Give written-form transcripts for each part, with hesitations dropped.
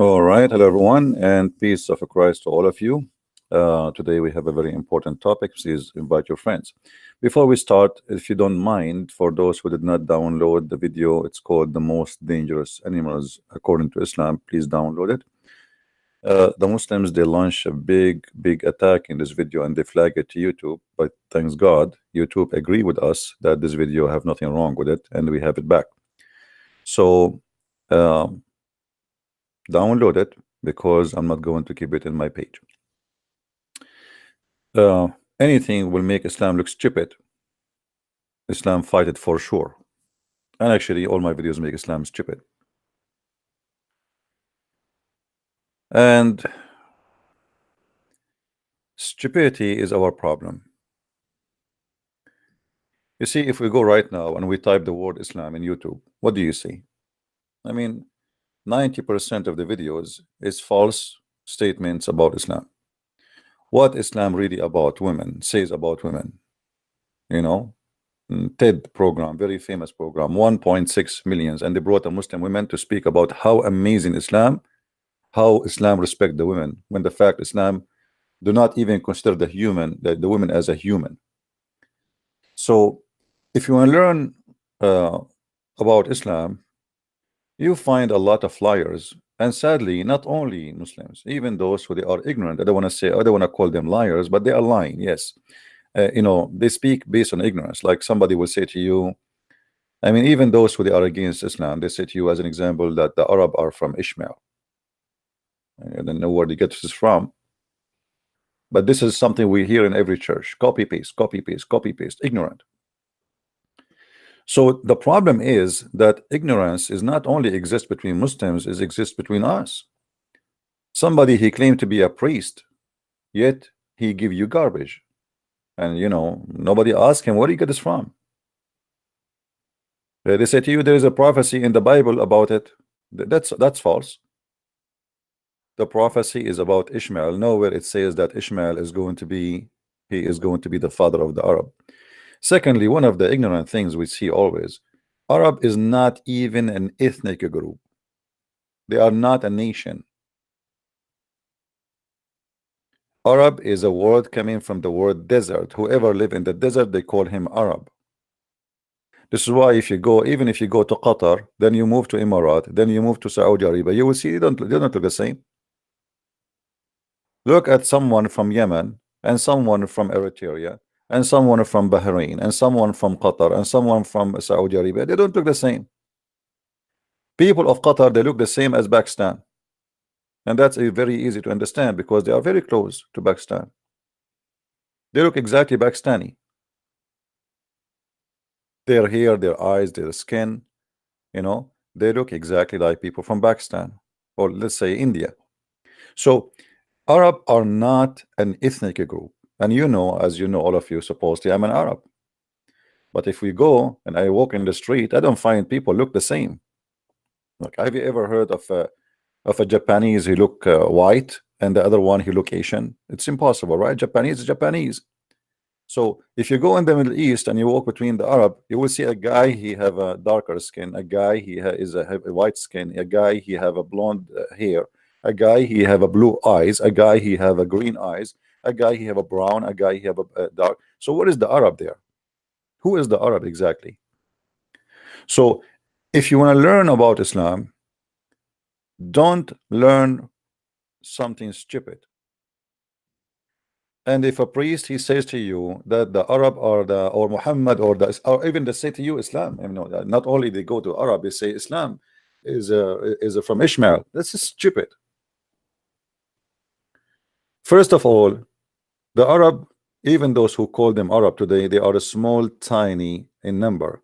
All right, hello everyone, and peace of Christ to all of you. Today we have a very important topic. Please invite your friends. Before we start, if you don't mind, for those who did not download the video, it's called "The Most Dangerous Animals According to Islam." Please download it. The Muslims they launch a big attack in this video and they flag it to YouTube. But thanks God, YouTube agree with us that this video have nothing wrong with it, and we have it back. So. Um, Download it because I'm not going to keep it in my page. Anything will make Islam look stupid. Islam fight it for sure. And actually, all my videos make Islam stupid. And stupidity is our problem. You see, if we go right now and we type the word Islam in YouTube, what do you see? I mean, 90% of the videos is false statements about Islam. What Islam really about women says about women, you know, TED program, very famous program, 1.6 millions, and they brought a Muslim women to speak about how amazing Islam, how Islam respect the women, when the fact Islam do not even consider the women as a human. So if you want to learn about Islam, you find a lot of liars, and sadly, not only Muslims, even those who they are ignorant. I don't want to say, I don't want to call them liars, but they are lying. Yes, they speak based on ignorance. Like somebody will say to you, I mean, even those who they are against Islam, they say to you as an example that the Arab are from Ishmael. I don't know where they get this from, but this is something we hear in every church: copy paste, copy paste, copy paste, ignorant. So the problem is that ignorance is not only exists between Muslims, it exists between us. Somebody he claimed to be a priest, yet he give you garbage, and nobody asked him where do you get this from. They say to you there is a prophecy in the Bible about it. That's false. The prophecy is about Ishmael. Nowhere it says that Ishmael is going to be the father of the Arab. Secondly, one of the ignorant things we see always, Arab is not even an ethnic group. They are not a nation. Arab is a word coming from the word desert. Whoever live in the desert, they call him Arab. This is why even if you go to Qatar, then you move to Emirat, then you move to Saudi Arabia, you will see they don't look the same. Look at someone from Yemen and someone from Eritrea and someone from Bahrain and someone from Qatar and someone from Saudi Arabia. They don't look the same. People of Qatar, they look the same as Pakistan, and that's very easy to understand because they are very close to Pakistan. They look exactly Pakistani. Their hair, their eyes, their skin, they look exactly like people from Pakistan, or let's say India. So Arab are not an ethnic group. And as you know, all of you, supposedly I'm an Arab. But if we go and I walk in the street, I don't find people look the same. Like, have you ever heard of a Japanese who look white and the other one who look Asian? It's impossible, right? Japanese is Japanese. So if you go in the Middle East and you walk between the Arab, you will see a guy he have a darker skin, a guy he is a white skin, a guy he have a blonde hair, a guy he have a blue eyes, a guy he have a green eyes, a guy he have a brown, a guy he have a dark. So what is the Arab there? Who is the Arab exactly? So if you want to learn about Islam, don't learn something stupid. And if a priest he says to you that the Arab or Muhammad or even they say to you Islam, not only they go to Arab, they say Islam is from Ishmael. This is stupid. First of all, the Arab, even those who call them Arab today, they are a small, tiny in number,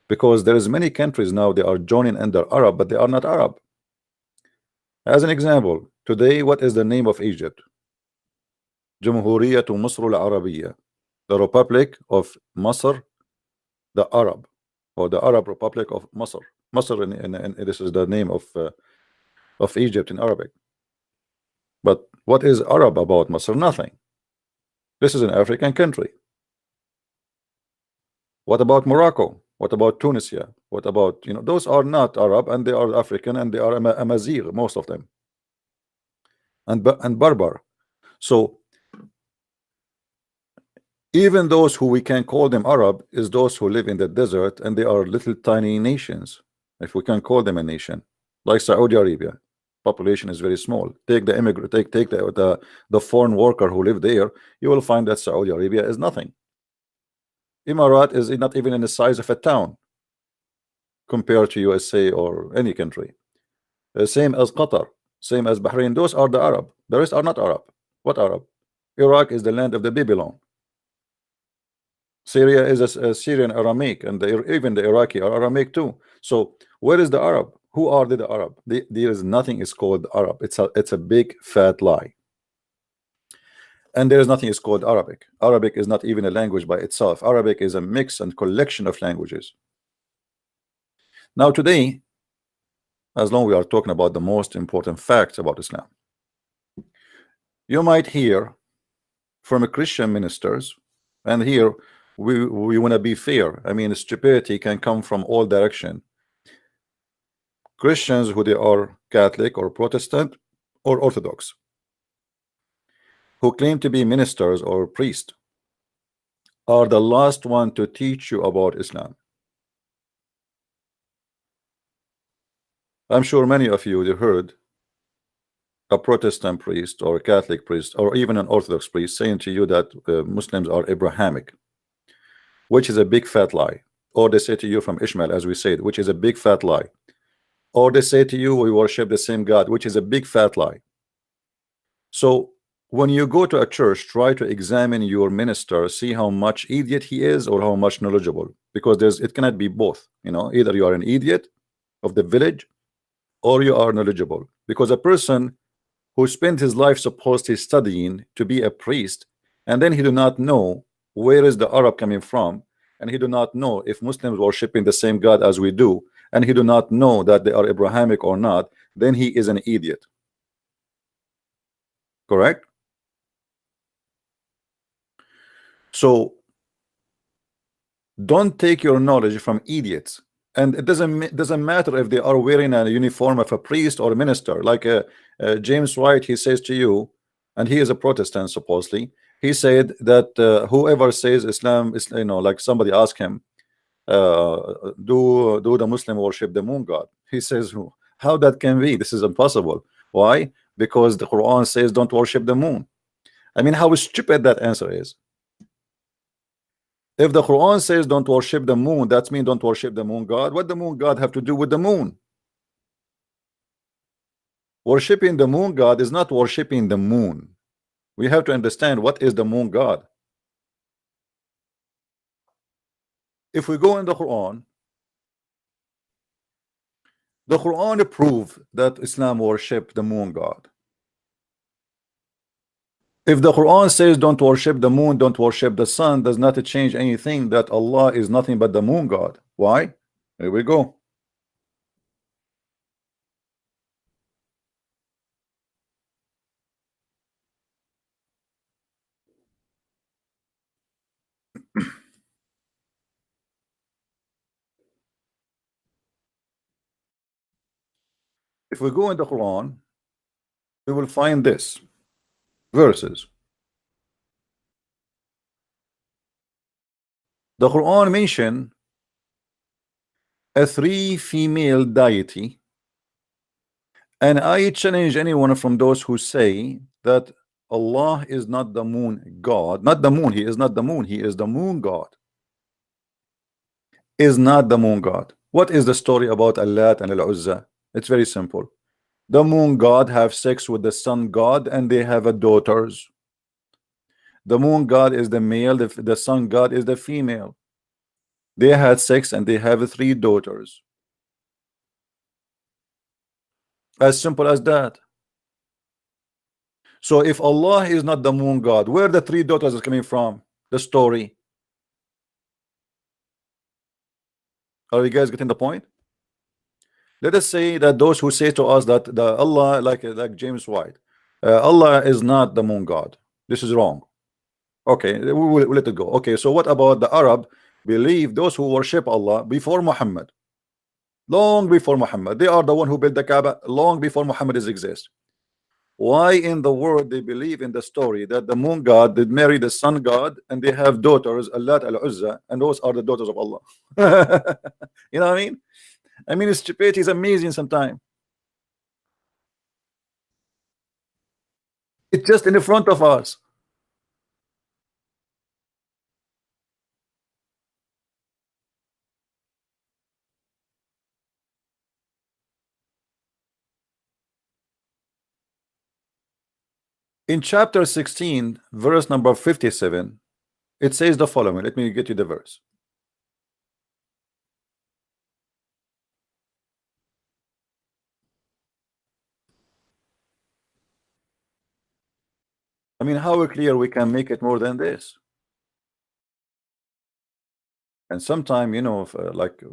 because there is many countries now they are joining under Arab, but they are not Arab. As an example, today, what is the name of Egypt? Jamhuriyat Misr al-Arabiyya, the Republic of Masr, the Arab, or the Arab Republic of Masr. Masr, and this is the name of Egypt in Arabic. But what is Arab about Masr? Nothing. This is an African country. What about Morocco? What about Tunisia? What about, those are not Arab, and they are African, and they are Amazigh, most of them. and Berber. So even those who we can call them Arab is those who live in the desert, and they are little tiny nations, if we can call them a nation, like Saudi Arabia. Population is very small. Take the immigrant, take the foreign worker who live there, you will find that Saudi Arabia is nothing. Emirat is not even in the size of a town compared to USA or any country. Same as Qatar, same as Bahrain. Those are the Arab. The rest are not Arab. What Arab? Iraq is the land of the Babylon. Syria is a Syrian Aramaic, and even the Iraqi are Aramaic too. So where is the Arab? Who are the Arab? There is nothing is called Arab. It's a big fat lie. And there is nothing is called Arabic. Arabic is not even a language by itself. Arabic is a mix and collection of languages. Now today, as long we are talking about the most important facts about Islam, you might hear from a Christian ministers, and here we want to be fair. I mean, stupidity can come from all direction. Christians who they are Catholic or Protestant or Orthodox, who claim to be ministers or priests, are the last one to teach you about Islam. I'm sure many of you heard a Protestant priest or a Catholic priest or even an Orthodox priest saying to you that Muslims are Abrahamic, which is a big fat lie. Or they say to you from Ishmael, as we said, which is a big fat lie. Or they say to you we worship the same God, which is a big fat lie. So when you go to a church, try to examine your minister, see how much idiot he is or how much knowledgeable, because it cannot be both. You know, either you are an idiot of the village or you are knowledgeable. Because a person who spent his life supposedly studying to be a priest, and then he do not know where is the Arab coming from, and he do not know if Muslims worshiping the same God as we do, and he do not know that they are Abrahamic or not, then he is an idiot. Correct? So don't take your knowledge from idiots. And it doesn't matter if they are wearing a uniform of a priest or a minister. Like James White, he says to you, and he is a Protestant supposedly, he said that whoever says Islam is, you know, like somebody asked him, do the Muslim worship the moon god? He says, how that can be? This is impossible. Why? Because the Quran says don't worship the moon. I mean, how stupid that answer is. If the Quran says don't worship the moon, that means don't worship the moon god. What the moon god have to do with the moon? Worshipping the moon god is not worshipping the moon. We have to understand what is the moon god. If we go in the Quran proves that Islam worship the moon god. If the Quran says don't worship the moon, don't worship the sun, does not change anything that Allah is nothing but the moon god. Why? Here we go. If we go in the Quran, we will find this verses. The Quran mention a 3 female deity, and I challenge anyone from those who say that Allah is not the moon god, not the moon, he is not the moon, he is the moon god, is not the moon god. What is the story about Allat and Al-Uzza? It's very simple. The moon god have sex with the sun god and they have a daughters. The moon god is the male, the sun god is the female. They had sex and they have 3 daughters. As simple as that. So if Allah is not the moon god, where the 3 daughters are coming from? The story. Are you guys getting the point? Let us say that those who say to us that the Allah, like James White, Allah is not the moon god. This is wrong. Okay, we'll let it go. Okay, so what about the Arab? Believe those who worship Allah before Muhammad, long before Muhammad. They are the one who built the Kaaba long before Muhammad exist. Why in the world they believe in the story that the moon god did marry the sun god and they have daughters, Allat al-Uzza, and those are the daughters of Allah? You know what I mean? I mean, stupidity is amazing sometimes. It's just in the front of us. In chapter 16, verse number 57, it says the following. Let me get you the verse. I mean, how clear we can make it more than this? And sometimes, you know, if, like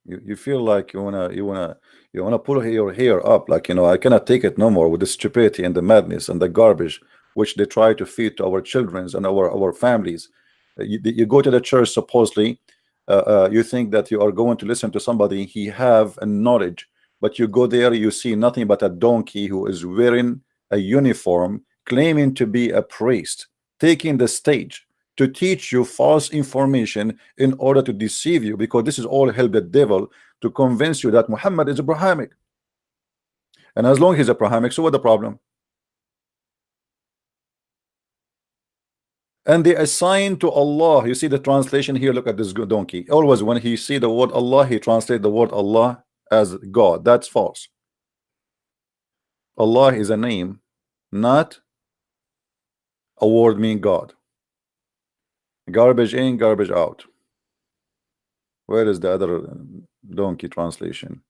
you feel like you wanna pull your hair up, like, you know, I cannot take it no more with the stupidity and the madness and the garbage which they try to feed to our childrens and our families. You go to the church, supposedly you think that you are going to listen to somebody he have a knowledge, but you go there, you see nothing but a donkey who is wearing a uniform, claiming to be a priest, taking the stage to teach you false information in order to deceive you, because this is all help the devil to convince you that Muhammad is Abrahamic. And as long as he's Abrahamic, so what the problem? And they assign to Allah. You see the translation here. Look at this good donkey. Always when he see the word Allah, he translate the word Allah as God. That's false. Allah is a name, not a word mean God. Garbage in, garbage out. Where is the other donkey translation?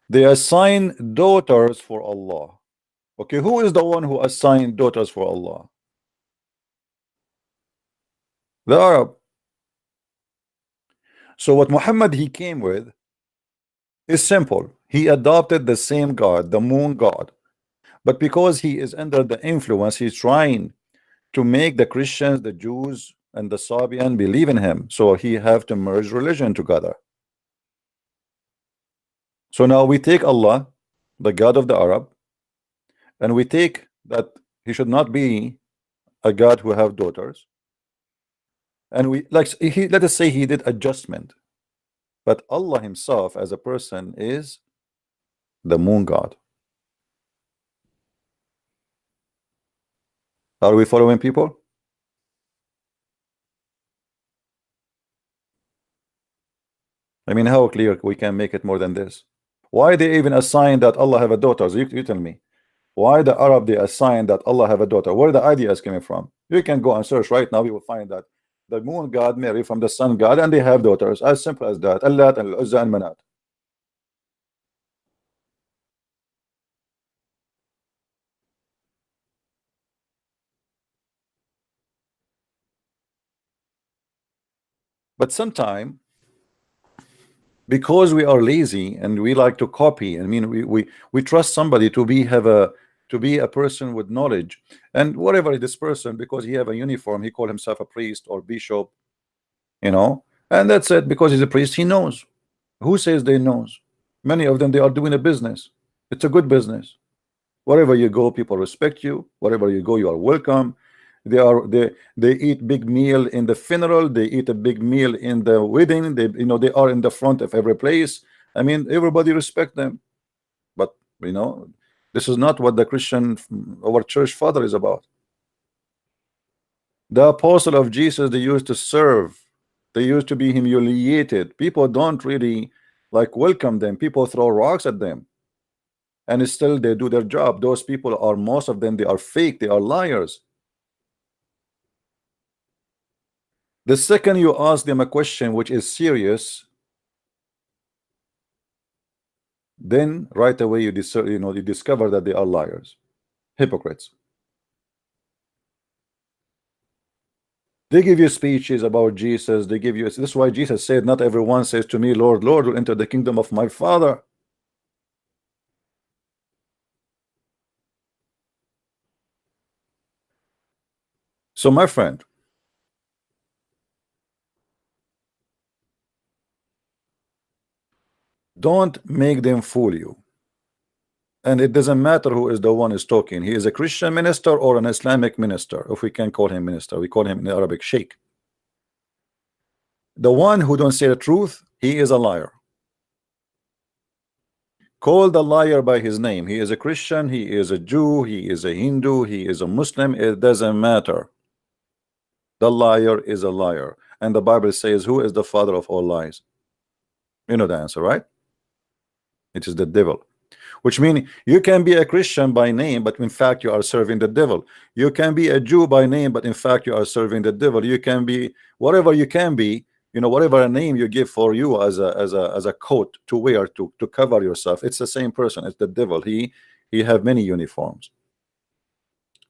They assign daughters for Allah. Okay, who is the one who assigned daughters for Allah? The Arab. So what Muhammad he came with is simple. He adopted the same God, the moon God. But because he is under the influence, he's trying to make the Christians, the Jews, and the Sabian believe in him. So he have to merge religion together. So now we take Allah, the God of the Arab, and we take that he should not be a God who have daughters. And we like let us say he did adjustment. But Allah himself as a person is the moon God. Are we following, people? I mean, how clear we can make it more than this? Why they even assign that Allah have a daughter? You tell me. Why the Arab they assign that Allah have a daughter? Where the idea is coming from? You can go and search right now. You will find that the moon God married from the sun God, and they have daughters. As simple as that. Allat and Uzza and Manat. But sometime, because we are lazy and we like to copy, I mean, we trust somebody to be a person with knowledge, and whatever this person, because he have a uniform, he call himself a priest or bishop, you know, and that's it. Because he's a priest, he knows. Who says they knows? Many of them, they are doing a business. It's a good business. Wherever you go, people respect you. Wherever you go, you are welcome. They eat big meal in the funeral. They eat a big meal in the wedding. They are in the front of every place. I mean, everybody respect them. But this is not what the Christian, our church father, is about. The apostle of Jesus, they used to serve. They used to be humiliated. People don't really like welcome them. People throw rocks at them, and still they do their job. Those people are, most of them, they are fake. They are liars. The second you ask them a question which is serious, then right away you discover that they are liars, hypocrites. They give you speeches about Jesus. They give you. This is why Jesus said, "Not everyone says to me, Lord, Lord, will enter the kingdom of my Father." So, my friend, Don't make them fool you. And it doesn't matter who is the one is talking. He is a Christian minister or an Islamic minister, if we can call him minister. We call him in Arabic sheikh. The one who don't say the truth, he is a liar. Call the liar by his name. He is a Christian, he is a Jew, he is a Hindu, he is a Muslim. It doesn't matter. The liar is a liar. And the Bible says, who is the father of all lies? You know the answer, right? It is the devil. Which means you can be a Christian by name, but in fact you are serving the devil. You can be a Jew by name, but in fact you are serving the devil. You can be whatever you can be, you know, whatever a name you give for you as a coat to wear to cover yourself. It's the same person. It's the devil. He have many uniforms.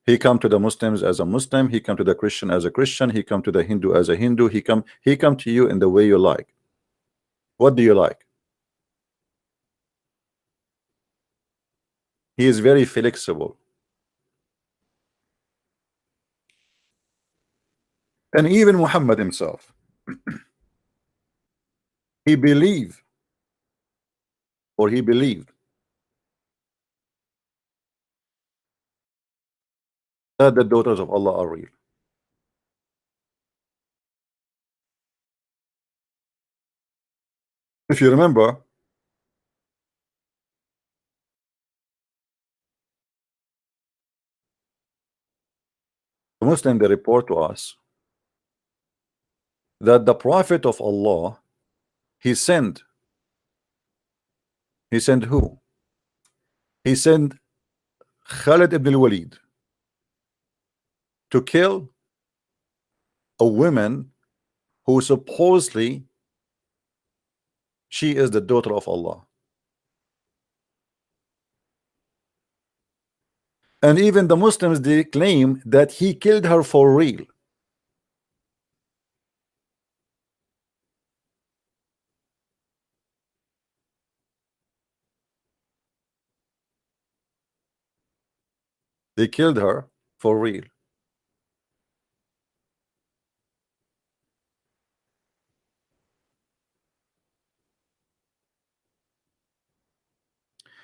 He come to the Muslims as a Muslim. He come to the Christian as a Christian. He come to the Hindu as a Hindu. He come to you in the way you like. What do you like? He is very flexible. And even Muhammad himself, he believed that the daughters of Allah are real. If you remember, the Muslim, they report to us that the Prophet of Allah, he sent who? He sent Khalid ibn al-Walid to kill a woman who supposedly she is the daughter of Allah. And even the Muslims, they claim that he killed her for real. They killed her for real.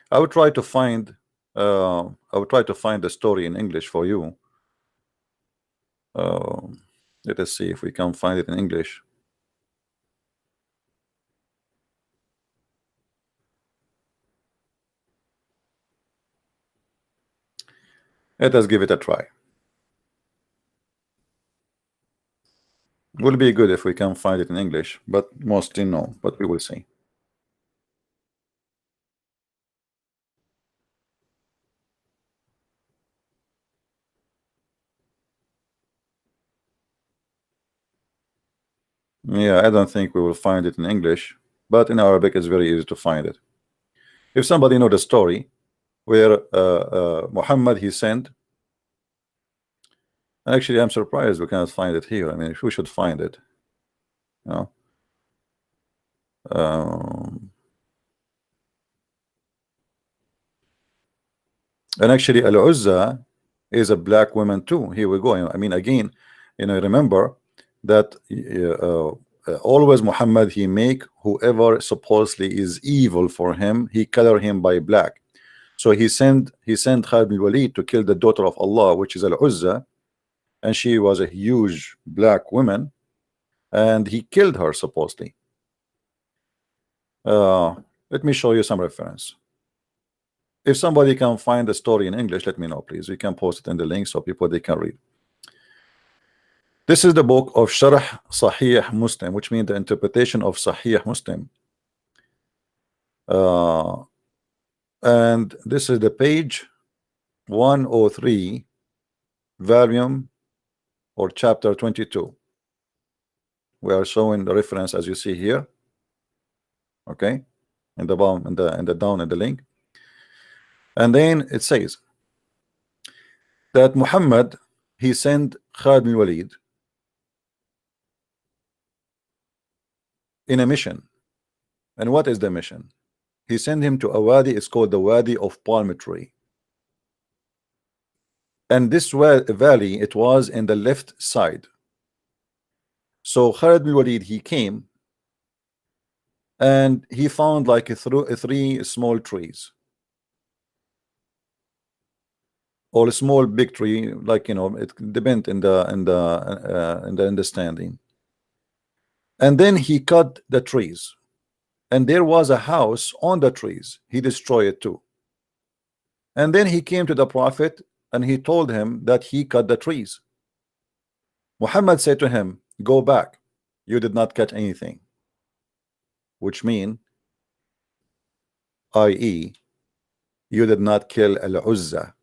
I would try to find the story in English for you. Let us see if we can find it in English. Let us give it a try. Will be good if we can find it in English, but mostly no, but we will see. Yeah, I don't think we will find it in English, but in Arabic it's very easy to find it. If somebody know the story where Muhammad, he sent, actually I'm surprised we cannot find it here. I mean, we should find it, you know. And actually Al-Uzza is a black woman too. Here we go. I mean, again, you know, remember that always Muhammad, he make whoever supposedly is evil for him, he color him by black. So he sent Khalid bin Walid to kill the daughter of Allah, which is Al-Uzza, and she was a huge black woman, and he killed her supposedly. Let me show you some reference. If somebody can find the story in English, let me know, please. We can post it in the link so people they can read. This is the book of Sharh Sahih Muslim, which means the interpretation of Sahih Muslim. And this is the page 103, volume or chapter 22. We are showing the reference as you see here. Okay, in the bottom, in the down in the link. And then it says that Muhammad, he sent Khalid bin Walid in a mission. And what is the mission? He sent him to a wadi. It's called the Wadi of Palm Tree. And this valley, it was in the left side. So Khalid bin Walid, he came and he found like three small trees, or a small big tree, like, you know, it depends in the understanding. And then he cut the trees, and there was a house on the trees. He destroyed it too. And then he came to the prophet and he told him that he cut the trees. Muhammad said to him, go back, you did not cut anything, which mean, i.e., you did not kill Al-Uzza.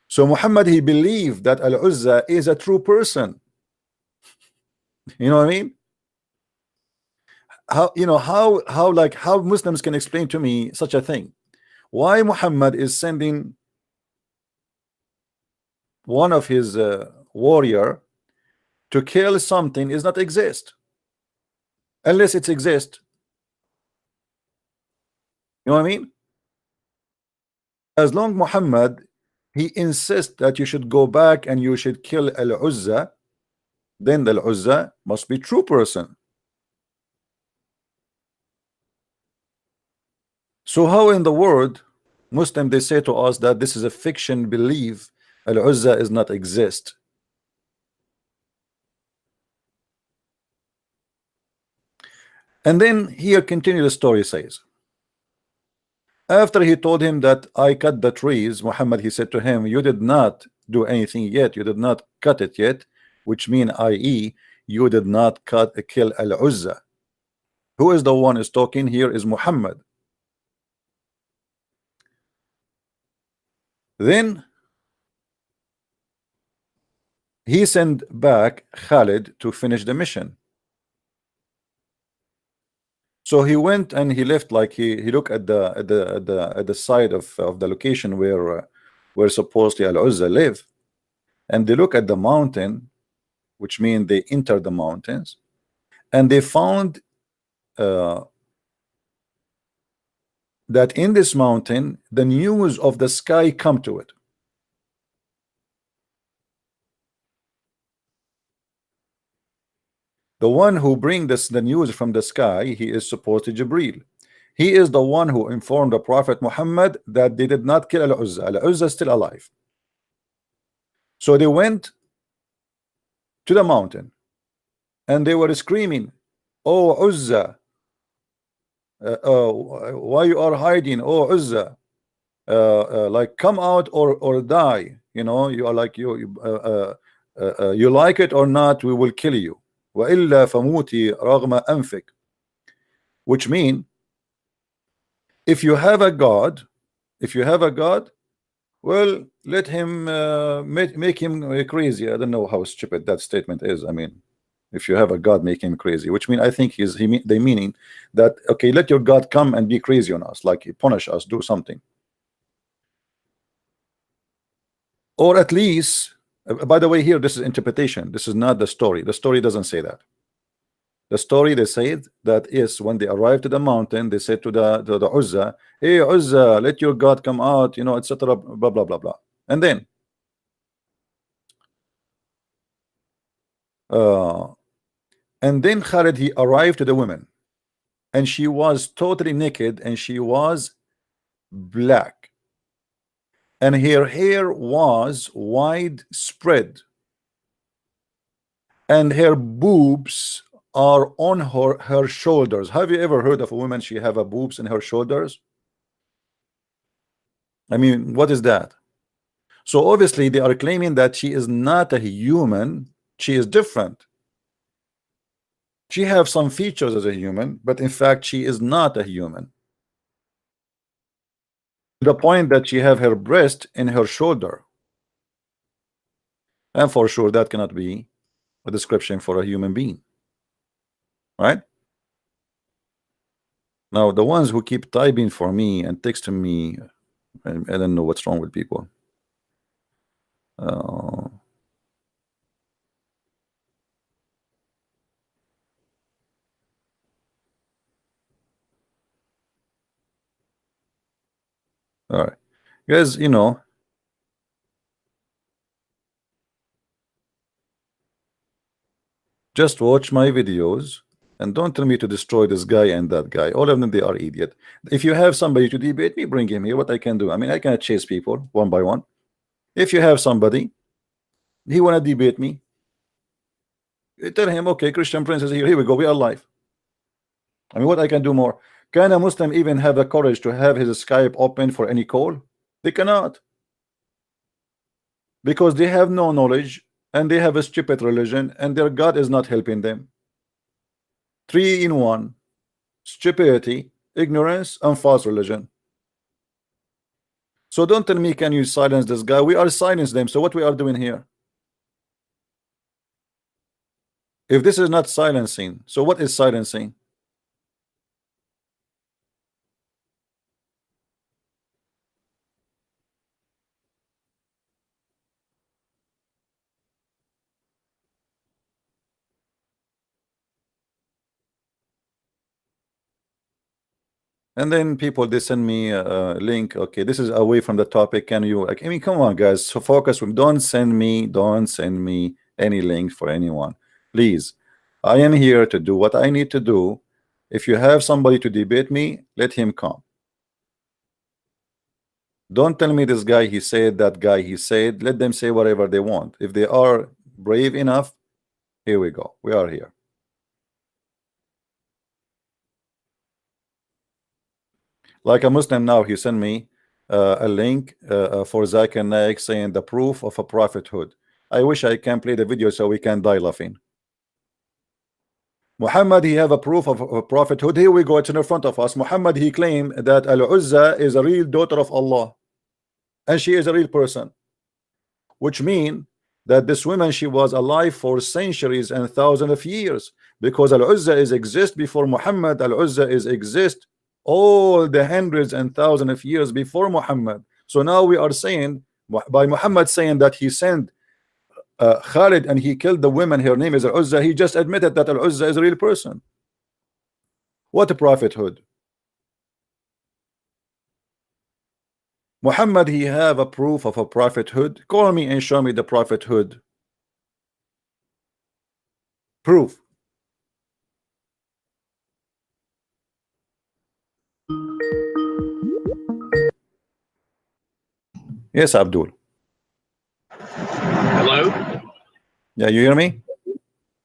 So Muhammad, he believed that Al-Uzza is a true person. You know what I mean? How, you know, how like how Muslims can explain to me such a thing? Why Muhammad is sending one of his warrior to kill something is not exist, unless it exists. You know what I mean? As long Muhammad, he insists that you should go back and you should kill Al-Uzza, then the Al-Uzza must be true person. So how in the world Muslim they say to us that this is a fiction belief, Al-Uzza is not exist? And then here continue the story says, after he told him that I cut the trees, Muhammad, he said to him, you did not do anything yet, you did not cut it yet, which mean, i.e., you did not kill Al-Uzza. Who is the one is talking here is Muhammad. Then he sent back Khalid to finish the mission. So he went and he left, like he looked at the side of the location where supposedly Al-Uzza live, and they look at the mountain, which means they entered the mountains, and they found that in this mountain the news of the sky come to it. The one who bring the news from the sky, he is supposed to Jibril. He is the one who informed the Prophet Muhammad that they did not kill Al-Uzza. Al-Uzza is still alive. So they went to the mountain and they were screaming, oh Uzza, why you are hiding, oh Uzza, like come out or die, you know, you are like you like it or not, we will kill you. وإلا فموتي رغم أنفك, which mean, if you have a God, well, let him make him crazy. I don't know how stupid that statement is. I mean, if you have a God, make him crazy, which mean, I think they meaning that, okay, let your God come and be crazy on us, like punish us, do something. Or at least, by the way, here this is interpretation, this is not the story. The story doesn't say that. The story, they said that is when they arrived to the mountain, they said to the Uzza, hey Uzza, let your God come out, you know, etc. Blah blah blah blah. And then Khalid, he arrived to the women, and she was totally naked, and she was black, and her hair was widespread, and her boobs are on her shoulders. Have you ever heard of a woman, she have a boobs in her shoulders? I mean, what is that? So obviously they are claiming that she is not a human, she is different. She have some features as a human, but in fact she is not a human, to the point that she have her breast in her shoulder, and for sure that cannot be a description for a human being, right? Now the ones who keep typing for me and texting me, I don't know what's wrong with people. All right, guys, you know, just watch my videos And don't tell me to destroy this guy and that guy. All of them, they are idiot. If you have somebody to debate me, bring him here. What I can do? I mean, I cannot chase people one by one. If you have somebody, he want to debate me, tell him, okay, Christian Prince is here. Here we go. We are live. I mean, what I can do more? Can a Muslim even have the courage to have his Skype open for any call? They cannot. Because they have no knowledge and they have a stupid religion and their God is not helping them. 3 in 1: stupidity, ignorance, and false religion. So don't tell me, can you silence this guy? We are silencing them. So what we are doing here? If this is not silencing, so what is silencing? And then people, they send me a link. Okay, this is away from the topic. Can you, like, I mean, come on, guys. So focus. Don't send me any link for anyone, please. I am here to do what I need to do. If you have somebody to debate me, let him come. Don't tell me this guy he said, that guy he said. Let them say whatever they want. If they are brave enough, here we go. We are here. Like a Muslim now, he sent me a link for Zakir Naik saying the proof of a prophethood. I wish I can play the video so we can die laughing. Muhammad, he have a proof of a prophethood. Here we go, it's in front of us. Muhammad, he claimed that Al-Uzza is a real daughter of Allah and she is a real person, which means that this woman, she was alive for centuries and thousands of years, because Al-Uzza is exist before Muhammad. Al-Uzza is exist all the hundreds and thousands of years before Muhammad. So now we are saying, by Muhammad saying that he sent Khalid and he killed the woman, her name is Al-Uzza, he just admitted that Al-Uzza is a real person. What a prophethood. Muhammad, he have a proof of a prophethood. Call me and show me the prophethood proof. Yes, Abdul. Hello? Yeah, you hear me?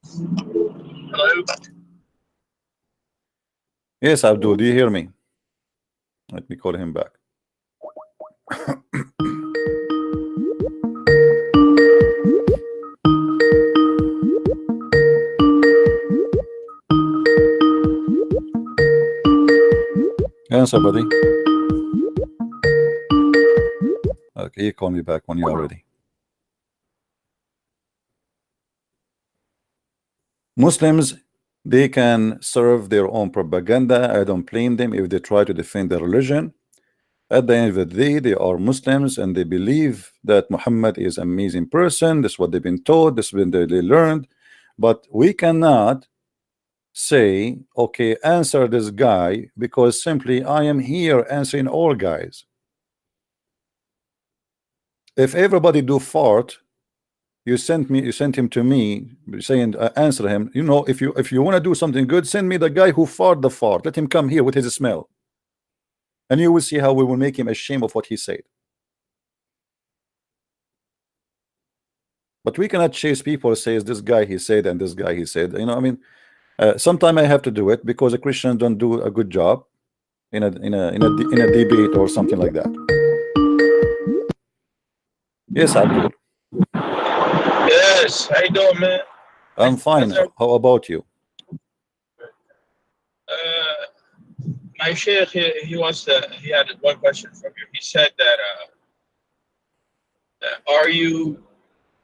Hello? Yes, Abdul, do you hear me? Let me call him back. Answer, buddy. Okay, you call me back when you're ready. Muslims, they can serve their own propaganda. I don't blame them if they try to defend their religion. At the end of the day, they are Muslims and they believe that Muhammad is an amazing person. This is what they've been taught. This is what they learned. But we cannot say, okay, answer this guy, because simply I am here answering all guys. If everybody do fart, you sent him to me saying answer him. You know, if you want to do something good, send me the guy who fart the fart. Let him come here with his smell, and you will see how we will make him ashamed of what he said. But we cannot chase people says this guy he said and this guy he said. You know, I mean, sometimes I have to do it because the Christians don't do a good job in a debate or something like that. Yes, Abdul. Yes, how you doing, man? I'm fine. How about you? My sheikh, he had one question from you. He said that, are you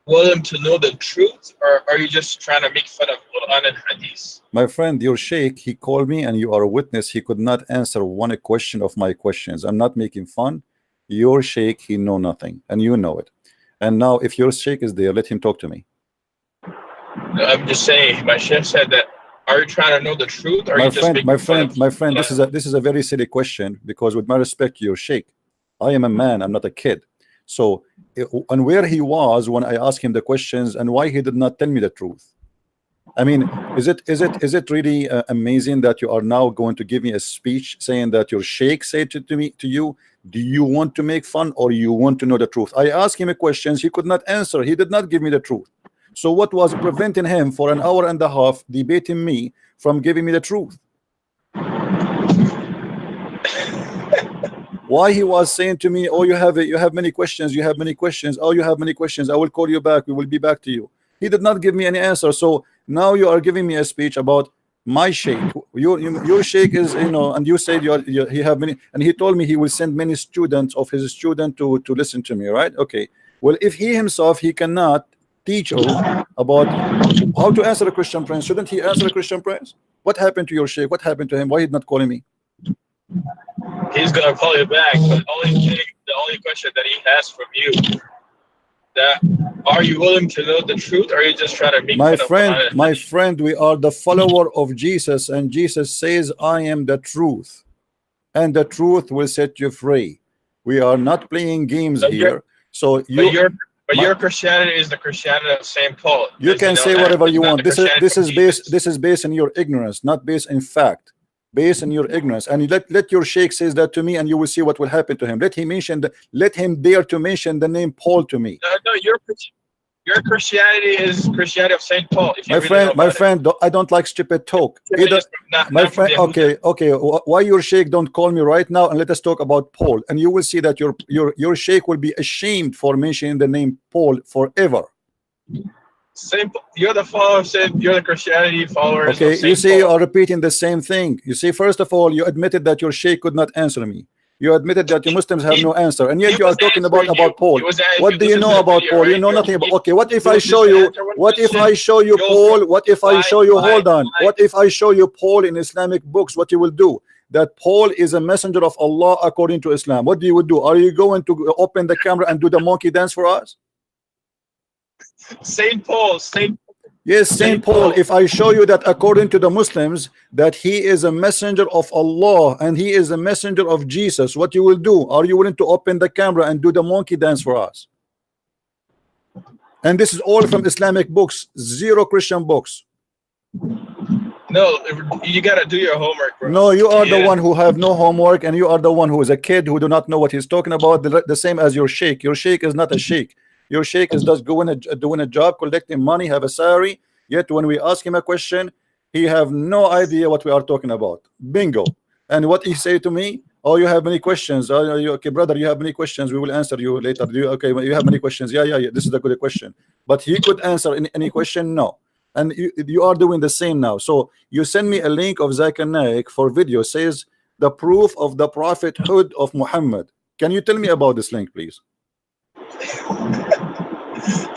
willing to know the truth, or are you just trying to make fun of Quran and Hadith? My friend, your sheikh, he called me and you are a witness. He could not answer one question of my questions. I'm not making fun. Your sheikh, he know nothing, and you know it. And now if your sheikh is there, let him talk to me. I'm just saying, my sheikh said that, are you trying to know the truth, or are you just making fun of my friend, this is a very silly question, because with my respect to your sheikh, I am a man, I'm not a kid. So, and where he was when I asked him the questions, and why he did not tell me the truth. I mean, is it really amazing that you are now going to give me a speech saying that your sheikh said to you, do you want to make fun or you want to know the truth? I asked him a questions, he could not answer, he did not give me the truth. So what was preventing him for an hour and a half debating me from giving me the truth? Why he was saying to me, oh, you have many questions, you have many questions, oh, you have many questions, I will call you back, we will be back to you. He did not give me any answer. So now you are giving me a speech about my sheikh. Your sheikh is, you know, and you said he have many, and he told me he will send many students of his student to listen to me, right? Okay, well, if he himself, he cannot teach you about how to answer a Christian prince, shouldn't he answer a Christian prince? What happened to your sheikh? What happened to him? Why he not calling me? He's gonna call you back, but the only question that he has from you, that are you willing to know the truth, or are you just trying to make my friend, we are the follower of Jesus, and Jesus says, I am the truth, and the truth will set you free. We are not playing games here. So your Christianity is the Christianity of St. Paul. You can say whatever you want. This is based on your ignorance, not based in fact. Based on your ignorance, and let your sheikh says that to me, and you will see what will happen to him. Let him dare to mention the name Paul to me. No, your Christianity is Christianity of St. Paul. My friend, I don't like stupid talk. My friend, okay. Why your sheikh don't call me right now and let us talk about Paul, and you will see that your sheikh will be ashamed for mentioning the name Paul forever. You're the follower of Saint, you're the Christianity followers. Okay, you see, you are repeating the same thing. You see, first of all, you admitted that your sheikh could not answer me. You admitted that the Muslims have no answer, and yet you are talking about Paul. What do you know about Paul? You know nothing about. Okay, what if I show you? What if I show you Paul? What if I show you? Hold on. What if I show you Paul in Islamic books? What you will do? That Paul is a messenger of Allah according to Islam. What do you do? Are you going to open the camera and do the monkey dance for us? Saint Paul. Yes, Saint Paul. If I show you that according to the Muslims that he is a messenger of Allah and he is a messenger of Jesus, what you will do? Are you willing to open the camera and do the monkey dance for us? And this is all from Islamic books, zero Christian books. No, you gotta do your homework, bro. No, you are the one who have no homework, and you are the one who is a kid who do not know what he's talking about. The same as your sheikh. Your sheikh is not a sheikh. Your sheikh is just doing a job, collecting money, have a salary. Yet when we ask him a question, he have no idea what we are talking about. Bingo. And what he say to me? Oh, you have many questions. Okay, brother, you have many questions. We will answer you later. Okay, you have many questions. Yeah. This is a good question. But he could answer any question? No. And you are doing the same now. So you send me a link of Zakir Naik for video. Says the proof of the prophethood of Muhammad. Can you tell me about this link, please?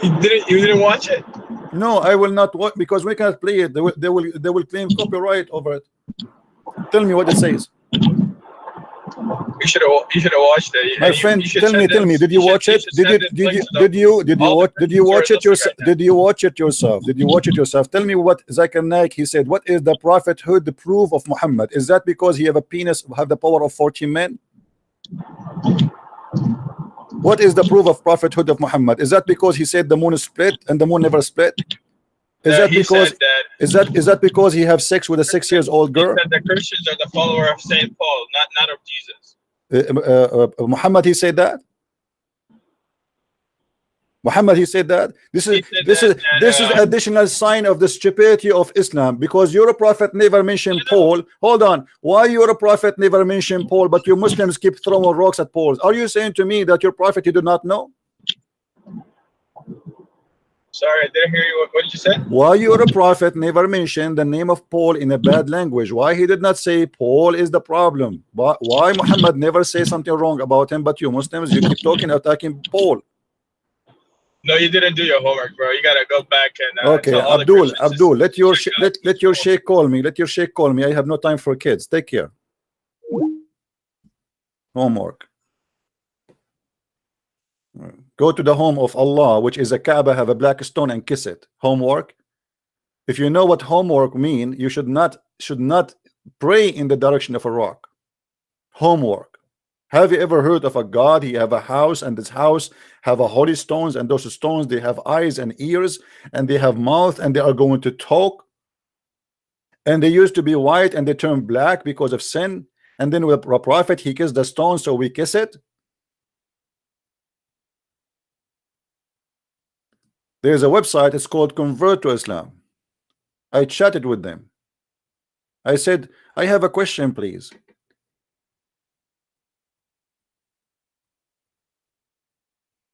You didn't watch it? No, I will not watch because we cannot play it. They will claim copyright over it. Tell me what it says. You should have watched it. My friend, tell me, did you watch it? Did you watch it yourself? Did you watch it yourself? Did you watch it yourself? Tell me what Zakir Naik, he said. What is the prophethood, the proof of Muhammad? Is that because he have a penis, have the power of 14 men? What is the proof of prophethood of Muhammad? Is that because he said the moon is split and the moon never split? Is that because he have sex with a 6-year-old girl? He said the Christians are the follower of Saint Paul, not of Jesus. Muhammad, he said that. Muhammad, he said that. This is additional sign of the stupidity of Islam, because your prophet never mentioned Paul. Hold on, why your prophet never mentioned Paul, but you Muslims keep throwing rocks at Paul? Are you saying to me that your prophet you do not know? Sorry, I didn't hear you. What did you say? Why your prophet never mentioned the name of Paul in a bad language? Why he did not say Paul is the problem? Why Muhammad never say something wrong about him, but you Muslims, you keep talking, attacking Paul? No, you didn't do your homework, bro. You gotta go back and okay, Abdul, let your sheikh call me. Let your sheikh call me. I have no time for kids. Take care. Homework. Go to the home of Allah, which is a Kaaba, have a black stone and kiss it. Homework. If you know what homework mean, you should not pray in the direction of a rock. Homework. Have you ever heard of a God? He have a house, and this house have a holy stones, and those stones they have eyes and ears, and they have mouth, and they are going to talk. And they used to be white and they turned black because of sin. And then with a prophet, he kissed the stone, so we kiss it. There's a website, it's called Convert to Islam. I chatted with them. I said, I have a question, please.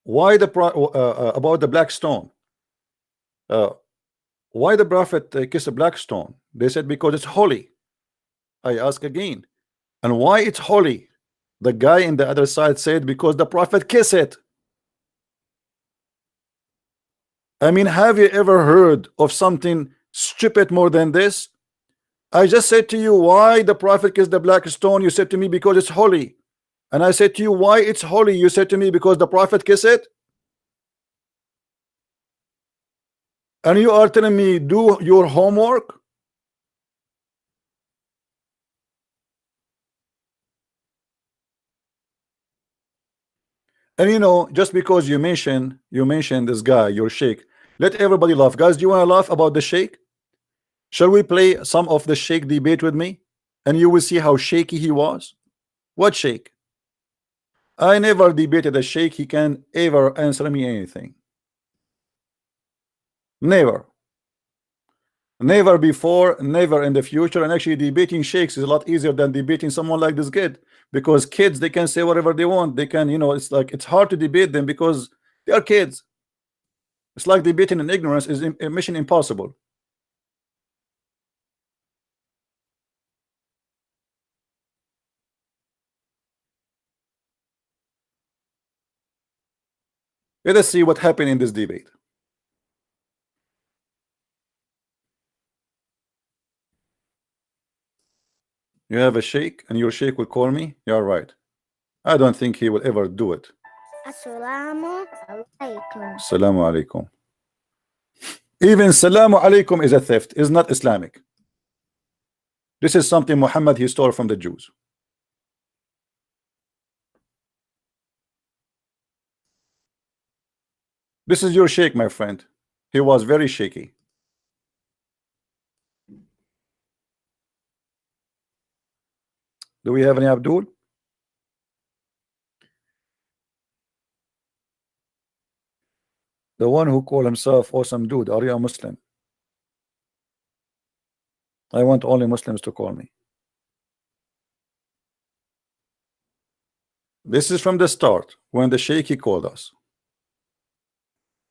Why about the black stone? Why the prophet kissed a black stone? They said because it's holy. I ask again, and why it's holy? The guy in the other side said because the prophet kissed it. I mean, have you ever heard of something stupid more than this? I just said to you, why the prophet kissed the black stone? You said to me because it's holy. And I said to you, why it's holy? You said to me because the prophet kissed it. And you are telling me do your homework. And you know, just because you mentioned this guy, your sheikh, let everybody laugh. Guys, do you want to laugh about the sheikh? Shall we play some of the sheikh debate with me? And you will see how shaky he was. What sheikh? I never debated a sheikh. He can ever answer me anything. Never. Never before, never in the future. And actually debating sheikhs is a lot easier than debating someone like this kid, because kids, they can say whatever they want. They can, you know, it's like it's hard to debate them because they are kids. It's like debating in ignorance is a mission impossible. Let us see what happened in this debate. You have a sheikh and your sheikh will call me? You're right. I don't think he will ever do it. Assalamu alaikum. Assalamu alaikum. Even Salamu alaikum is a theft, is not Islamic. This is something Muhammad he stole from the Jews. This is your sheikh, my friend. He was very shaky. Do we have any Abdul? The one who called himself awesome dude, are you a Muslim? I want only Muslims to call me. This is from the start, when the sheikh he called us.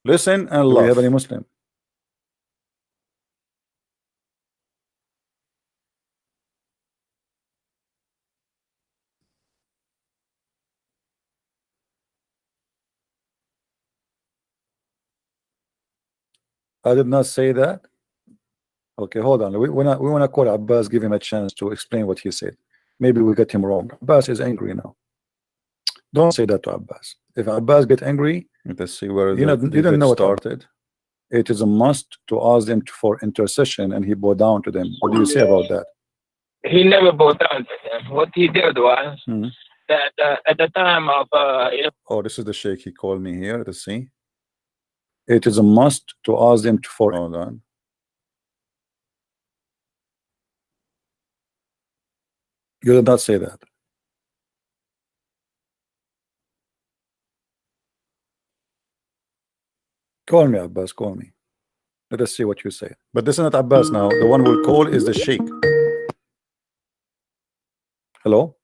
Listen and laugh. Do we have any Muslim? I did not say that. Okay, hold on. We want to call Abbas, give him a chance to explain what he said. Maybe we get him wrong. Abbas is angry now. Don't say that to Abbas. If Abbas get angry, let's see where you don't know what started. It is a must to ask them for intercession, and he bowed down to them. What do you say about that? He never bowed down to them. What he did was that at the time of oh, this is the sheikh. He called me here. Let's see. It is a must to ask them for. Hold on. You did not say that. Call me, Abbas, call me. Let us see what you say. But this is not Abbas now. The one who will call is the sheikh. Hello?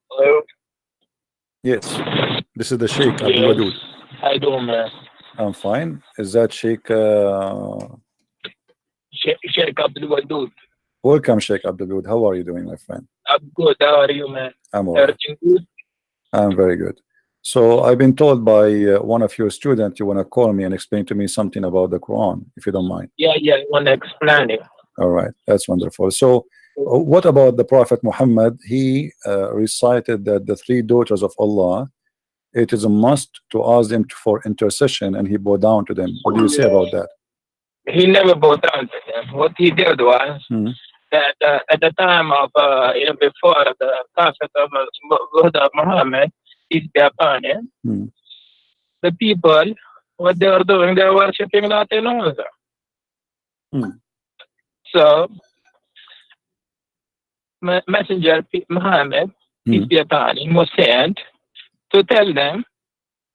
Hello? Yes. This is the sheikh, Abdul Wadud. How you doing, man? I'm fine. Is that Sheikh Sheikh Abdul Wadud? Welcome, Sheikh Abdul Wadud. How are you doing, my friend? I'm good. How are you, man? I'm all right. Everything good? I'm very good. So I've been told by one of your students you want to call me and explain to me something about the Quran, if you don't mind. Yeah, I want to explain it. All right, that's wonderful. So what about the Prophet Muhammad? He recited that the three daughters of Allah, it is a must to ask them for intercession, and he bowed down to them. What do you say about that? He never bowed down to them. What he did was that at the time of, before the Prophet of Muhammad, peace be upon him, the people, what they were doing, they were worshipping nothing else. So, Messenger Muhammad, peace be upon him, was sent to tell them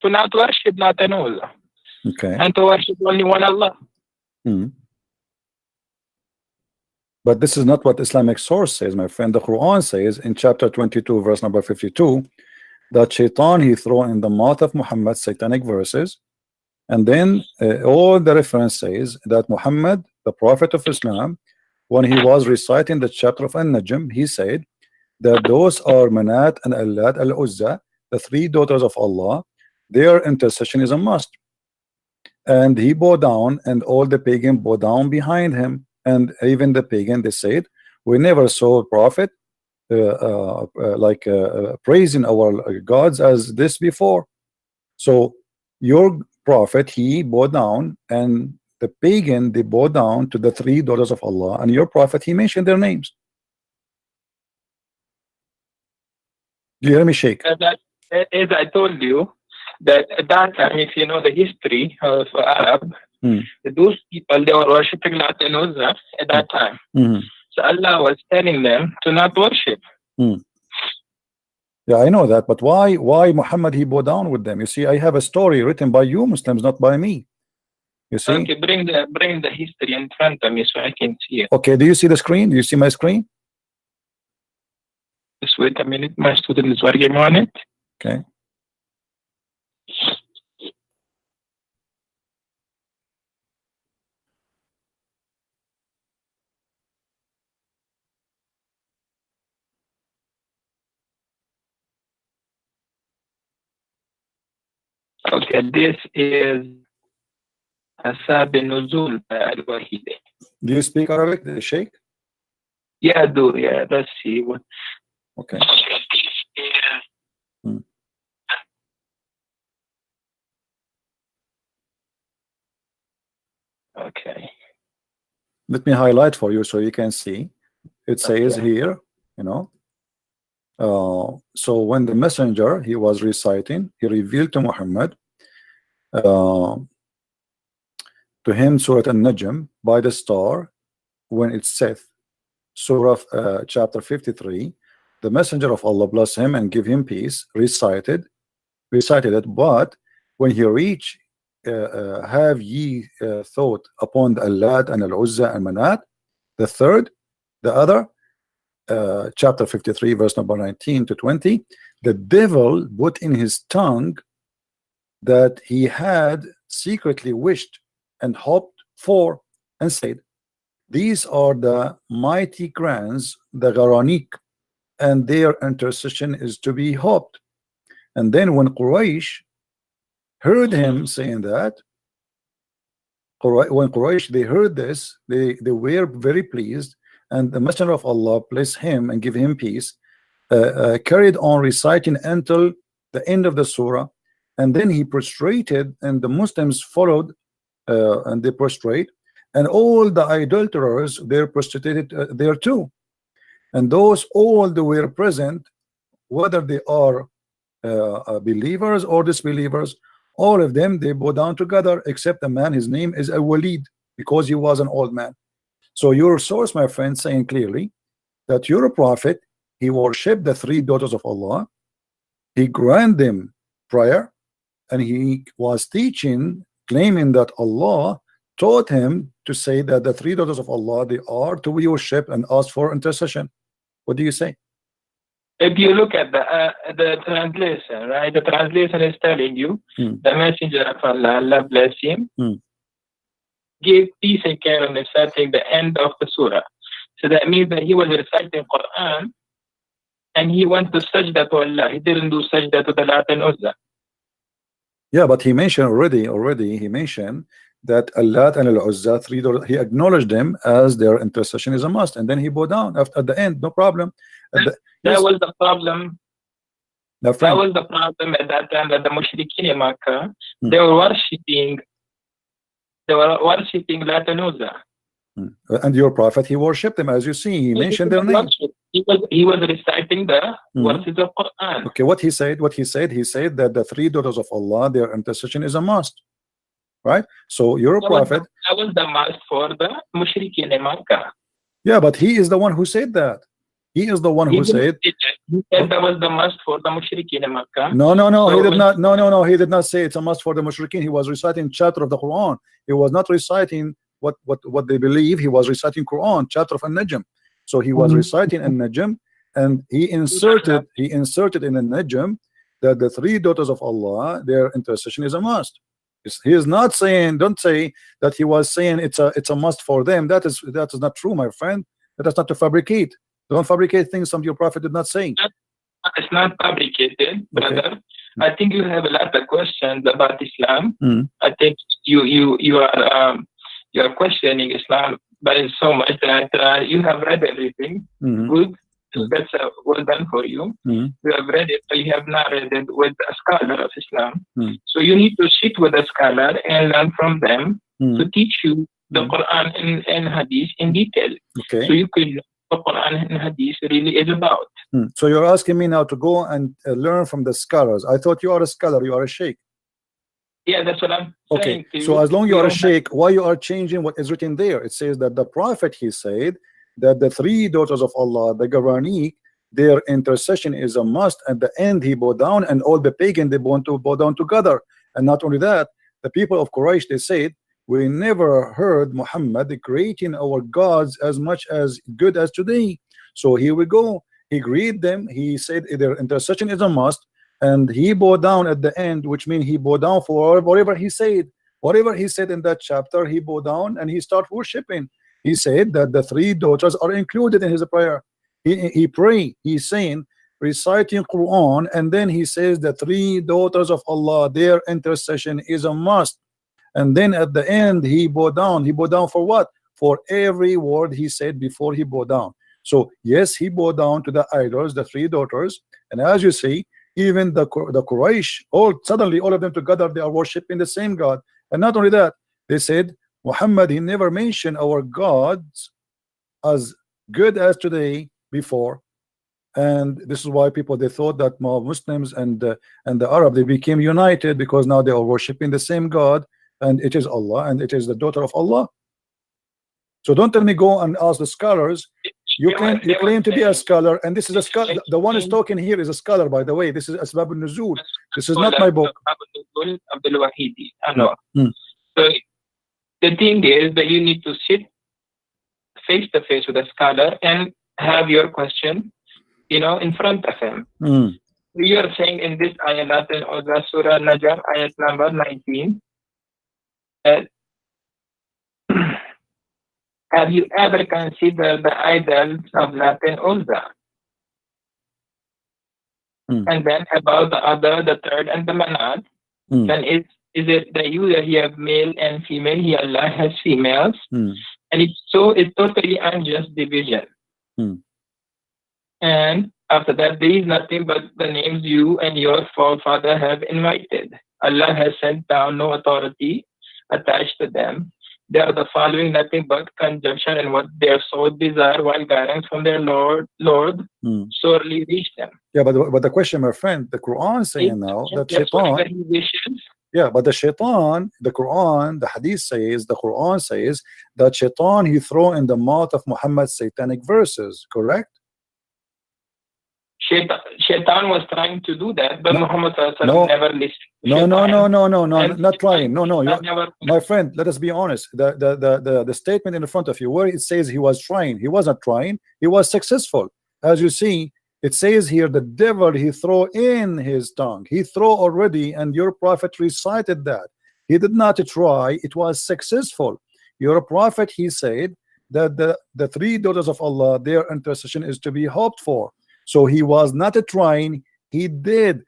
to not worship Lat and Uzza, and to worship only one Allah. But this is not what Islamic source says, my friend. The Quran says in chapter 22, verse number 52, that Shaitan he throw in the mouth of Muhammad satanic verses, and then all the reference says that Muhammad, the Prophet of Islam, when he was reciting the chapter of An-Najm, he said that those are Manat and Allat al-Uzza, the three daughters of Allah, their intercession is a must. And he bowed down, and all the pagan bowed down behind him. And even the pagan, they said, we never saw a prophet praising our gods as this before. So your prophet, he bowed down, and the pagan, they bowed down to the three daughters of Allah, and your prophet, he mentioned their names. Do you hear me, Sheikh? As I told you, that at that time, if you know the history of Arab, those people, they were worshipping Lat and Uzza at that time. So Allah was telling them to not worship. Yeah, I know that, but why Muhammad he bowed down with them? You see, I have a story written by you Muslims, not by me. You see? Okay, bring the history in front of me so I can see it. Okay, do you see the screen? Do you see my screen? Just wait a minute, my student is working on it. Okay. Okay, this is Asab Nuzul al-Wahidi. Do you speak Arabic, Sheikh? Yeah, I do. Yeah, let's see what. Okay. Okay. Let me highlight for you so you can see. It says here, you know. So when the messenger he was reciting, he revealed to Muhammad to him Surah An-Najm by the star when it saith, Surah chapter 53, the messenger of Allah bless him and give him peace recited it, but when he reached have ye thought upon the Allat and Al-Uzza and Manat, the third, the other, chapter 53 verse number 19 to 20, the devil put in his tongue that he had secretly wished and hoped for, and said, these are the mighty grands, the Gharanik, and their intercession is to be hoped. And then when Quraysh heard him saying that, when Quraysh they heard this, they were very pleased, and the messenger of Allah bless him and give him peace, carried on reciting until the end of the surah, and then he prostrated, and the Muslims followed, and they prostrate, and all the idolaters they're prostrated there too, and those all they were present, whether they are believers or disbelievers, all of them they bow down together, except a man, his name is Al-Walid, because he was an old man. So your source, my friend, saying clearly that you're a prophet, he worshipped the three daughters of Allah, he granted them prayer, and he was teaching, claiming that Allah taught him to say that the three daughters of Allah, they are to be worshipped and ask for intercession. What do you say? If you look at the translation, right? The translation is telling you the messenger of Allah, Allah bless him, gave peace and care on reciting the end of the surah. So that means that he was reciting Quran and he went to sajda to Allah. He didn't do sajda to the Lat and Uzza. Yeah, but he mentioned already he mentioned that Allat and Al-Uzza, three daughters, he acknowledged them as their intercession is a must, and then he bowed down at the end, no problem. That was the problem. That was the problem at that time, that the Mushrikeen in Makkah, they were worshipping Lat and Uzza. And your prophet, he worshipped them, as you see, he mentioned their name. He was reciting the verses of Quran. Okay, what he said that the three daughters of Allah, their intercession is a must, right? So you're a prophet. That was the must for the Mushrikeen in Makkah. Yeah, but he is the one who said that. He is the one who said. He said that was the must for the mushrikeen in Makkah. No, So he did when- not. No, he did not say it's a must for the mushrikeen. He was reciting chapter of the Quran. He was not reciting what they believe. He was reciting Quran, chapter of An-Najm. So he was reciting An-Najm, and he inserted in An-Najm that the three daughters of Allah, their intercession is a must. He is not saying, don't say that he was saying it's a must for them. That is not true, my friend. That is not to fabricate. Don't fabricate things some your prophet did not say. It's not fabricated, brother. I think you have a lot of questions about Islam. I think you are questioning Islam, but it's so much that you have read everything. Good. That's well done for you. You have read it, but you have not read it with a scholar of Islam. So you need to sit with a scholar and learn from them to teach you the Quran and Hadith in detail. Okay. So you can know what Quran and Hadith really is about. So you're asking me now to go and learn from the scholars. I thought you are a scholar, you are a sheikh. Yeah, that's what I'm saying. Okay, so as long as you are a sheikh, why you are changing what is written there? It says that the prophet, he said that the three daughters of Allah, the Garaniq, their intercession is a must. At the end, he bowed down, and all the pagan, they want to bow down together. And not only that, the people of Quraysh, they said, we never heard Muhammad creating our gods as much as good as today. So here we go. He agreed them. He said their intercession is a must, and he bowed down at the end, which means he bowed down for whatever he said. Whatever he said in that chapter, he bowed down and he started worshiping. He said that the three daughters are included in his prayer. He pray. He's saying, reciting Quran, and then he says the three daughters of Allah, their intercession is a must. And then at the end, he bowed down. He bowed down for what? For every word he said before he bowed down. So yes, he bowed down to the idols, the three daughters. And as you see, even the Quraysh, suddenly all of them together, they are worshiping the same God. And not only that, they said, Muhammad, he never mentioned our gods as good as today before. And this is why people, they thought that Muslims and the Arab, they became united because now they are worshiping the same God, and it is Allah, and it is the daughter of Allah. So don't tell me go and ask the scholars. You claim to be a scholar, and this is a scholar. The one who's talking here is a scholar, by the way. This is Asbab al-Nuzul. This is not my book. So the thing is that you need to sit face to face with a scholar and have your question, in front of him. You are saying in this ayat, Latin Uzza, Surah Najm, ayat number 19. Have you ever considered the idols of Latin Uzza? And then about the third, and the Manat. Then is it that you have male and female? He Allah has females, and it's totally unjust division. And after that, there is nothing but the names you and your forefather have invited. Allah has sent down no authority attached to them. They are the following nothing but conjunction, and what their soul desire, while guidance from their Lord sorely reach them. Yeah, but the question, my friend, the Quran is saying now that Shaitan. Yeah, but the Shaitan, the Quran, the Hadith says, the Quran says that Shaitan, he throw in the mouth of Muhammad satanic verses, correct? Shaitan was trying to do that, but Muhammad never listened. No, not trying. No, my friend, let us be honest. The statement in front of you, where it says he was trying, he was not trying, he was successful. As you see, it says here, the devil, he throw in his tongue. He throw already, and your prophet recited that. He did not try, it was successful. Your prophet, he said that the three daughters of Allah, their intercession is to be hoped for. So he was not trying, he did.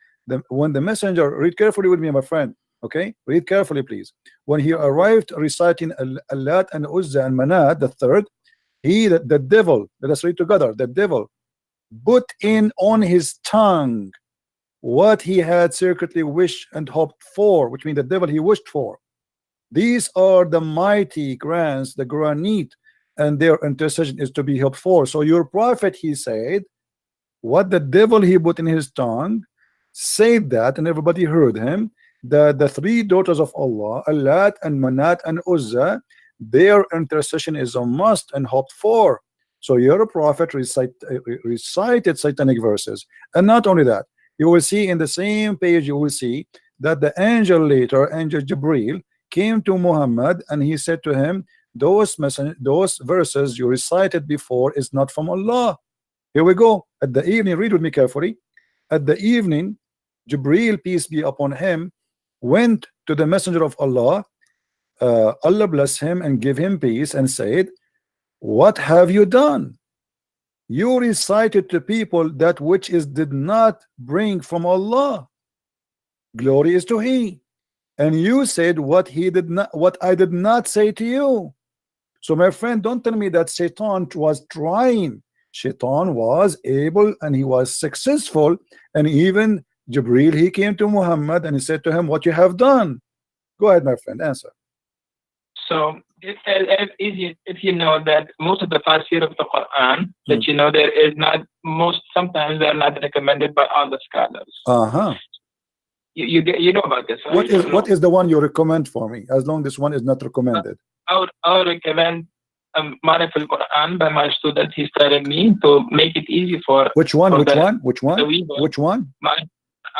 When the messenger, read carefully with me, my friend, okay? Read carefully, please. When he arrived reciting Allat and Uzza and Manat, the third, the devil, let us read together, the devil put in on his tongue what he had secretly wished and hoped for, which means the devil he wished for. These are the mighty grants, the Granite, and their intercession is to be hoped for. So your prophet, he said, what the devil he put in his tongue, said that, and everybody heard him, that the three daughters of Allah, Allat and Manat and Uzza, their intercession is a must and hoped for. So your prophet recited satanic verses. And not only that, you will see in the same page, you will see that the angel later, angel Jibril, came to Muhammad and he said to him, those verses you recited before is not from Allah. Here we go. At the evening, read with me carefully. At the evening, Jibril, peace be upon him, went to the messenger of Allah, Allah bless him and give him peace, and said, what have you done? You recited to people that which did not bring from Allah. Glory is to He. And you said what I did not say to you. So my friend, don't tell me that Shaitan was trying. Shaitan was able and he was successful. And even Jibril, he came to Muhammad and he said to him, what you have done. Go ahead, my friend, answer. So if you know that most of the tafsir of the Quran, that you know there is not, sometimes they're not recommended by all the scholars. You know about this, right? What is the one you recommend for me, as long as this one is not recommended? I would recommend Ma'arif al-Quran by my student. He's telling me to make it easy for which one?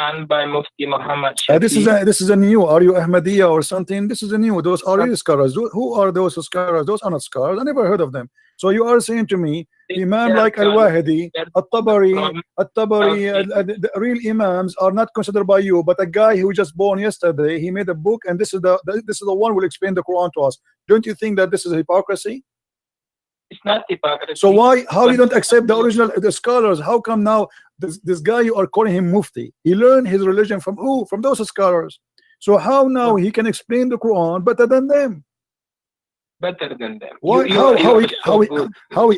And by Mufti Muhammad this is a new. Are you Ahmadiyya or something? This is a new. Those are real scholars. Who are those scholars? Those are not scholars. I never heard of them. So you are saying to me, Imam like Al-Wahidi, At-Tabari, the real Imams are not considered by you, but a guy who just born yesterday, he made a book, and this is the one who will explain the Quran to us. Don't you think that this is hypocrisy? It's not hypocrisy. So how you don't accept the original scholars? How come now this guy you are calling him Mufti? He learned his religion from who? From those scholars. So how now he can explain the Quran better than them? Better than them. Why? How he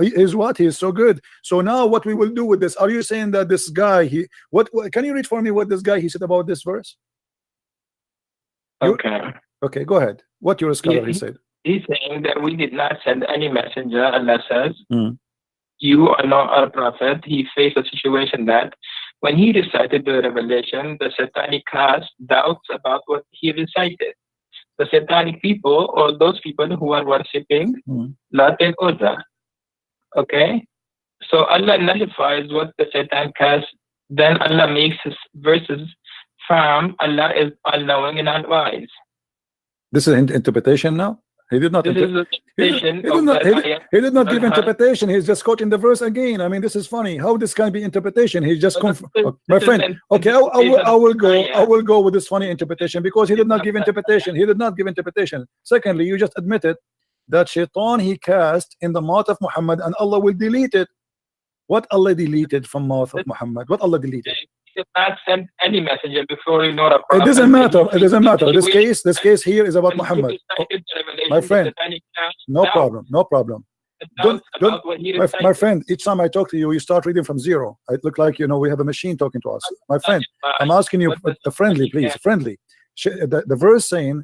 is what? He is so good. So now what we will do with this? Are you saying that this guy what can you read for me what this guy he said about this verse? Okay, go ahead. What your scholar he said? He's saying that we did not send any messenger. Allah says, you are not our prophet. He faced a situation that when he recited the revelation, the satanic cast doubts about what he recited. The satanic people, or those people who are worshipping Lat and Uzza. Okay? So Allah nullifies what the Satan cast. Then Allah makes his verses firm. Allah is all-knowing and all-wise. This is an interpretation now? He did not. This is a interpretation. He did not give interpretation. He's just quoting the verse again. I mean, this is funny. How this can be interpretation? He's just my friend. Okay, I will go with this funny interpretation because he did not give interpretation. He did not give interpretation. Secondly, you just admitted that Shaitan he cast in the mouth of Muhammad and Allah will delete it. What Allah deleted from mouth of Muhammad? What Allah deleted? He did not send any messenger before you know. It doesn't matter. It doesn't matter. This case here is about Muhammad. My friend, no problem. My friend, each time I talk to you, you start reading from zero. It look like we have a machine talking to us. My friend, I'm asking you friendly, please, friendly. The verse saying,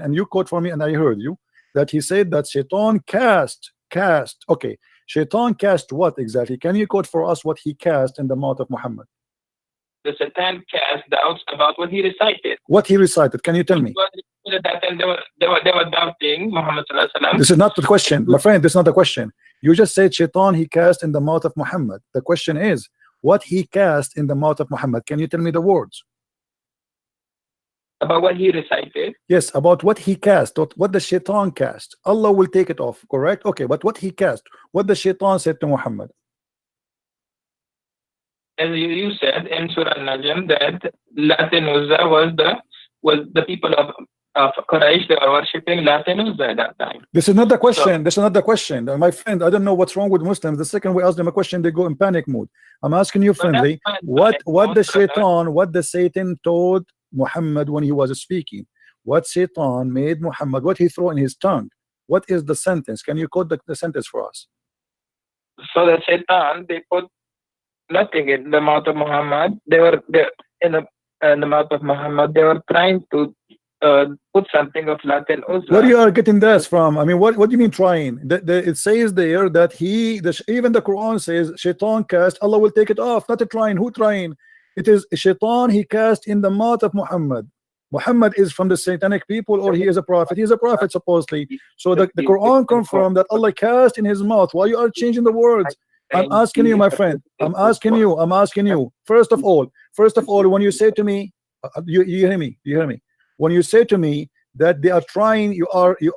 and you quote for me, and I heard you that he said that Shaitan cast. Okay, Shaitan cast what exactly? Can you quote for us what he cast in the mouth of Muhammad? The Satan cast doubts about what he recited. What he recited? Can you tell me? They were doubting Muhammad. This is not the question, my friend. This is not the question. You just said Shaitan he cast in the mouth of Muhammad. The question is what he cast in the mouth of Muhammad. Can you tell me the words? About what he recited? Yes, about what he cast. What the Shaitan cast. Allah will take it off, correct? Okay, but what he cast, what the Shaitan said to Muhammad. As you said in Surah Al-Najm that Lat and Uzza was the people of Quraysh. They were worshipping Lat and Uzza at that time. This is not the question. This is not the question, my friend. I don't know what's wrong with Muslims. The second we ask them a question, they go in panic mode. I'm asking you friendly. What the Satan told Muhammad when he was speaking? What Satan made Muhammad? What he threw in his tongue? What is the sentence? Can you quote the sentence for us? So the Satan, they put nothing in the mouth of Muhammad. They were in the mouth of Muhammad. They were trying to put something of Latin Uzza. Where you are getting this from? I mean, what do you mean trying? It says there that even the Quran says Shaitan cast. Allah will take it off. Not a trying. Who trying? It is Shaitan he cast in the mouth of Muhammad. Muhammad is from the satanic people or he is a prophet? He is a prophet supposedly. So the Quran confirmed that Allah cast in his mouth. Why you are changing the words? I'm asking you, my friend. I'm asking you. First of all, when you say to me, you hear me? You hear me? When you say to me that they are trying, you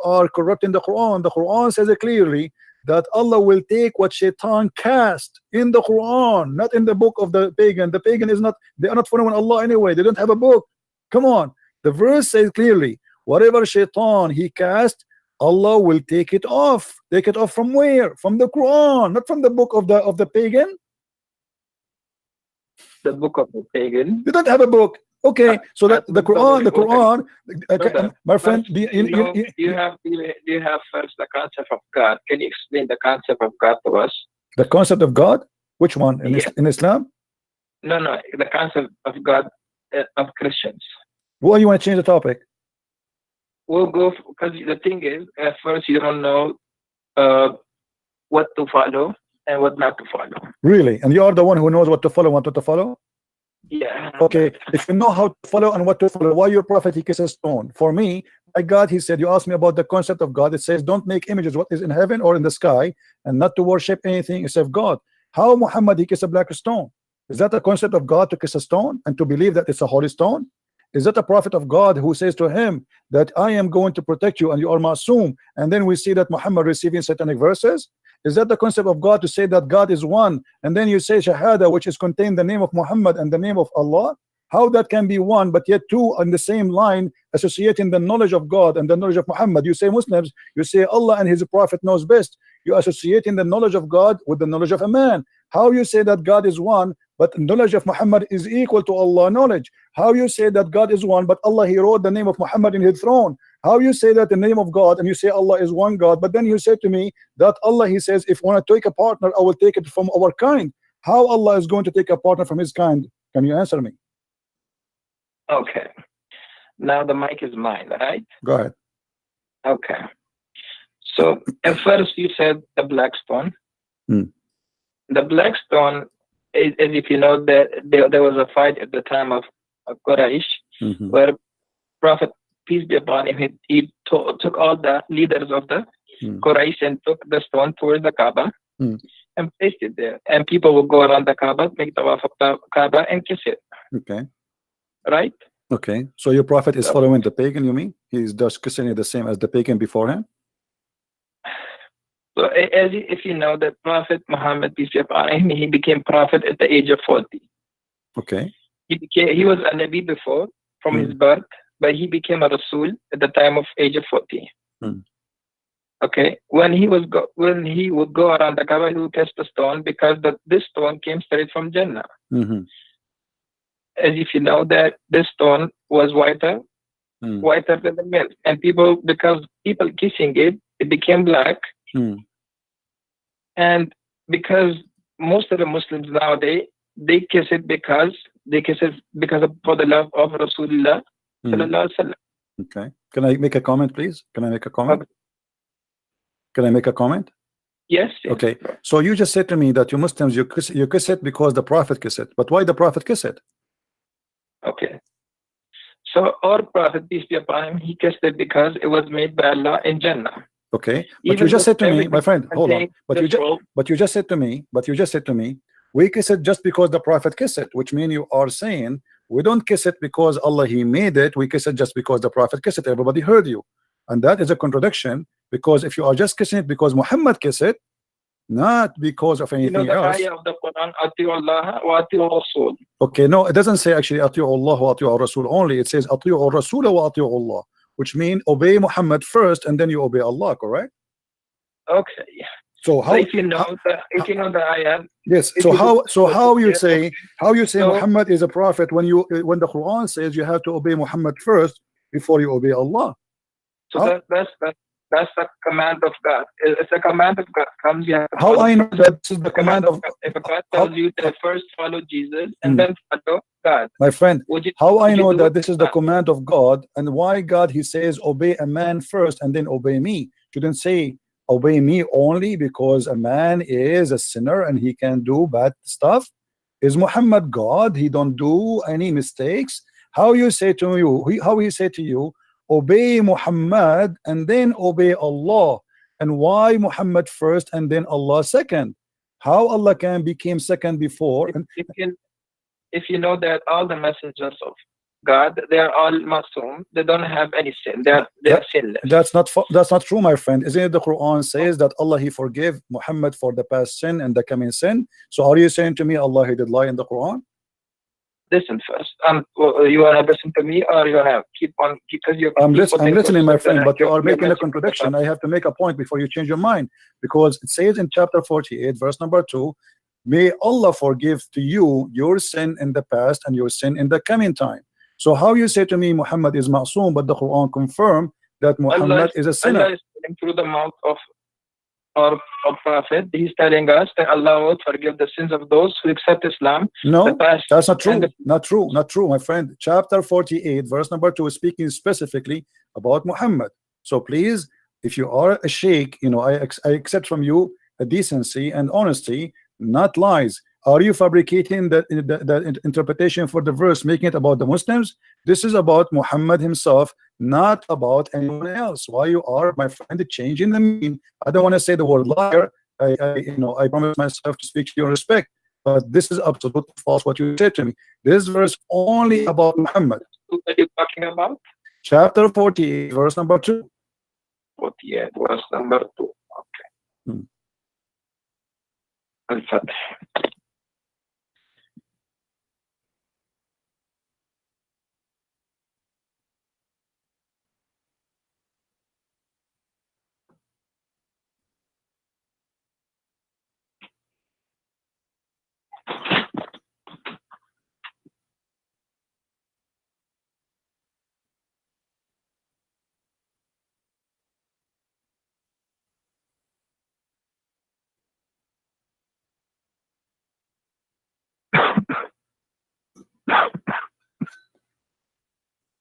are corrupting the Quran. The Quran says it clearly that Allah will take what Shaitan cast in the Quran, not in the book of the pagan. The pagan is not. They are not following Allah anyway. They don't have a book. Come on. The verse says clearly, whatever Shaitan he cast, Allah will take it off. Take it off from where? From the Quran, not from the book of the pagan. The book of the pagan. You don't have a book. Okay, so that the Quran, my friend, do you have first the concept of God? Can you explain the concept of God to us? The concept of God? Which one? In Islam? No, the concept of God of Christians. Well, you want to change the topic? We'll go because the thing is, at first you don't know what to follow and what not to follow. Really? And you are the one who knows what to follow and what not to follow? Yeah. Okay, if you know how to follow and what to follow, why your prophet he kisses stone? For me, my God, he said, you asked me about the concept of God. It says, don't make images what is in heaven or in the sky, and not to worship anything except God. How Muhammad he kiss a black stone? Is that a concept of God to kiss a stone and to believe that it's a holy stone? Is that a prophet of God who says to him that I am going to protect you and you are Masum? And then we see that Muhammad receiving satanic verses. Is that the concept of God to say that God is one, and then you say Shahada, which is contained the name of Muhammad and the name of Allah? How that can be one, but yet two on the same line, associating the knowledge of God and the knowledge of Muhammad? You say Muslims, you say Allah and his prophet knows best. You associating the knowledge of God with the knowledge of a man. How you say that God is one, but the knowledge of Muhammad is equal to Allah knowledge? How you say that God is one, but Allah he wrote the name of Muhammad in his throne? How you say that the name of God and you say Allah is one God, but then you say to me that Allah he says, if I want to take a partner, I will take it from our kind. How Allah is going to take a partner from his kind? Can you answer me? Okay. Now the mic is mine, right? Go ahead. Okay. So at first you said the black stone. The black stone is, as if you know that there was a fight at the time of Quraysh, where Prophet peace be upon him, he took all the leaders of the Quraysh and took the stone towards the Kaaba and placed it there. And people will go around the Kaaba, make tawaf of the Kaaba and kiss it. Okay. Right? Okay. So your prophet is following the pagan, you mean? He's just kissing it the same as the pagan before him? So as if you know that Prophet Muhammad, peace be upon him, he became prophet at the age of 40. Okay. He was a Nabi before from his birth, but he became a Rasul at the time of age of 40. Okay. When he would go around the Kaaba, he would kiss the stone because this stone came straight from Jannah. As if you know that this stone was whiter than the milk, and because people kissing it, it became black. And because most of the Muslims nowadays, they kiss it because for the love of Rasulullah. Okay. Can I make a comment, please? Can I make a comment? Can I make a comment? Yes. Okay. So you just said to me that you Muslims, you kiss it because the Prophet kiss it. But why the Prophet kiss it? Okay. So our Prophet, peace be upon him, he kissed it because it was made by Allah in Jannah. Okay. But you just said to me, my friend, hold on. But you just said to me, we kiss it just because the Prophet kissed it, which means you are saying we don't kiss it because Allah he made it, we kiss it just because the Prophet kissed it. Everybody heard you. And that is a contradiction, because if you are just kissing it because Muhammad kissed it, not because of anything else. Ayah of the Quran, Ati'u Allah wa Ati'u Rasul. Okay, no, it doesn't say actually Ati'u Allah wa Ati'u Rasul only. It says Ati'u Rasul wa Ati'u Allah, which means obey Muhammad first and then you obey Allah, correct? Okay. So how? If you know the ayah. Yes. So how you say Muhammad is a prophet when the Quran says you have to obey Muhammad first before you obey Allah? So that's the command of God. It's a command of God. How I know that this is the command of God? If God tells you to first follow Jesus and then follow God, my friend, how I know that this is the command of God, and why God he says obey a man first and then obey me? Shouldn't say obey me only because a man is a sinner and he can do bad stuff. Is Muhammad God? He don't do any mistakes. How you say to you, how he say to you, obey Muhammad and then obey Allah, and why Muhammad first and then Allah second? How Allah can become second before? If you know that all the messengers of God, they are all masum, they don't have any sin, they are sinless. That's not true, my friend. Isn't it the Quran says that Allah he forgave Muhammad for the past sin and the coming sin? So are you saying to me Allah he did lie in the Quran? Listen first. You wanna listen to me, or you wanna keep on, because you I'm listening, my friend, but you are making a contradiction. I have to make a point before you change your mind, because it says in chapter 48 verse number 2, may Allah forgive to you your sin in the past and your sin in the coming time. So how you say to me Muhammad is ma'soom, but the Quran confirm that Muhammad is a sinner? Allah is telling through the mouth of our prophet. He's telling us that Allah will forgive the sins of those who accept Islam. No, that's not true. Not true, my friend. Chapter 48 verse number 2 is speaking specifically about Muhammad. So please, if you are a sheikh, you know, I accept from you a decency and honesty, not lies. Are you fabricating the interpretation for the verse, making it about the Muslims? This is about Muhammad himself, not about anyone else. Why you are, my friend, changing the meaning? I don't want to say the word liar. I promise myself to speak to your respect, but this is absolutely false what you said to me. This verse only about Muhammad. What are you talking about? Chapter 48 verse number 2. 48 verse number 2. Okay. Al-Fath.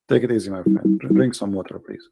Take it easy, my friend. Drink some water, please.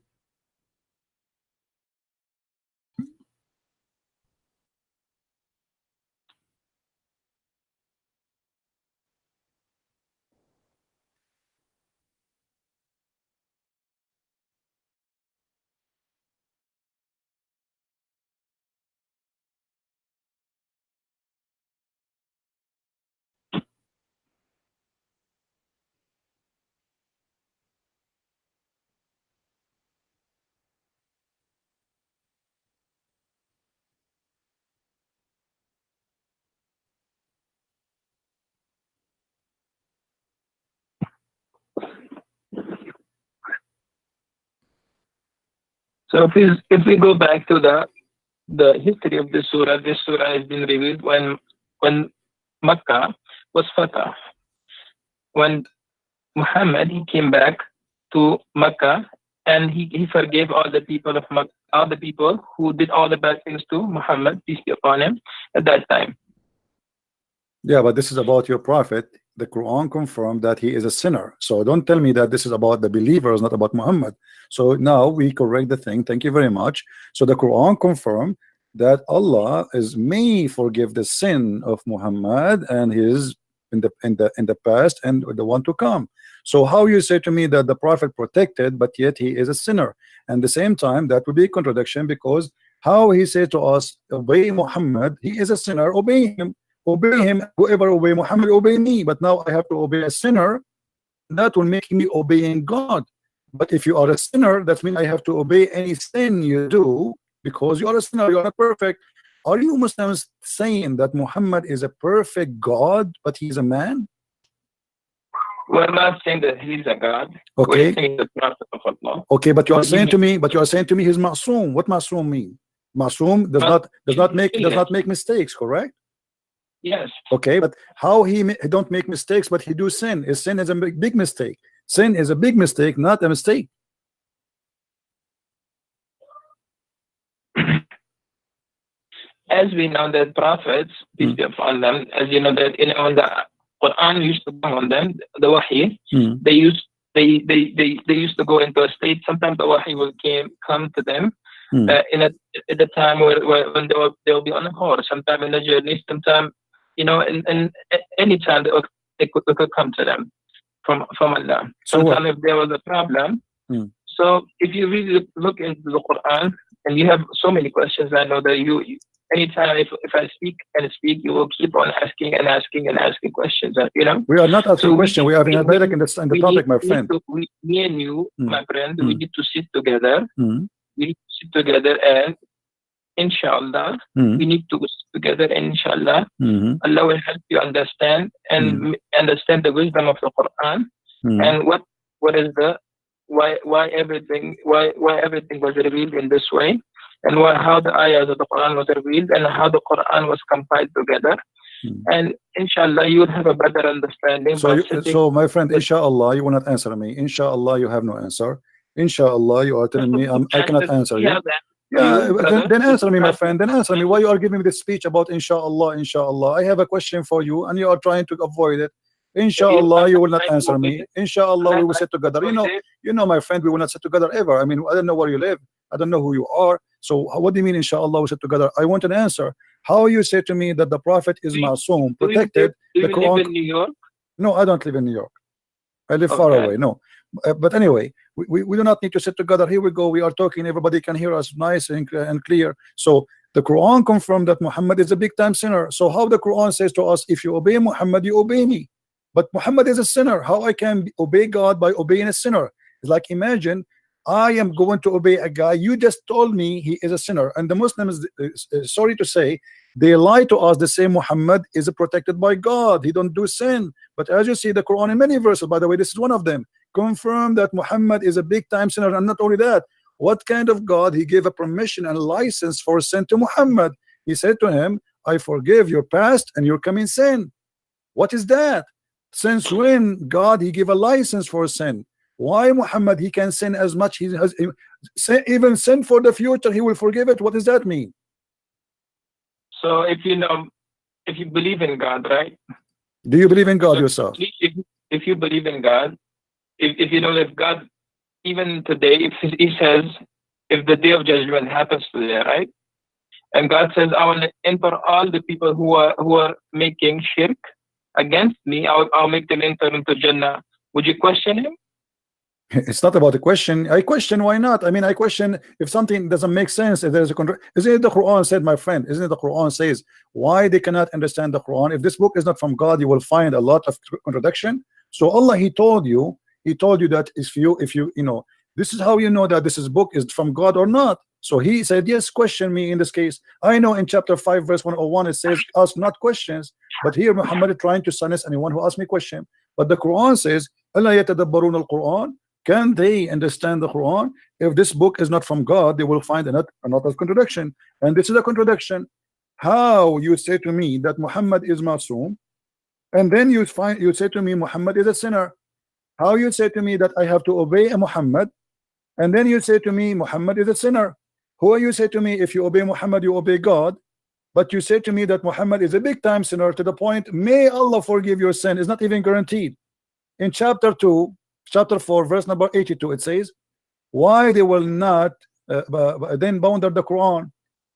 So if we go back to the history of this surah has been revealed when Makkah was fatah. When Muhammad he came back to Makkah and he forgave all the people of Makkah, all the people who did all the bad things to Muhammad, peace be upon him, at that time. Yeah, but this is about your prophet. The Quran confirmed that he is a sinner. So don't tell me that this is about the believers, not about Muhammad. So now we correct the thing. Thank you very much. So the Quran confirmed that Allah may forgive the sin of Muhammad and his in the past and the one to come. So how you say to me that the prophet protected, but yet he is a sinner? And at the same time, that would be a contradiction, because how he said to us, obey Muhammad, he is a sinner, obey him. Obey him, whoever obey Muhammad, obey me. But now I have to obey a sinner. That will make me obeying God. But if you are a sinner, that means I have to obey any sin you do, because you are a sinner, you are not perfect. Are you Muslims saying that Muhammad is a perfect God, but he's a man? We're not saying that he's a God. Okay. We're saying the prophet of Allah. Okay, but you are saying to me, he's ma'soom. What ma'soom mean? Ma'soom does not make mistakes, correct? Yes. Okay, but how he don't make mistakes, but he do sin? Sin is a big mistake. Sin is a big mistake, not a mistake. As we know that prophets, peace be upon them, as you know that when the Quran used to come on them, the Wahy, they used to go into a state. Sometimes the Wahy will come to them at the time when they'll be on a horse, sometime in the journey, sometime, you know, and any time they could come to them. from Allah. So what? Sometimes if there was a problem. So if you really look into the Quran, and you have so many questions, I know that you anytime if I speak and speak, you will keep on asking and asking and asking questions. You know. We are not asking questions. We are in the topic, my friend. Me and you, my friend, we need to sit together. We need to sit together and inshallah, we need to sit together and inshallah, Allah will help you understand and understand the wisdom of the Quran and what is the why everything was revealed in this way, and how the ayahs of the Quran was revealed and how the Quran was compiled together. And inshallah you will have a better understanding. So my friend, inshallah you will not answer me. Inshallah you have no answer. Inshallah you are telling me I cannot answer you. Yeah, then answer me, my friend. Then answer me why you are giving me this speech about inshallah. I have a question for you and you are trying to avoid it. Inshallah you will not answer me. Inshallah we will sit together. You know my friend, we will not sit together ever. I mean, I don't know where you live, I don't know who you are. So what do you mean inshallah we sit together? I want an answer. How you say to me that the Prophet is Masoom, protected? Do you live in New York? No, I don't live in New York. I live far away. No, but anyway, we do not need to sit together. Here we go. We are talking. Everybody can hear us nice and clear. So the Quran confirmed that Muhammad is a big time sinner. So how the Quran says to us, if you obey Muhammad, you obey me. But Muhammad is a sinner. How I can obey God by obeying a sinner? It's like, imagine I am going to obey a guy. You just told me he is a sinner. And the Muslims, sorry to say, they lie to us. They say Muhammad is protected by God. He don't do sin. But as you see, the Quran in many verses, by the way, this is one of them, confirm that Muhammad is a big time sinner. And not only that, what kind of God? He gave a permission and license for sin to Muhammad. He said to him, I forgive your past and your coming sin. What is that? Since when God he gave a license for sin? Why Muhammad he can sin as much he has, even sin for the future he will forgive it? What does that mean? So if you believe in God, right? Do you believe in God yourself? If you believe in God, if you know that God, even today, if he says, if the day of judgment happens today, right? And God says, I will enter all the people who are making shirk against me, I'll make them enter into Jannah. Would you question him? It's not about a question. I question why not. I mean, I question if something doesn't make sense. If there's a isn't it the Quran said, my friend? Isn't it the Quran says why they cannot understand the Quran? If this book is not from God, you will find a lot of contradiction. So Allah, He told you that if you know, this is how you know that this book is from God or not. So He said, yes, question me in this case. I know in chapter 5 verse 101 it says, ask not questions. But here Muhammad is trying to silence anyone who asks me question. But the Quran says, أَلَا يَتَدَبَّرُونَ الْقُرْآنَ? Can they understand the Quran? If this book is not from God, they will find another contradiction. And this is a contradiction. How you say to me that Muhammad is Masoom, and then you say to me Muhammad is a sinner? How you say to me that I have to obey a Muhammad, and then you say to me Muhammad is a sinner? Who you say to me if you obey Muhammad you obey God, but you say to me that Muhammad is a big time sinner to the point may Allah forgive your sin is not even guaranteed. In chapter 4 verse number 82 it says, why they will not then bound the Quran?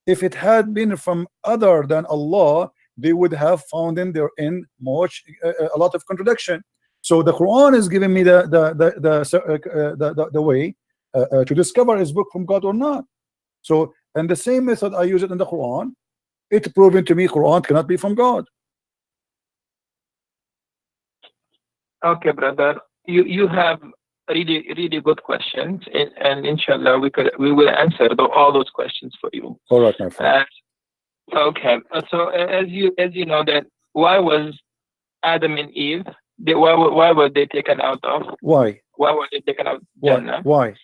If it had been from other than Allah, they would have found in therein much a lot of contradiction. So the Quran is giving me the way to discover is book from God or not. So, and the same method I use it in the Quran, it's proven to me Quran cannot be from God. Okay, brother, you have really good questions, and inshallah we will answer all those questions for you. All right, my friend. Okay, so as you know that why was Adam and Eve, why were they taken out of? Why were they taken out of Jannah? Why?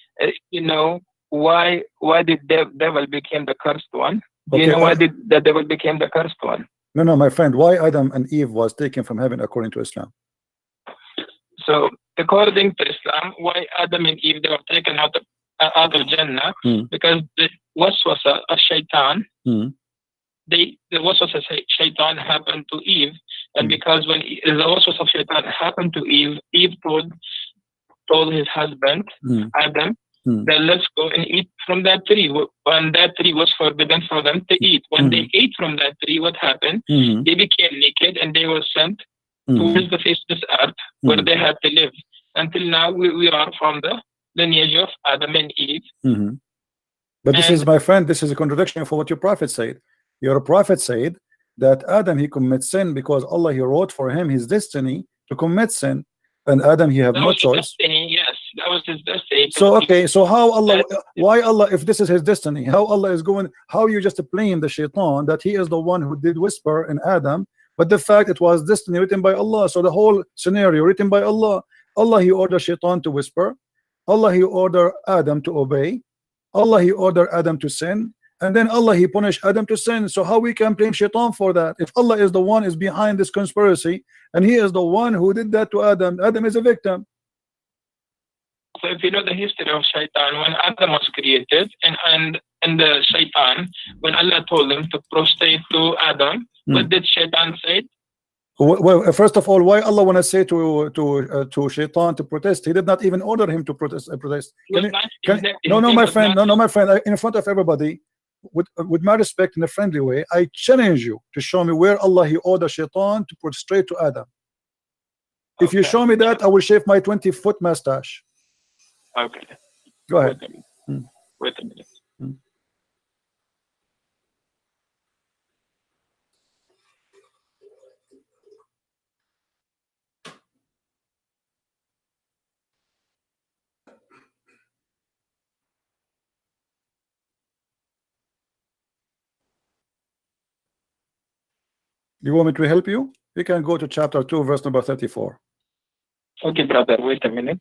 You know why did the devil became the cursed one? Okay, you know why did the devil became the cursed one? No, my friend. Why Adam and Eve was taken from heaven according to Islam? So according to Islam, why Adam and Eve they were taken out of Jannah? Because the waswasa of shaitan, the waswasa of shaitan happened to Eve, and because when the waswasa of shaitan happened to Eve, Eve told his husband Adam that let's go and eat from that tree. When that tree was forbidden for them to eat, when they ate from that tree, what happened? They became naked and they were sent towards the face of this earth where they have to live. Until now, we are from the lineage of Adam and Eve. But this is, my friend, this is a contradiction for what your prophet said. Your prophet said that Adam, he commits sin because Allah, he wrote for him his destiny to commit sin, and Adam, he have no choice. Destiny, yes, that was his destiny. So okay, so how Allah, why Allah, if this is his destiny, how Allah is going, how you just blame the shaitan that he is the one who did whisper in Adam, but the fact it was destiny written by Allah. So the whole scenario written by Allah. Allah, he ordered shaitan to whisper. Allah, he ordered Adam to obey. Allah, he ordered Adam to sin, and then Allah, he punished Adam to sin. So how we can blame shaitan for that if Allah is the one is behind this conspiracy and he is the one who did that to Adam? Adam is a victim. So if you know the history of shaitan, when Adam was created and the shaitan, when Allah told him to prostrate to Adam, what did shaitan say? Well, first of all, why Allah want to say to shaitan to protest? He did not even order him to protest. No, my friend, my friend, in front of everybody, with my respect, in a friendly way, I challenge you to show me where Allah, he ordered shaitan to prostrate to Adam. If you show me that, I will shave my 20-foot mustache. Okay. Go ahead. Wait a minute. You want me to help you? You can go to chapter 2, verse number 34. Okay, brother, wait a minute.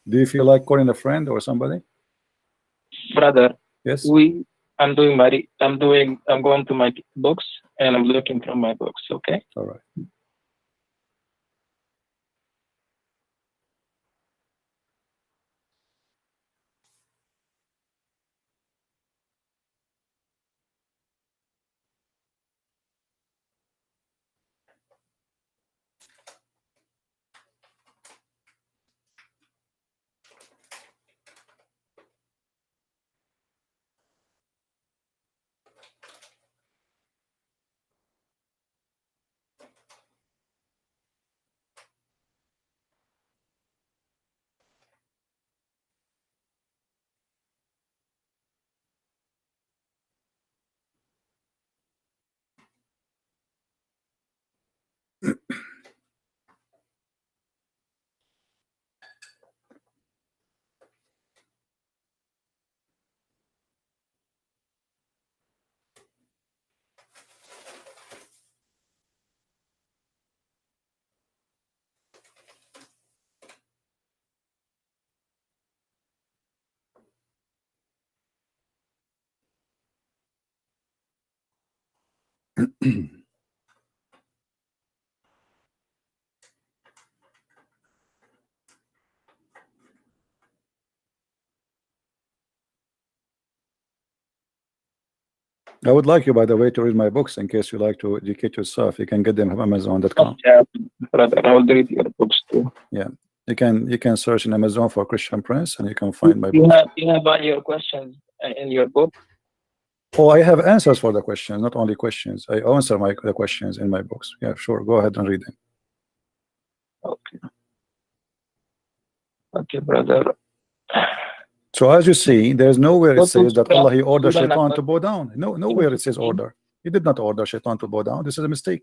Do you feel like calling a friend or somebody? Brother, yes. I'm going to my books and I'm looking from my books, okay? All right. I would like you, by the way, to read my books in case you like to educate yourself. You can get them from Amazon.com. Yeah, brother, I will read your books too. Yeah, you can search in Amazon for Christian Prince, and you can find my books. You have all your questions in your book. Oh, I have answers for the questions, not only questions. I answer the questions in my books. Yeah, sure. Go ahead and read them. Okay. Okay, brother. So as you see, there's nowhere it says that Allah, he ordered shaitan to bow down. Nowhere it says order. He did not order shaitan to bow down. This is a mistake.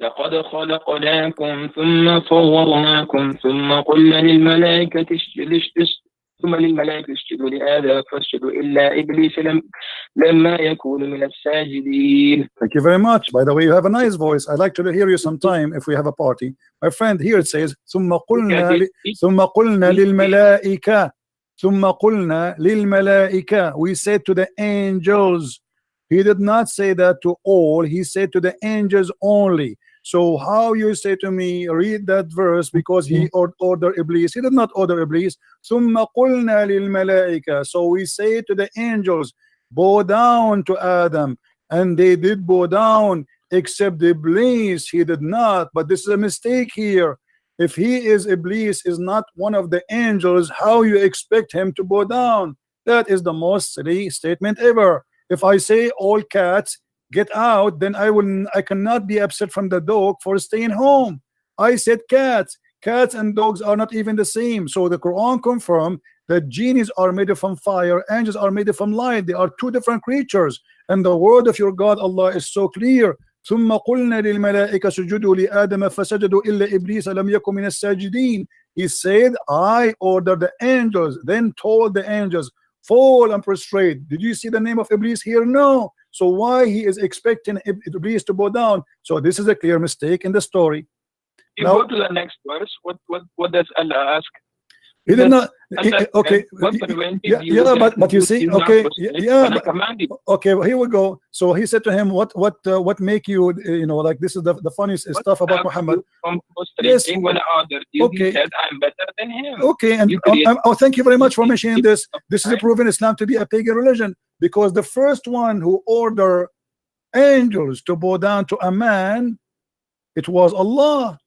لقد خلقناكم ثم صورناكم ثم قلنا للملائكة اسجدوا لآدم فاسجدوا إلا إبليس لما يكون من الساجدين. Thank you very much. By the way, you have a nice voice. I'd like to hear you sometime if we have a party. My friend, here it says ثم قلنا للملائكة. We said to the angels. He did not say that to all. He said to the angels only. So how you say to me, read that verse because he ordered Iblis? He did not order Iblis. ثم قلنا للملائكة. So we say to the angels, bow down to Adam, and they did bow down, except Iblis. He did not. But this is a mistake here. If he is Iblis, is not one of the angels, how you expect him to bow down? That is the most silly statement ever. If I say all cats get out, then I cannot be upset from the dog for staying home. I said cats. Cats and dogs are not even the same. So the Quran confirmed that genies are made from fire, angels are made from light. They are two different creatures. And the word of your God Allah is so clear. ثم قلنا للملائكة اسجدوا لآدم فسجدوا إلا إبليس لم يكن من الساجدين. He said, I ordered the angels, then told the angels, fall and prostrate. Did you see the name of Iblis here? No. So why he is expecting Iblis to bow down? So this is a clear mistake in the story. You Now, go to the next verse. What does Allah ask? he did not. Okay. Yeah, but you see, okay, okay. Here we go. So he said to him, what make you, like this is the funniest stuff about Muhammad. Yes. When I ordered you, Okay. he said, I'm better than him. Okay, and thank you very much for mentioning this. This is proven Islam to be a pagan religion, because the first one who ordered angels to bow down to a man, it was Allah.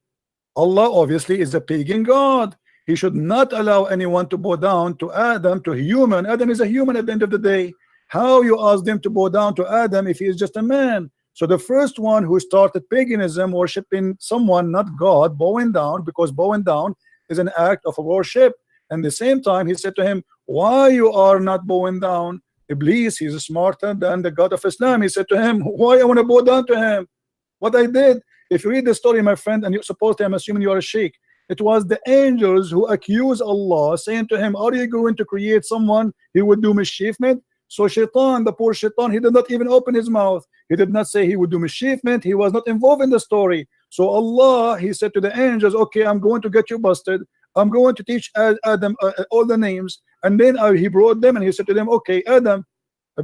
Allah obviously is a pagan God. He should not allow anyone to bow down to Adam, to human. Adam is a human at the end of the day. How you ask them to bow down to Adam if he is just a man? So the first one who started paganism, worshiping someone, not God, bowing down, because bowing down is an act of worship. And at the same time, he said to him, why you are not bowing down? Iblis, he's smarter than the God of Islam. He said to him, why I want to bow down to him? What I did. If you read the story, my friend, and you're supposed to, I'm assuming you are a sheikh, it was the angels who accused Allah, saying to him, are you going to create someone he would do mischiefment? So Shaitan, the poor Shaitan, he did not even open his mouth. He did not say he would do mischiefment. He was not involved in the story. So Allah, he said to the angels, okay, I'm going to get you busted. I'm going to teach Adam all the names. And then he brought them and he said to them, okay, Adam,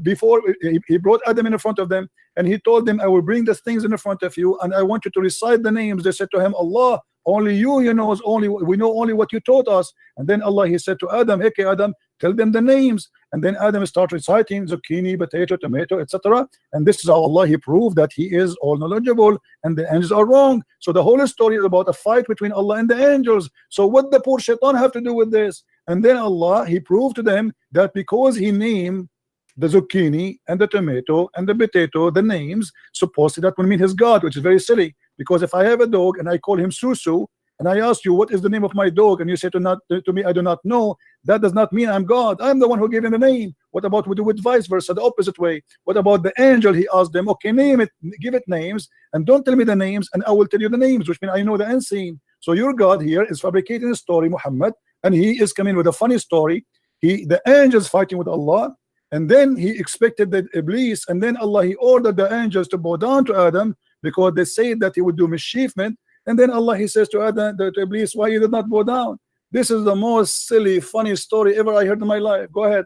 before he brought Adam in front of them, and he told them, I will bring the things in front of you, and I want you to recite the names. They said to him, Allah, only you knows, we know only what you taught us. And then Allah, he said to Adam, okay, Adam, tell them the names. And then Adam started reciting zucchini, potato, tomato, etc. And this is how Allah, he proved that he is all knowledgeable and the angels are wrong. So the whole story is about a fight between Allah and the angels. So what the poor Shaitan have to do with this? And then Allah, he proved to them that because he named the zucchini and the tomato and the potato, the names, supposedly that would mean his God, which is very silly. Because if I have a dog and I call him Susu, and I ask you, what is the name of my dog? And you say to me, I do not know. That does not mean I'm God. I'm the one who gave him the name. What about we do it vice versa, the opposite way? What about the angel? He asked them, okay, name it, give it names, and don't tell me the names, and I will tell you the names, which means I know the unseen. So your God here is fabricating a story, Muhammad, and he is coming with a funny story. The angels fighting with Allah, and then he expected that Iblis, and then Allah, he ordered the angels to bow down to Adam because they said that he would do mischiefment. And then Allah, he says to Adam, to Iblis, why you did not bow down? This is the most silly, funny story ever I heard in my life. Go ahead.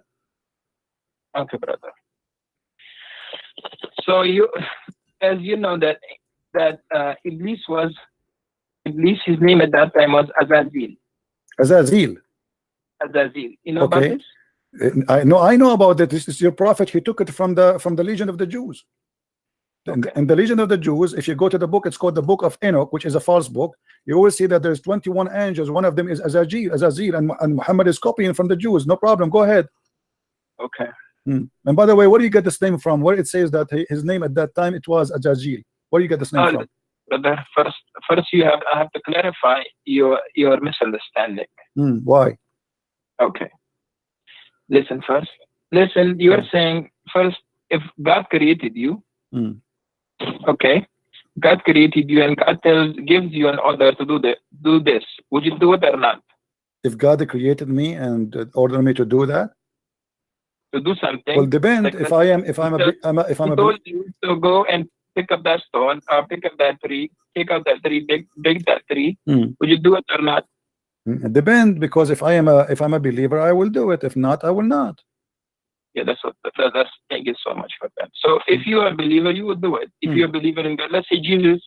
Okay, brother. So you, as you know that Iblis, his name at that time was Azazel. Azazel. You know about this? I know about that. This is your prophet. He took it from the Legion of the Jews. Okay. And the Legion of the Jews, if you go to the book, it's called the Book of Enoch, which is a false book. You will see that there's 21 angels. One of them is Azazel, and Muhammad is copying from the Jews. No problem. Go ahead. Okay. And by the way, where do you get this name from? Where it says that his name at that time it was Azazel. Where do you get this name from? Brother, first I have to clarify your misunderstanding. Why? Okay. Listen first. You are saying first, if God created you, okay, God created you and God gives you an order to do this, would you do it or not? If God created me and ordered me to do that, to do something, well, depend. like If that, I am, if I'm a, because if I'm he a, told you to go and pick up that stone or pick up that tree, take out that tree, big that tree. Would you do it or not? Depend, because if I'm a believer, I will do it. If not, I will not. Yeah, that's what. That's thank you so much for that. So if you are a believer, you will do it. If you're a believer in God, let's say Jesus,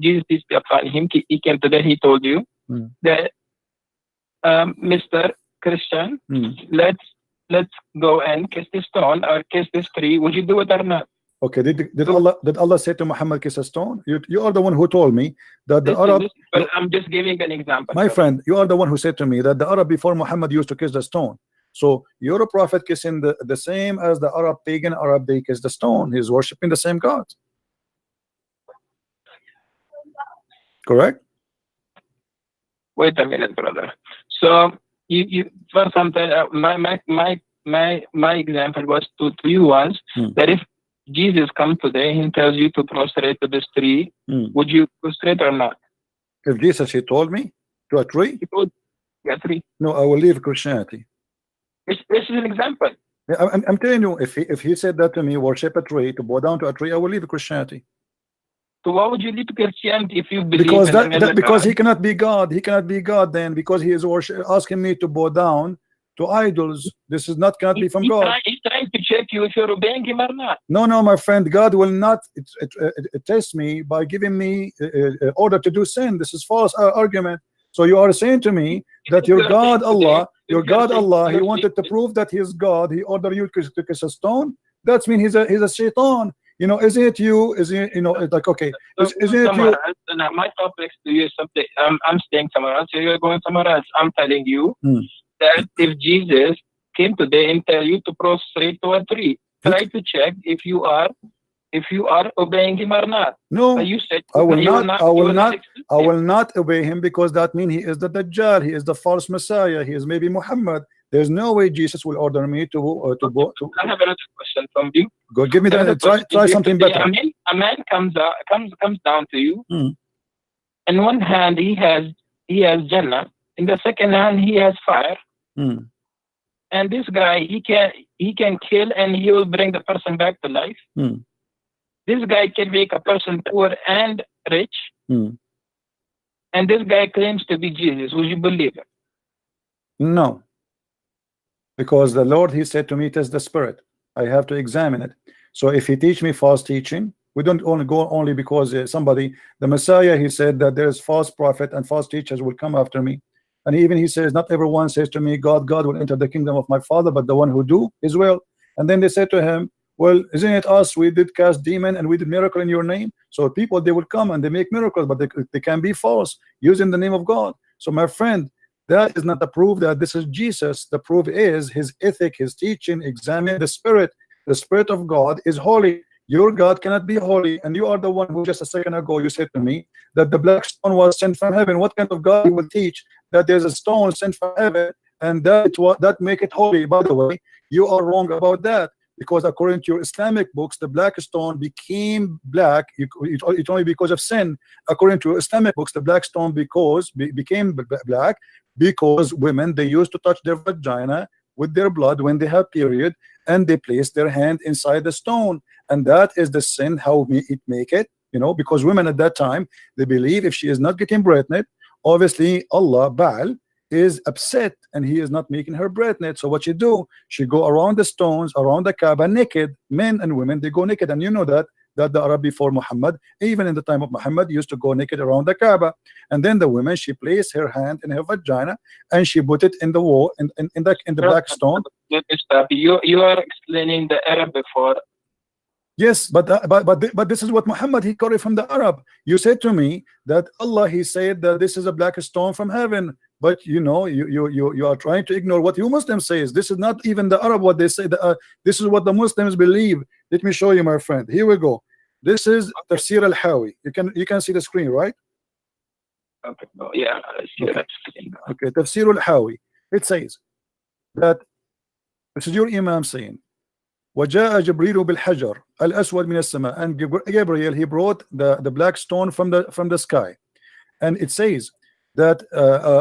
peace be upon him, he came today. He told you that, Mr. Christian, let's go and kiss this stone or kiss this tree. Would you do it or not? Okay, did Allah say to Muhammad, kiss a stone? You are the one who told me that the Arab. But I'm just giving an example. My friend, you are the one who said to me that the Arab before Muhammad used to kiss the stone. So you're a prophet kissing the same as the Arab, pagan Arab, they kiss the stone. He's worshiping the same God. Correct? Wait a minute, brother. So you for something, my example was to you was that if Jesus comes today and tells you to prostrate to this tree, would you prostrate or not? If Jesus, he told me to a tree? He told a tree. No, I will leave Christianity. This is an example. I'm telling you, if he said that to me, worship a tree, to bow down to a tree, I will leave Christianity. So why would you leave Christianity if you believe because he cannot be God. He cannot be God then, because he is asking me to bow down to idols. This is not cannot be from God. He's trying to check you if you're obeying him or not. No, my friend, God will not test me by giving me order to do sin. This is false argument. So you are saying to me that your God Allah, he wanted to prove that he is God. He ordered you to kiss a stone. That means he's a shaitan. You know, isn't it you? Is it, you know, it's like, okay, isn't it you? My topics to you is something. I'm staying somewhere else. You're going somewhere else. I'm telling you that if Jesus came today and tell you to prostrate to a tree, try to check if you are obeying him or not. No, you said I will not obey him, because that means he is the Dajjal. He is the false Messiah. He is maybe Muhammad. There's no way Jesus will order me to. I have another question from you. Go, give me that. Try something better. A man comes down to you. In one hand he has Jannah. In the second hand he has fire. And this guy, he can kill and he will bring the person back to life. This guy can make a person poor and rich. And this guy claims to be Jesus. Would you believe it? No. Because the Lord, he said to me, it is the spirit. I have to examine it. So if he teach me false teaching, we don't only go only because the Messiah, he said that there is false prophet and false teachers will come after me. And even he says, not everyone says to me, God will enter the kingdom of my Father, but the one who do is well. And then they said to him, well, isn't it us? We did cast demon and we did miracle in your name. So people, they will come and they make miracles, but they can be false using the name of God. So my friend, that is not the proof that this is Jesus. The proof is his ethic, his teaching. Examine the spirit. The spirit of God is holy. Your God cannot be holy. And you are the one who just a second ago you said to me that the black stone was sent from heaven. What kind of God you will teach that there's a stone sent from heaven and that make it holy? By the way, you are wrong about that, because according to your Islamic books, the black stone became black. It's only because of sin. According to Islamic books, the black stone became black because women, they used to touch their vagina with their blood when they have period, and they place their hand inside the stone, and that is the sin. How it make it, you know, because women at that time, they believe if she is not getting pregnant, obviously Allah Baal is upset and he is not making her pregnant. So what she do, she go around the stones, around the Kaaba naked. Men and women, they go naked. And you know that the Arab before Muhammad, even in the time of Muhammad, used to go naked around the Kaaba. And then the woman, she placed her hand in her vagina and she put it in the wall, in the black stone. You are explaining the Arab before. Yes, but this is what Muhammad, he got it from the Arab. You said to me that Allah, he said that this is a black stone from heaven, but you know, you are trying to ignore what you Muslims say. This is not even the Arab what they say. This is what the Muslims believe. Let me show you, my friend. Here we go. This is Tafsir al-Hawi. You can see the screen, right? Okay. Oh, yeah. Okay. Tafsir al-Hawi. It says that this is your Imam saying وجاء جبريل بالحجر الأسود من السماء, and Gabriel, he brought the black stone from the sky. And it says that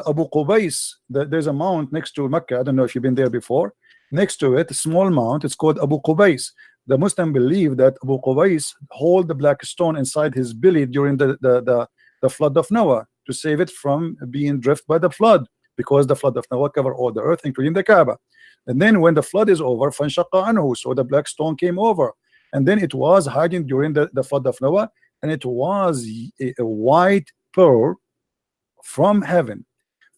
Abu Qubais, there's a mount next to Mecca. I don't know if you've been there before. Next to it, a small mount, it's called Abu Qubais. The Muslim believe that Abu Qubais hold the black stone inside his belly during the flood of Noah, to save it from being drifted by the flood, because the flood of Noah covered all the earth, including the Kaaba. And then when the flood is over, فَانْشَقَّ عَنْهُ, so the black stone came over, and then it was hiding during the flood of Noah, and it was a white pearl from heaven.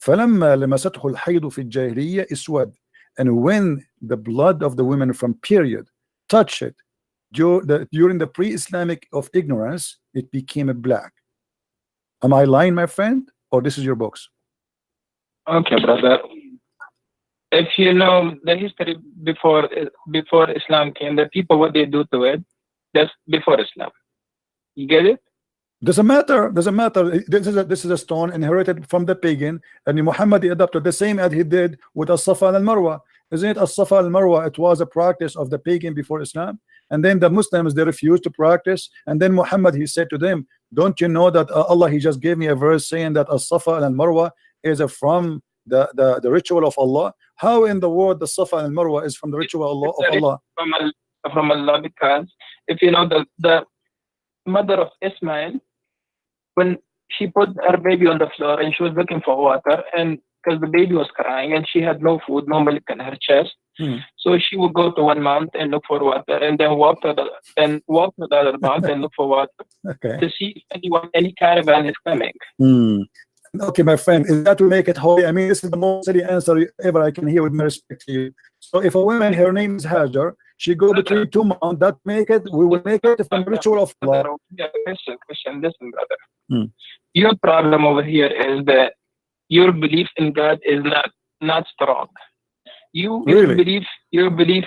فَلَمَّا لَمَسَتْهُ الْحَيْضُ فِي الْجَاهِلِيَّةِ اسْوَدَ, and when the blood of the women from period touched it during the pre-Islamic of ignorance, it became a black. Am I lying, my friend, or this is your books? Okay, brother. If you know the history before Islam came, the people, what they do to it, that's before Islam. You get it? Doesn't matter. This is a stone inherited from the pagan, and Muhammad adopted the same as he did with As-Safa and Al-Marwa. Isn't it? As-Safa and Al-Marwa, it was a practice of the pagan before Islam, and then the Muslims, they refused to practice, and then Muhammad, he said to them, don't you know that Allah, he just gave me a verse saying that As-Safa and Al-Marwa is from the ritual of Allah? How in the world the Safa and Marwa is from the ritual of Allah? From Allah, because if you know the mother of Ismail, when she put her baby on the floor and she was looking for water, and because the baby was crying and she had no food, no milk in her chest, so she would go to one mount and look for water, and then walk to the other mount and look for water, to see if any caravan is coming. Okay, my friend, is that to make it holy? I mean, this is the most silly answer ever I can hear, with my respect to you. So if a woman, her name is Hajar, she go between two mountains, that make it, we will make it from the ritual of Allah. Question, listen, brother. Your problem over here is that your belief in God is not strong. Your belief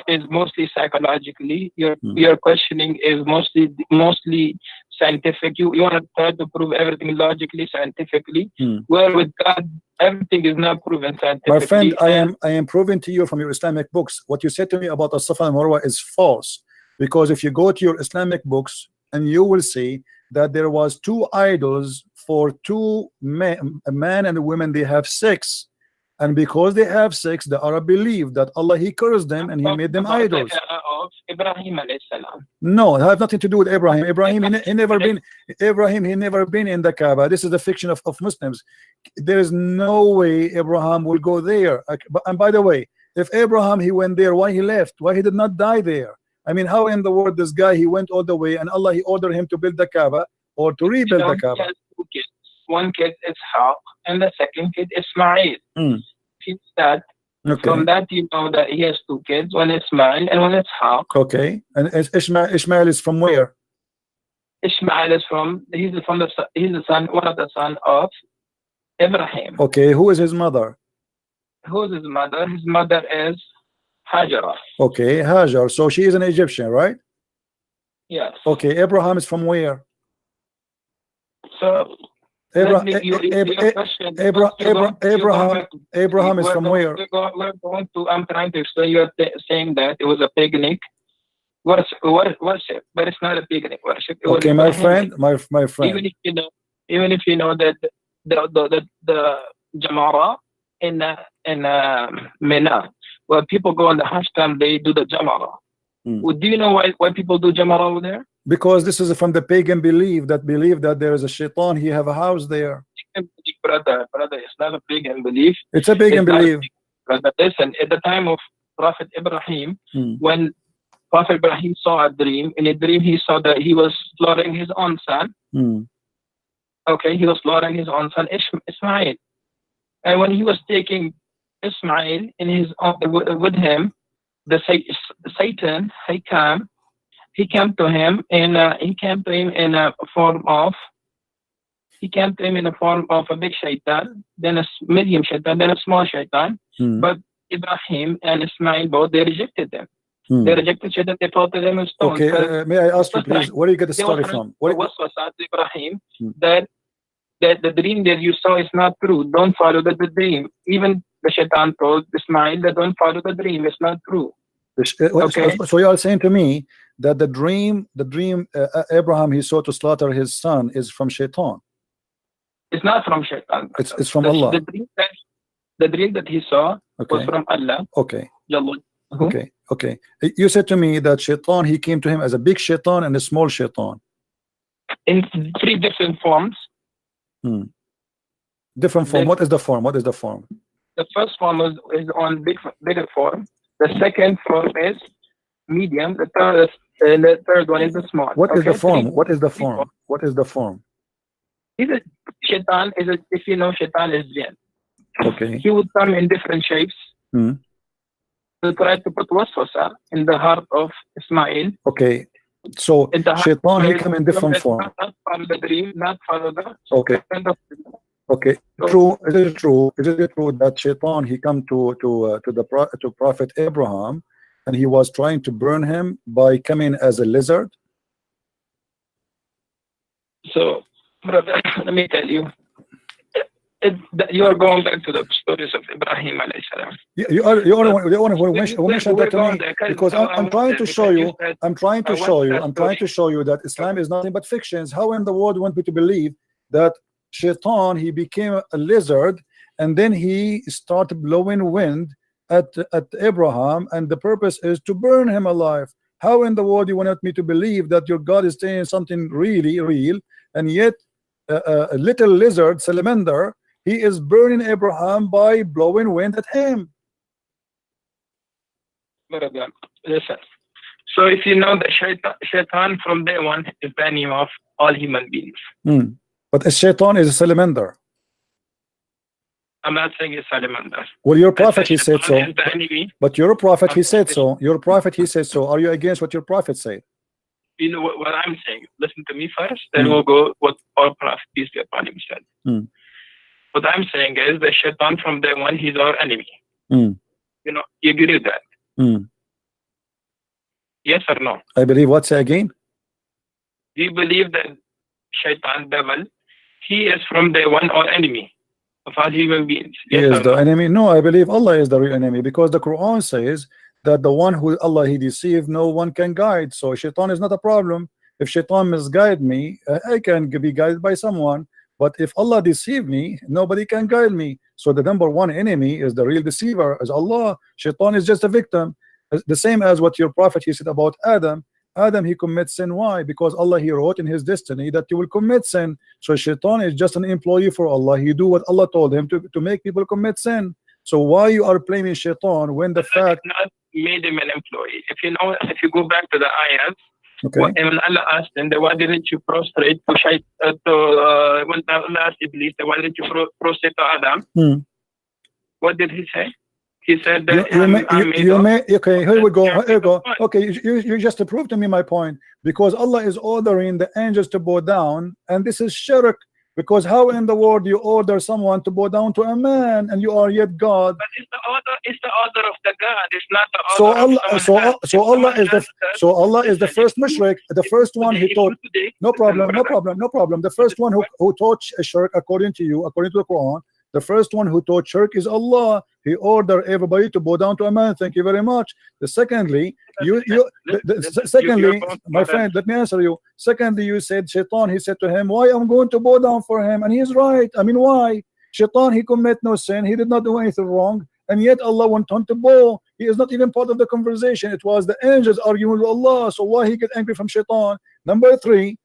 is mostly psychologically. Your questioning is mostly scientific. You want to try to prove everything logically, scientifically. Where with God, everything is not proven scientifically. My friend, I am proving to you from your Islamic books, what you said to me about As-Safa and Marwa is false. Because if you go to your Islamic books, and you will see that there was two idols for two men, a man and a woman, they have sex. And because they have sex, the Arab believe that Allah, he cursed them and he made them idols. Ibrahim alayhi salam. No, it has nothing to do with Abraham. Abraham, he never been in the Kaaba. This is a fiction of Muslims. There is no way Abraham will go there. And by the way, if Abraham, he went there, why he left? Why he did not die there? I mean, how in the world this guy, he went all the way, and Allah, he ordered him to build the Kaaba or to rebuild the Kaaba? He has two kids. One kid is Ishaq, and the second kid is Ismail. From that, you know that he has two kids, one is Ismail and one is Ishaq. Okay, and Ishmael is from where? Ishmael is he's the son, one of the sons of Ibrahim. Okay, who is his mother? Who is his mother? His mother is Hajar. Okay, Hajar. So she is an Egyptian, right? Yes. Okay, Abraham is from where? So Abraham is from where? I'm trying to explain. You're saying that it was a paganic worship, but it's not a paganic worship. Okay, my friend, my friend. Even if you know that the Jamara in Mina, where people go on the Hajj time, they do the Jamara. Do you know why people do Jamara over there? Because this is from the pagan belief that there is a shaitan, he have a house there. Brother, it's not a pagan belief. It's a pagan belief. Brother, listen, at the time of Prophet Ibrahim, when Prophet Ibrahim saw a dream, in a dream he saw that he was slaughtering his own son. Okay, he was slaughtering his own son, Ismail. And when he was taking Ismail with him, the Satan, he came to him in a form of a big shaitan, then a medium shaitan, then a small shaitan. But Ibrahim and Ismail both, they rejected them. They rejected shaitan. They thought them as stones. Okay, may I ask you please, where do you get the story from? What was Ibrahim that the dream that you saw is not true. Don't follow the dream. Even the shaitan told Ismail that don't follow the dream. It's not true. Okay. So you are saying to me that the dream Abraham he saw to slaughter his son is from Shaitan. It's not from Shaitan. It's from Allah. The dream that he saw was Okay. from Allah. Okay. Jalla. Okay. Okay. You said to me that Shaitan he came to him as a big Shaitan and a small Shaitan. In 3 different forms. Different form. What is the form? What is the form? The first form is on bigger form. The second form is medium. The third one is the small. What is the form? 3 What is the form? What is the form? Shaitan is if you know Shaitan is jinn. Okay. He would come in different shapes. To try to put waswasa in the heart of Ismail. Okay. So Shaitan he come in different form. Not from the dream, not from the. Okay. Okay. True. Is it true? Is it true that Shaitan he come to Prophet Abraham and he was trying to burn him by coming as a lizard? So, brother, let me tell you. You are going back to the stories of Ibrahim alayhi salam. You are the one who mentioned that to me, because I'm trying to show you. I'm trying to show you that Islam is nothing but fictions. How in the world you want me to believe that Shaitan he became a lizard and then he started blowing wind at Abraham and the purpose is to burn him alive? How in the world you want me to believe that your God is saying something really real, and yet a little lizard salamander he is burning Abraham by blowing wind at him? Listen. So if you know that Shaitan from day one is the enemy of all human beings. But a Shaitan is a salamander. I'm not saying it's salamander. Well, your prophet he said so. But your prophet he said so. Your prophet he said so. Are you against what your prophet said? You know what I'm saying. Listen to me first, then we'll go what our prophet peace be upon him said. What I'm saying is that Shaitan from day one he's our enemy. You know, you agree with that? Yes or no? I believe what? Say again? Do you believe that Shaitan, devil, he is from day one our enemy of all human beings? He is the enemy? No, I believe Allah is the real enemy, because the Quran says that the one who Allah he deceived, no one can guide. So Shaitan is not a problem. If Shaitan misguide me, I can be guided by someone. But if Allah deceive me, nobody can guide me. So the number one enemy is the real deceiver, is Allah. Shaitan is just a victim. The same as what your prophet he said about Adam. Adam he commits sin. Why? Because Allah he wrote in his destiny that you will commit sin. So Shaitan is just an employee for Allah. He do what Allah told him to make people commit sin. So why you are blaming Shaitan when the fact not made him an employee? If you know, if you go back to the ayat, okay. When Allah asked him, why didn't you prostrate to when Allah asked Iblis, why didn't you prostrate to Adam? What did he say? He said that okay, here we go. Here we go. Okay, you just proved to me my point, because Allah is ordering the angels to bow down, and this is shirk. Because how in the world you order someone to bow down to a man and you are yet God? But it's the order of the God. It's not the order So Allah is the first mushrik, the first one he taught. No problem. The first one who taught shirk according to you, according to the Quran. The first one who taught shirk is Allah. He ordered everybody to bow down to a man. Thank you very much. Secondly, my friend, let me answer you. Secondly, you said Shaitan, he said to him, why I'm going to bow down for him? And he's right. I mean, why? Shaitan, he commit no sin. He did not do anything wrong. And yet Allah went on to bow. He is not even part of the conversation. It was the angels arguing with Allah. So why he get angry from Shaitan? Number three,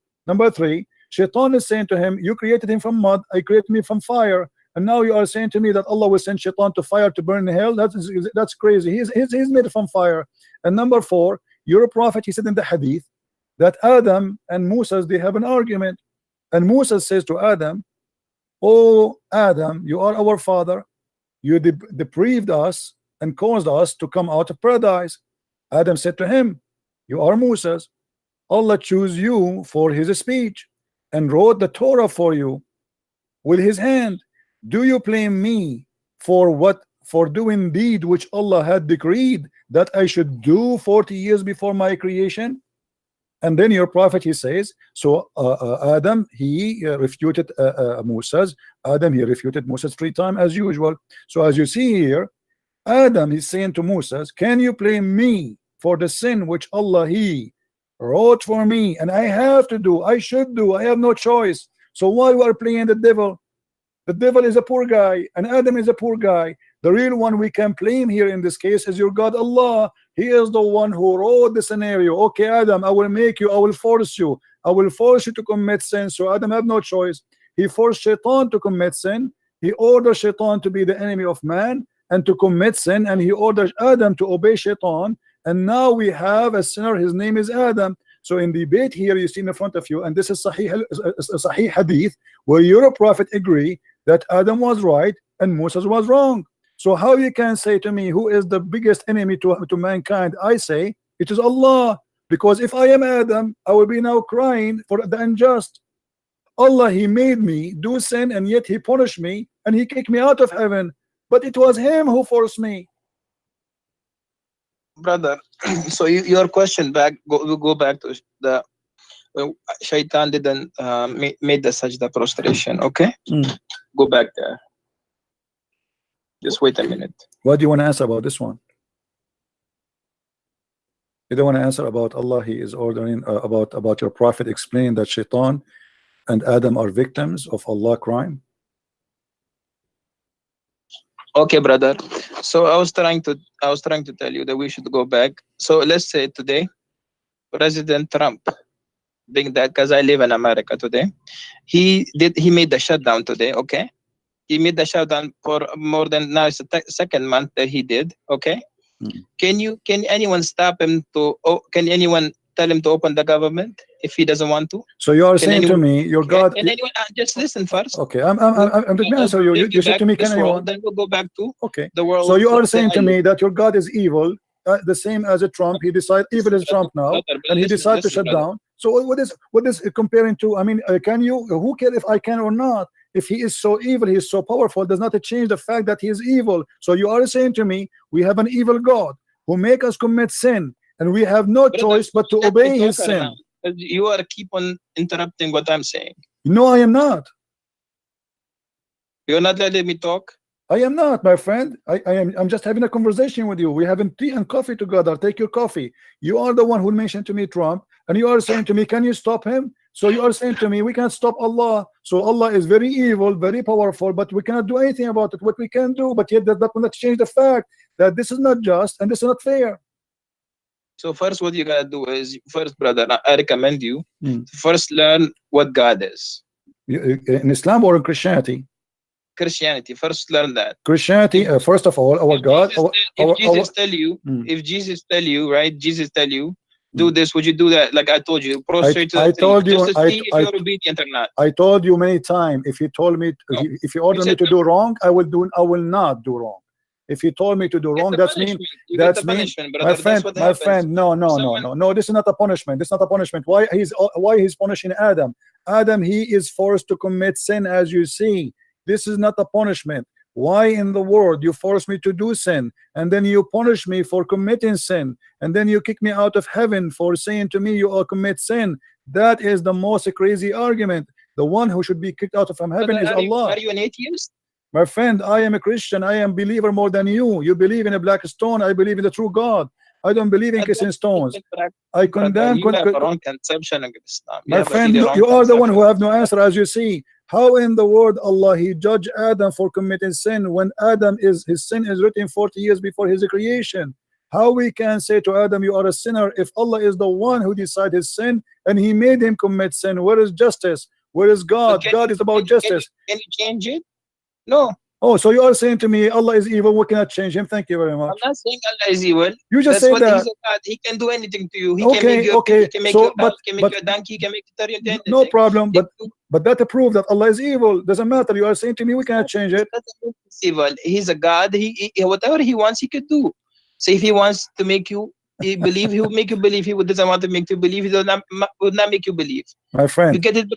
Shaitan is saying to him, you created him from mud. I created me from fire. And now you are saying to me that Allah will send Shaitan to fire to burn in hell? That's crazy. He's made from fire. And number four, your prophet, he said in the hadith that Adam and Moses, they have an argument. And Moses says to Adam, oh Adam, you are our father. You deprived us and caused us to come out of paradise. Adam said to him, you are Moses. Allah chose you for his speech and wrote the Torah for you with his hand. Do you blame me for doing deed which Allah had decreed that I should do 40 years before my creation? And then your prophet, he says, so Adam, he refuted Moses. Adam, he refuted Moses 3 times as usual. So as you see here, Adam is saying to Moses, can you blame me for the sin which Allah He wrote for me, and I have to do, I should do, I have no choice. So why we are playing the devil? The devil is a poor guy, and Adam is a poor guy. The real one we can blame here in this case is your God Allah. He is the one who wrote the scenario. Okay, Adam, I will make you, I will force you to commit sin. So Adam have no choice. He forced Shaitan to commit sin. He ordered Shaitan to be the enemy of man and to commit sin, and he ordered Adam to obey Shaitan. And now we have a sinner, his name is Adam. So in the debate here you see in front of you, and this is Sahih Hadith, where your prophet agree that Adam was right and Moses was wrong. So how you can say to me who is the biggest enemy to mankind? I say it is Allah, because if I am Adam, I will be now crying for the unjust. Allah, He made me do sin, and yet He punished me and He kicked me out of heaven, but it was Him who forced me. Brother, so your question back, go back to the Shaitan didn't made the sajda prostration. Okay, go back there. Just wait a minute. What do you want to answer about this one? You don't want to answer about Allah? He is ordering about your prophet explaining that Shaitan and Adam are victims of Allah crime. Okay, brother. So I was trying to tell you that we should go back. So let's say today, President Trump, being that, because I live in America today, he made the shutdown today. Okay, he made the shutdown for more than, now it's the second month that he did. Okay, can anyone stop him to? Can anyone tell him to open the government if he doesn't want to? So you are saying to me, your God. Can anyone just listen first? Okay, I'm going to answer you. You said to me, can anyone? Then we'll go back to the world. So you are saying to me that your God is evil, the same as a Trump. He decided evil is Trump now, and he decided to shut down. So what is comparing to? I mean, can you? Who cares if I can or not? If he is so evil, he is so powerful, does not change the fact that he is evil. So you are saying to me, we have an evil God who make us commit sin, and we have no choice but to obey his sin. You are keep on interrupting what I'm saying. No, I am not. You're not letting me talk. I am not, my friend. I'm just having a conversation with you. We're having tea and coffee together. Take your coffee. You are the one who mentioned to me Trump, and you are saying to me, can you stop him? So you are saying to me, we can't stop Allah. So Allah is very evil, very powerful, but we cannot do anything about it. What we can do, but yet that will not change the fact that this is not just and this is not fair. So first, what you gotta do is, first, brother, I recommend you first learn what God is. In Islam or in Christianity? Christianity. First, learn that. Christianity. First of all, our God. If Jesus tell you, right? Jesus tell you, do this. Would you do that? Like I told you, prostrate. I told you. Just to see if you're obedient or not. I told you many times. If you told me, if you order me to do wrong, I will do. I will not do wrong. If you told me to do wrong, that's mean. That's mean. My friend. No. This is not a punishment. This is not a punishment. Why he's punishing Adam? Adam, he is forced to commit sin, as you see. This is not a punishment. Why in the world you force me to do sin, and then you punish me for committing sin, and then you kick me out of heaven for saying to me you all commit sin? That is the most crazy argument. The one who should be kicked out of heaven is Allah. Are you an atheist? My friend, I am a Christian. I am a believer more than you. You believe in a black stone. I believe in the true God. I don't believe in kissing stones. I condemn. Wrong conception of Islam. My friend, you are the one who have no answer, as you see. How in the world Allah He judged Adam for committing sin when Adam his sin is written 40 years before his creation? How we can say to Adam you are a sinner if Allah is the one who decided his sin and He made him commit sin? Where is justice? Where is God? God is about justice. Can you change it? No. Oh, so you are saying to me Allah is evil, we cannot change him? Thank you very much. I'm not saying Allah is evil. You just say that. He's a God. He can do anything to you. He can make you he can make you a cow, he can make you a donkey, he can make you anything. No problem, but that proves that Allah is evil. Doesn't matter. You are saying to me we cannot change it. He's evil. He's a God. He whatever he wants he could do. So if he wants to make you believe, he will make you believe. He doesn't want to make you believe, he will not make you believe. My friend. You get it,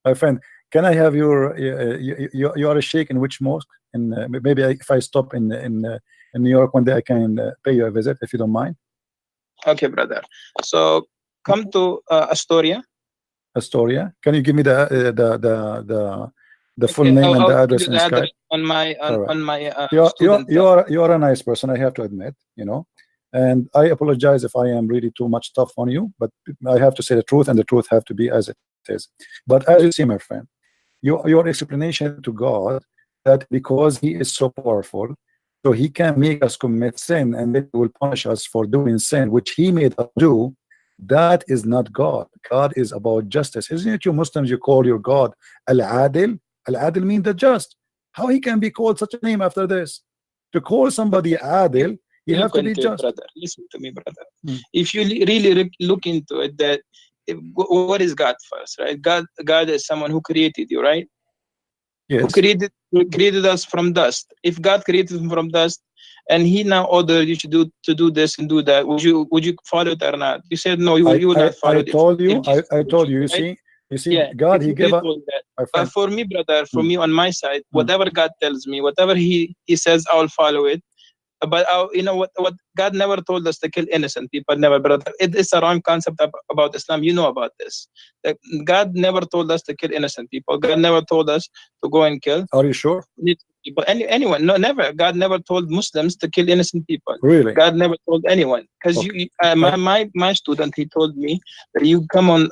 my friend. Can I have your you are a sheikh in which mosque? And maybe if I stop in New York one day, I can pay you a visit if you don't mind. Okay, brother. So come to Astoria. Astoria. Can you give me the full name and the address in Skype? On my you are a nice person, I have to admit. You know, And I apologize if I am really too much tough on you, but I have to say the truth, and the truth have to be as it is. But as you see, my friend, your explanation to God that because he is so powerful, so he can make us commit sin and then he will punish us for doing sin, which he made us do, that is not God. God is about justice. Isn't it you Muslims, you call your God Al-Adil? Al-Adil means the just. How he can be called such a name after this? To call somebody Adil, you have to be just. Brother, listen to me, brother. If you really look into it, that what is God first, right? God is someone who created you, right? Yes. Who created us from dust. If God created him from dust, and he now ordered you to do this and do that, would you follow it or not? You said no, you would not follow it. I told you. You see, yeah, God, he gave us. But for me, brother, for me on my side, whatever God tells me, whatever he says, I will follow it. But you know what God never told us to kill innocent people, never, brother. It is a wrong concept about Islam. You know about this. That God never told us to kill innocent people. God never told us to go and kill. Are you sure? People, anyone? No, never. God never told Muslims to kill innocent people. Really? God never told anyone. Because my student, he told me that you come on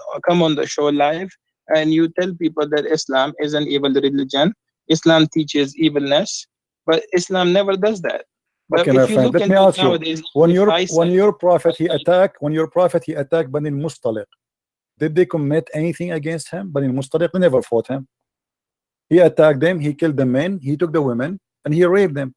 the show live and you tell people that Islam is an evil religion. Islam teaches evilness, but Islam never does that. But okay, my friend, let me ask you, when your prophet he attacked Bani al-Mustaliq, did they commit anything against him? Bani al-Mustaliq never fought him. He attacked them, he killed the men, he took the women, and he raped them.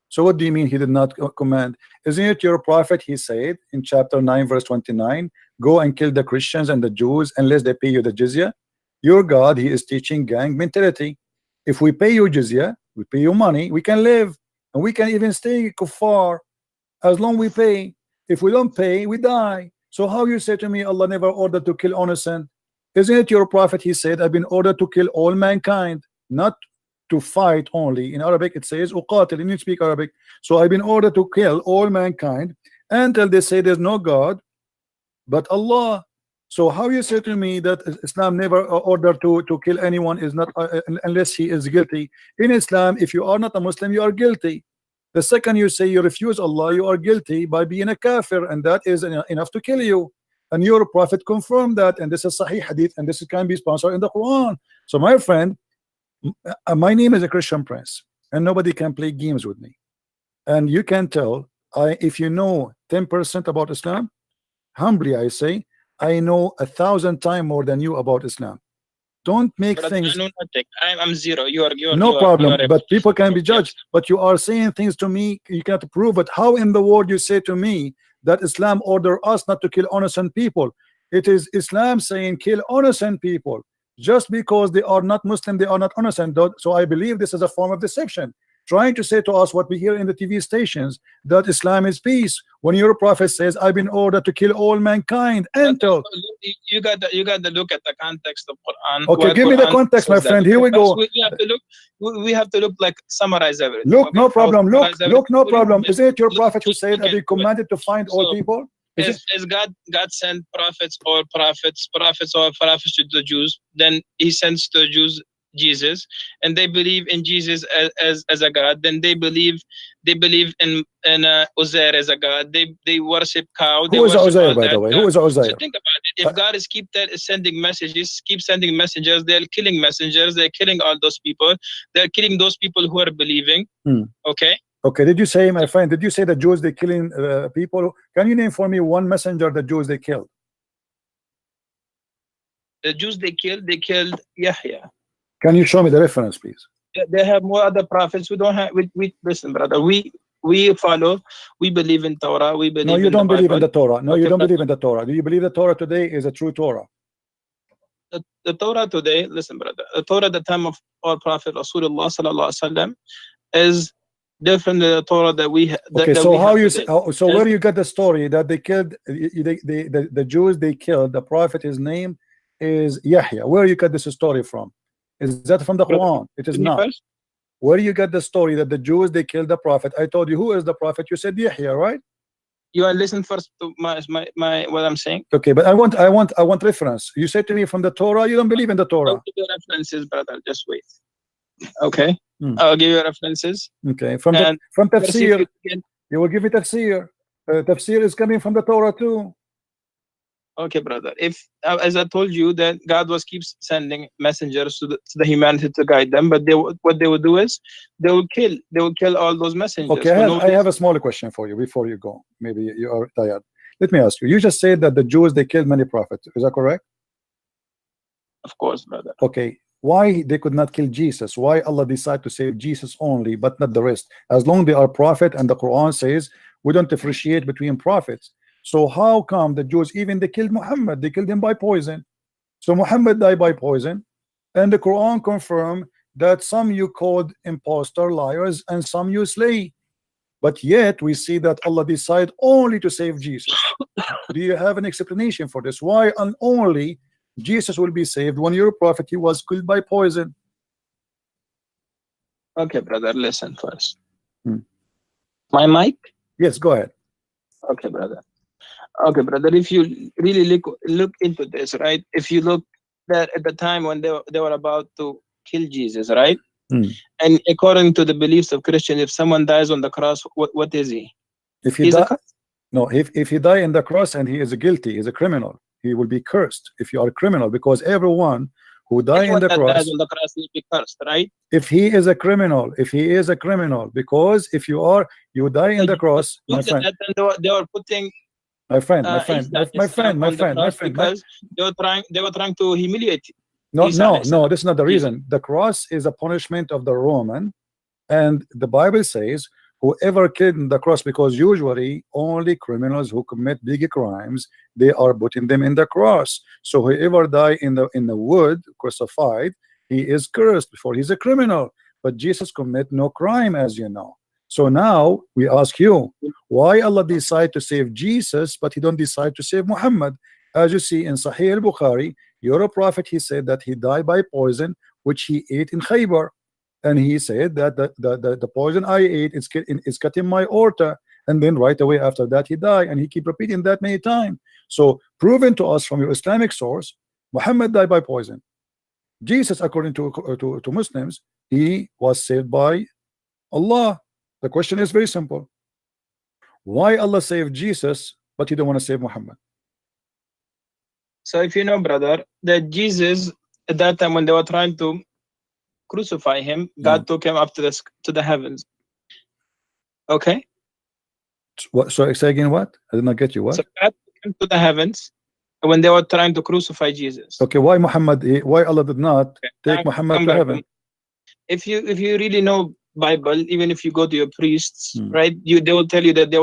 So what do you mean he did not command? Isn't it your prophet, he said in chapter 9 verse 29, go and kill the Christians and the Jews unless they pay you the jizya? Your God, he is teaching gang mentality. If we pay you jizya, we pay you money, we can live. And we can even stay kuffar as long we pay. If we don't pay, we die. So how you say to me, Allah never ordered to kill innocent? Isn't it your prophet? He said, I've been ordered to kill all mankind, not to fight only. In Arabic, it says, uqatil, and you speak Arabic. So I've been ordered to kill all mankind until they say there's no God but Allah. So how you say to me that Islam never ordered to kill anyone is not unless he is guilty? In Islam, if you are not a Muslim, you are guilty. The second you say you refuse Allah, you are guilty by being a kafir, and that is enough to kill you. And your prophet confirmed that, and this is Sahih Hadith, and this can be sponsored in the Quran. So my friend, my name is a Christian Prince, and nobody can play games with me. And you can tell, if you know 10% about Islam, humbly I say, I know 1,000 times more than you about Islam. Don't make things. I know nothing. I'm zero. You are no problem. But people can be judged. But you are saying things to me you cannot prove it. How in the world you say to me that Islam order us not to kill innocent people? It is Islam saying kill innocent people. Just because they are not Muslim, they are not innocent. So I believe this is a form of deception, trying to say to us what we hear in the TV stations, that Islam is peace, when your prophet says I've been ordered to kill all mankind. Until you got to look at the context of Quran. Okay, give me the context, my friend. Here we go. We have to look like summarize everything. Look, no problem. Look, no problem. Is it your prophet who said I've been commanded to find all people? Is God sent prophets or prophets to the Jews? Then he sends to the Jews Jesus, and they believe in Jesus as a God. Then they believe in Uzair as a God. They worship cow. Who is Uzair, by the way? Who is Uzair? So think about it. If God is keep sending messages, keep sending messengers, they're killing messengers. They're killing all those people. They're killing those people who are believing. Okay. Okay. Did you say, my friend? Did you say the Jews they killing people? Can you name for me one messenger the Jews they killed? The Jews they killed Yahya. Can you show me the reference, please? They have more other prophets. We don't have. We listen, brother. We follow. We believe in Torah. We believe. No, you don't believe in the Torah. No, you don't believe in the Torah. Do you believe the Torah today is a true Torah? The Torah today, listen, brother. The Torah at the time of our Prophet Rasulullah sallallahu alaihi wasallam is different than the Torah that we have. Okay, so how you say? So where you got the story that they killed the Jews? They killed the Prophet. His name is Yahya. Where you got this story from? Is that from the Quran? It is not. Where you get the story that the Jews they killed the prophet? I told you who is the prophet. You said Yahya, right? You are listening first to my what I'm saying. Okay, but I want reference. You said to me from the Torah. You don't believe in the Torah. I'll give you references, brother. Just wait. Okay, I'll give you references. Okay, from tafsir. You will give me tafsir. Tafsir is coming from the Torah too. Okay, brother. If as I told you that God keeps sending messengers to the humanity to guide them, but what they would do is they will kill all those messengers. Okay, I have a smaller question for you before you go. Maybe you are tired. Let me ask you. You just said that the Jews, they killed many prophets. Is that correct? Of course, brother. Okay. Why they could not kill Jesus? Why Allah decided to save Jesus only, but not the rest? As long they are prophet, and the Quran says we don't differentiate between prophets. So how come the Jews, even they killed Muhammad, they killed him by poison? So Muhammad died by poison, and the Quran confirmed that some you called impostor, liars, and some you slay. But yet we see that Allah decided only to save Jesus. Do you have an explanation for this? Why and only Jesus will be saved when your prophet, he was killed by poison? Okay, brother, listen first. My mic? Yes, go ahead. Okay, brother. Okay, brother, if you really look into this, right? If you look that at the time when they were about to kill Jesus, right? And according to the beliefs of Christian, if someone dies on the cross, what is he? If he die, no, if he die in the cross and he is guilty, he's a criminal, he will be cursed. If you are a criminal, because everyone who dies in the cross, will be cursed, right? If he is a criminal, because if you die in the cross, my friend. They were putting my friend, because they were trying to humiliate. No, this is not the reason. The cross is a punishment of the Roman, and the Bible says whoever killed in the cross, because usually only criminals who commit big crimes, they are putting them in the cross. So whoever die in the wood crucified, he is cursed before he's a criminal. But Jesus commit no crime, as you know. So now we ask you, why Allah decide to save Jesus, but he don't decide to save Muhammad? As you see in Sahih al-Bukhari, your prophet, he said that he died by poison which he ate in Khaybar, and he said that the poison I ate is cutting my aorta, and then right away after that he died, and he keep repeating that many times. So proven to us from your Islamic source, Muhammad died by poison. Jesus, according to Muslims, he was saved by Allah. The question is very simple. Why Allah saved Jesus, but he don't want to save Muhammad? So if you know, brother, that Jesus, at that time when they were trying to crucify him, God took him up to the heavens. Okay? What? So say again what? I did not get you. What? So God took him to the heavens when they were trying to crucify Jesus. Okay, why Allah did not take Muhammad to heaven? If you really know Bible, even if you go to your priests, right, they will tell you that there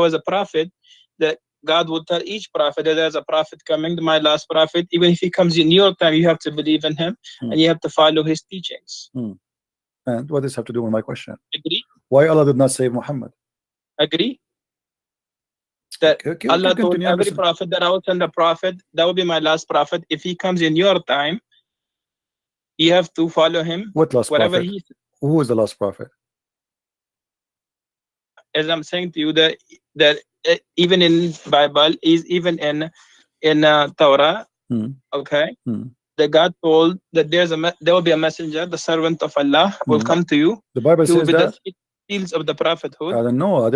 was a prophet, that God will tell each prophet that there's a prophet coming, my last prophet. Even if he comes in your time, you have to believe in him and you have to follow his teachings. And what does this have to do with my question? Agree? Why Allah did not save Muhammad? Agree? That Allah told every prophet that I will send a prophet, that will be my last prophet. If he comes in your time, you have to follow him. What last whatever prophet? Who was the last prophet? As I'm saying to you, that even in Bible, is even in Torah, okay, that God told that there will be a messenger, the servant of Allah will come to you. The Bible says that. The seals of the prophethood. I don't know.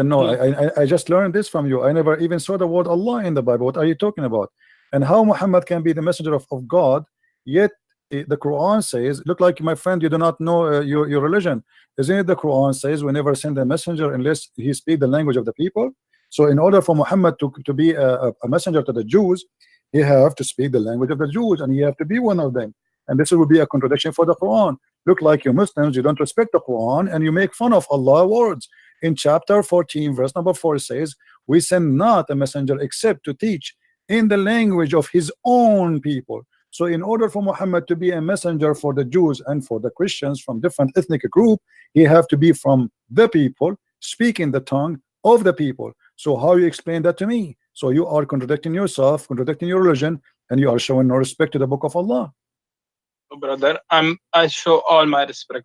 I just learned this from you. I never even saw the word Allah in the Bible. What are you talking about? And how Muhammad can be the messenger of God, yet the Quran says, look like my friend, you do not know your religion. Isn't it the Quran says we never send a messenger unless he speak the language of the people? So in order for Muhammad to be a messenger to the Jews, he have to speak the language of the Jews, and he have to be one of them. And this will be a contradiction for the Quran. Look like you Muslims, you don't respect the Quran and you make fun of Allah's words. In chapter 14, verse number 4 says, we send not a messenger except to teach in the language of his own people. So in order for Muhammad to be a messenger for the Jews and for the Christians from different ethnic group, he have to be from the people, speaking the tongue of the people. So how you explain that to me? So you are contradicting yourself, contradicting your religion, and you are showing no respect to the book of Allah. Brother, I show all my respect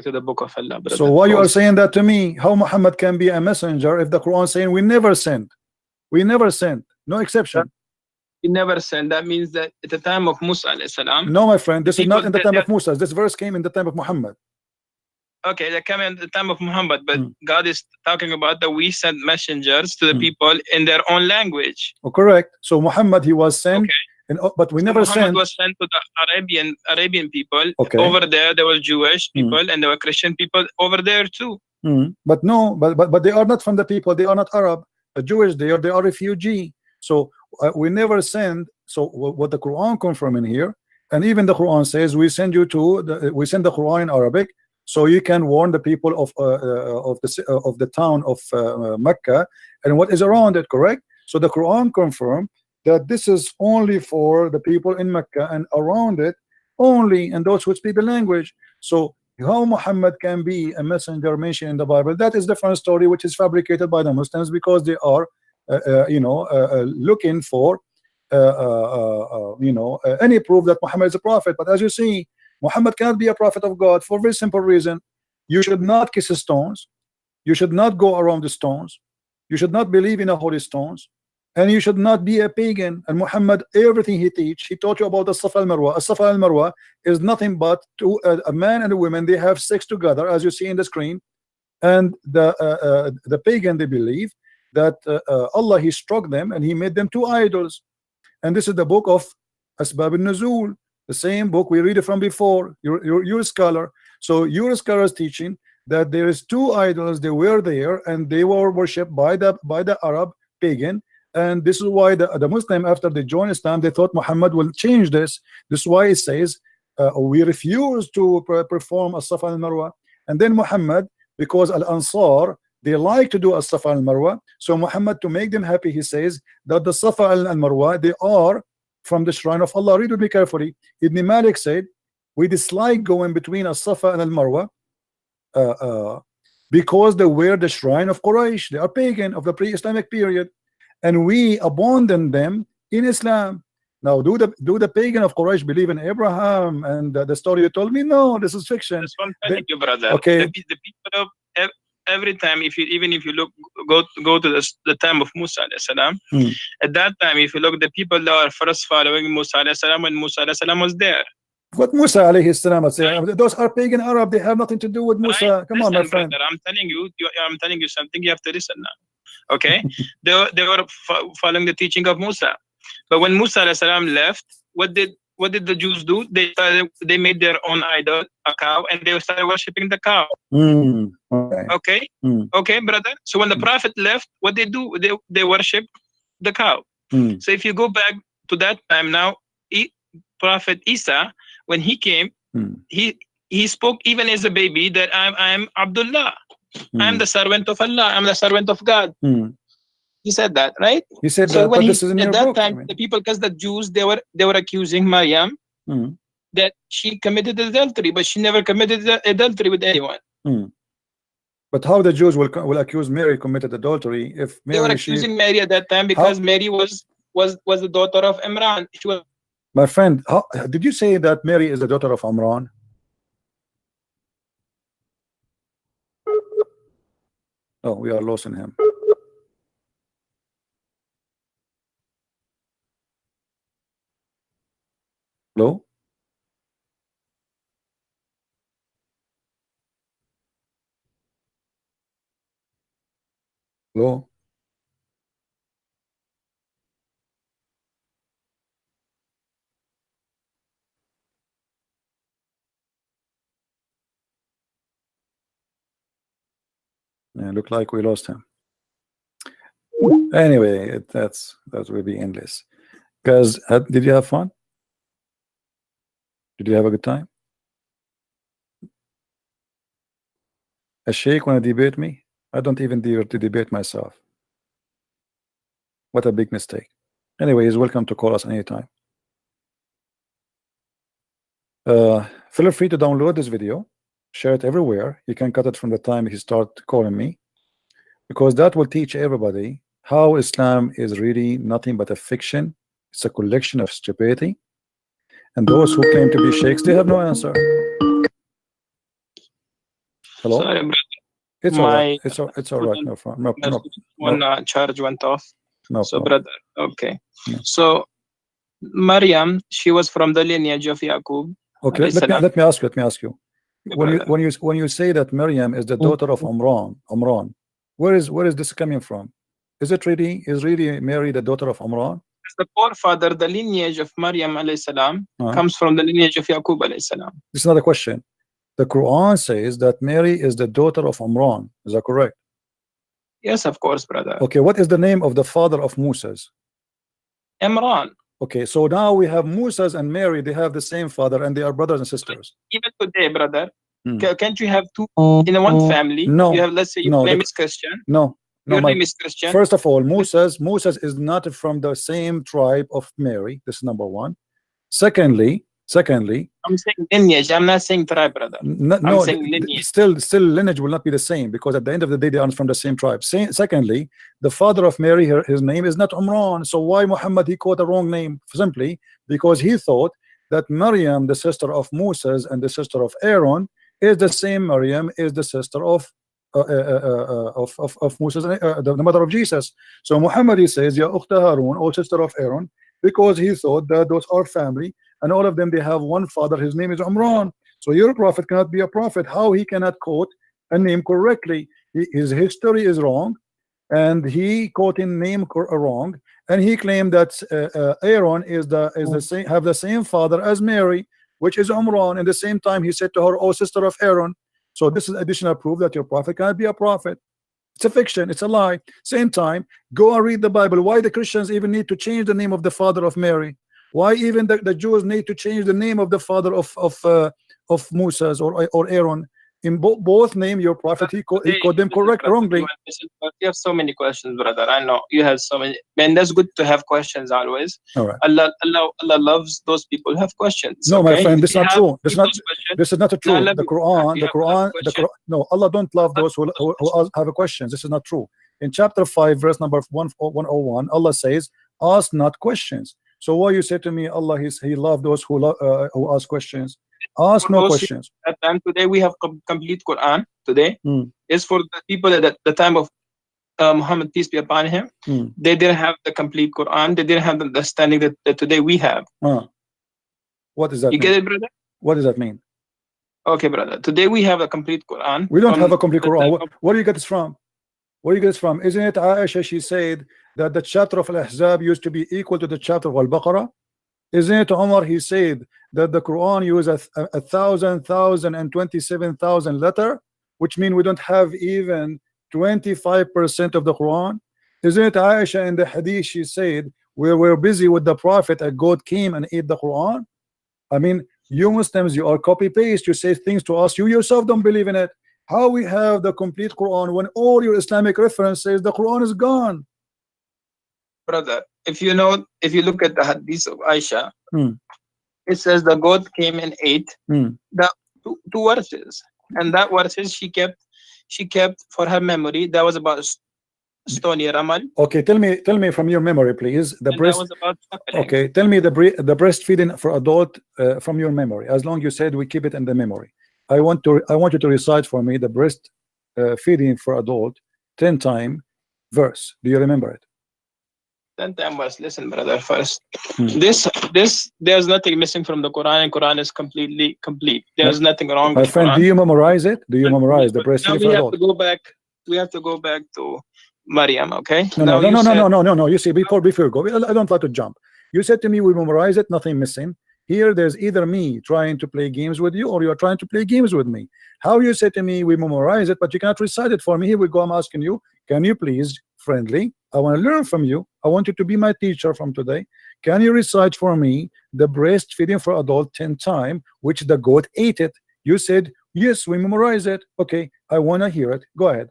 to the book of Allah, brother. So why you are saying that to me? How Muhammad can be a messenger if the Quran is saying we never sent? We never sent, no exception. He never sent. That means that at the time of Musa alayhi salam. No, my friend, this is not in the time of Musa. This verse came in the time of Muhammad. okay, they came in the time of Muhammad, but God is talking about that we sent messengers to the people in their own language. Oh, correct. So Muhammad, he was sent, but we never Muhammad sent. was sent to the Arabian people. Over there were Jewish people and there were Christian people over there too. But no, but they are not from the people. They are not Arab. The Jewish, they are refugee. So we never send. So what the Quran confirm in here, and even the Quran says we send you to we send the Quran in Arabic, so you can warn the people of the town of Mecca and what is around it. Correct. So the Quran confirm that this is only for the people in Mecca and around it only, and those who speak the language. So how Muhammad can be a messenger mentioned in the Bible, that is different story, which is fabricated by the Muslims because they are looking for any proof that Muhammad is a prophet. But as you see, Muhammad cannot be a prophet of God for a very simple reason. You should not kiss stones, you should not go around the stones, you should not believe in the holy stones, and you should not be a pagan. And Muhammad, everything he taught you about the Safa al-Marwa. Safa al-Marwa is nothing but a man and a woman, they have sex together, as you see in the screen. And the pagan, they believe that Allah, he struck them and he made them two idols. And this is the book of Asbab al-Nuzul, the same book we read it from before. You're a scholar, so your scholar is teaching that there is two idols, they were there and they were worshipped by the Arab pagan. And this is why the Muslim, after they joined Islam, they thought Muhammad will change this. This is why it says we refuse to perform as-Safa al-Marwa. And then Muhammad, because al-Ansar, they like to do as-Safa al-Marwa, so Muhammad, to make them happy, he says that the Safa al-Marwa, they are from the shrine of Allah. Read with me carefully. Ibn Malik said we dislike going between as-Safa and al-Marwa because they were the shrine of Quraysh. They are pagan of the pre-Islamic period, and we abandon them in Islam. Now, do the pagan of Quraysh believe in Abraham and the story you told me? No, this is fiction. That's one thing, brother. Okay. The people of every time, even if you look, go to the time of Musa alayhi salam. At that time, if you look, the people that are first following Musa alayhi salam when Musa alayhi salam was there. What Musa alayhi salam, those are pagan Arab. They have nothing to do with Musa. Right? Come on, my friend. Brother, I'm telling you something. You have to listen now. Okay, they were following the teaching of Musa, but when Musa alayhi salam left, what did the Jews do? They made their own idol, a cow, and they started worshiping the cow. Okay, brother. So when the Prophet left, what they do? They worship the cow. So if you go back to that time now, Prophet Isa, when he came, he spoke even as a baby that I'm Abdullah. I'm the servant of Allah. I'm the servant of God. He said that, right? He said so that, when this is in at your that book, time, the people, because the Jews, they were accusing Maryam that she committed adultery, but she never committed adultery with anyone. But how the Jews will accuse Mary committed adultery if Mary, they were accusing Mary at that time because Mary was the daughter of Imran. She was. My friend, did you say that Mary is the daughter of Imran? Oh, we are losing him. Hello? Hello? Yeah, look like we lost him. Anyway, that will be endless. Guys, did you have fun? Did you have a good time? A sheikh want to debate me? I don't even dare to debate myself. What a big mistake. Anyway, he's welcome to call us anytime. Feel free to download this video, share it everywhere. You can cut it from the time he start calling me, because that will teach everybody how Islam is really nothing but a fiction. It's a collection of stupidity, and those who claim to be sheikhs, they have no answer. Hello? Sorry, brother. It's all right. It's all right. No problem. No. Charge went off. No so problem. Brother, okay. No. So Maryam, she was from the lineage of Yaqub. Okay, let me ask you. when you say that Maryam is the daughter of Umran, where is this coming from? Is really Mary the daughter of Umran? The forefather, the lineage of Maryam alayhi salam comes from the lineage of Yaqub alayhi salam. This is not a question. The Quran says that Mary is the daughter of Umran. Is that correct? Yes, of course, brother. Okay, what is the name of the father of Moses? Imran. Okay, so now we have Moses and Mary, they have the same father and they are brothers and sisters. Even today, brother, can't you have two in one family? No. You have, let's say, your name is Christian. No. Your name is Christian. First of all, Moses is not from the same tribe of Mary. This is number one. Secondly, I'm saying lineage. I'm not saying tribe, brother. No, saying lineage. Still lineage will not be the same, because at the end of the day they are from the same tribe. Secondly, the father of Mary, his name is not Umran. So why Muhammad he quote a wrong name? Simply because he thought that Maryam, the sister of Moses and the sister of Aaron, is the same Maryam is the sister of Moses, the mother of Jesus. So Muhammad he says, Ya Ukhta Harun, or sister of Aaron, because he thought that those are family and all of them they have one father. His name is Umran. So your prophet cannot be a prophet. How he cannot quote a name correctly? His history is wrong, and he quoting name wrong, and he claimed that Aaron is the same, have the same father as Mary, which is Umran. And the same time he said to her, oh sister of Aaron. So this is additional proof that your prophet cannot be a prophet. It's a fiction, it's a lie. Same time, go and read the Bible. Why the Christians even need to change the name of the father of Mary? Why even the Jews need to change the name of the father of Moses or Aaron? In both name your prophet he called them wrongly. You have so many questions, brother. I know you have so many, man. That's good to have questions always. All right. Allah loves those people who have questions. No, okay? my friend, this is not true. This is not true. Allah The Quran, no, Allah don't love those who have a questions. This is not true. In chapter 5, verse number 101, Allah says, ask not questions. So why you say to me, Allah he loved those who ask questions? Ask no questions. At time today we have complete Quran. Today is for the people at the time of Muhammad, peace be upon him. They didn't have the complete Quran. They didn't have the understanding that today we have. What does that mean? You get it, brother? What does that mean? Okay, brother. Today we have a complete Quran. We don't have a complete Quran. Where do you get this from? Where do you get this from? Isn't it Aisha? She said that the chapter of Al-Ahzab used to be equal to the chapter of Al-Baqarah. Isn't it Umar? He said that the Quran uses 1,027,000 letter, which means we don't have even 25% of the Quran. Isn't it Aisha in the hadith? She said we were busy with the prophet, a goat came and ate the Quran. I mean, you Muslims, you are copy paste. You say things to us, you yourself don't believe in it. How we have the complete Quran when all your Islamic references the Quran is gone? Brother, if you look at the hadith of Aisha, it says the goat came and ate the two verses, and that verses she kept for her memory. That was about stony ramal. Okay, tell me from your memory, please. The breast. That was about okay, tell me the breastfeeding for adult from your memory. As long as you said we keep it in the memory. I want you to recite for me the breast feeding for adult 10 time verse. Do you remember it? 10 time verse. Listen, brother. First, this there's nothing missing from the Quran, and Quran is completely complete. There's nothing wrong. My with friend, Quran. do you memorize it? Do you memorize the breastfeeding for adult? We have to go back to Maryam. Okay. No. You see, before you go, I don't like to jump. You said to me we memorize it, nothing missing. Here, there's either me trying to play games with you, or you are trying to play games with me. How you say to me we memorize it, but you cannot recite it for me? Here we go. I'm asking you, can you please, friendly? I want to learn from you. I want you to be my teacher from today. Can you recite for me the breastfeeding for adult 10 times, which the goat ate it? You said yes, we memorize it. Okay, I want to hear it. Go ahead.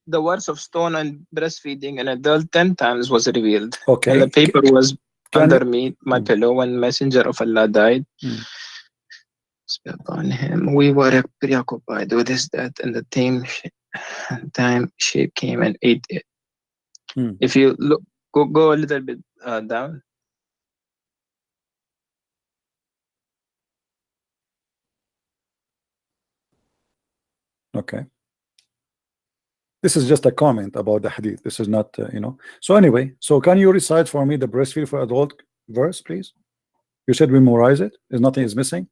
The words of stone and breastfeeding an adult 10 times was revealed. Okay. And the paper was under me, my pillow, when Messenger of Allah died. Upon him, we were preoccupied with this, that, and the time sheep came and ate it. If you look, go a little bit down. Okay. This is just a comment about the hadith. This is not, So anyway, so can you recite for me the breastfeed for adult verse, please? You said we memorize it. There's nothing is missing.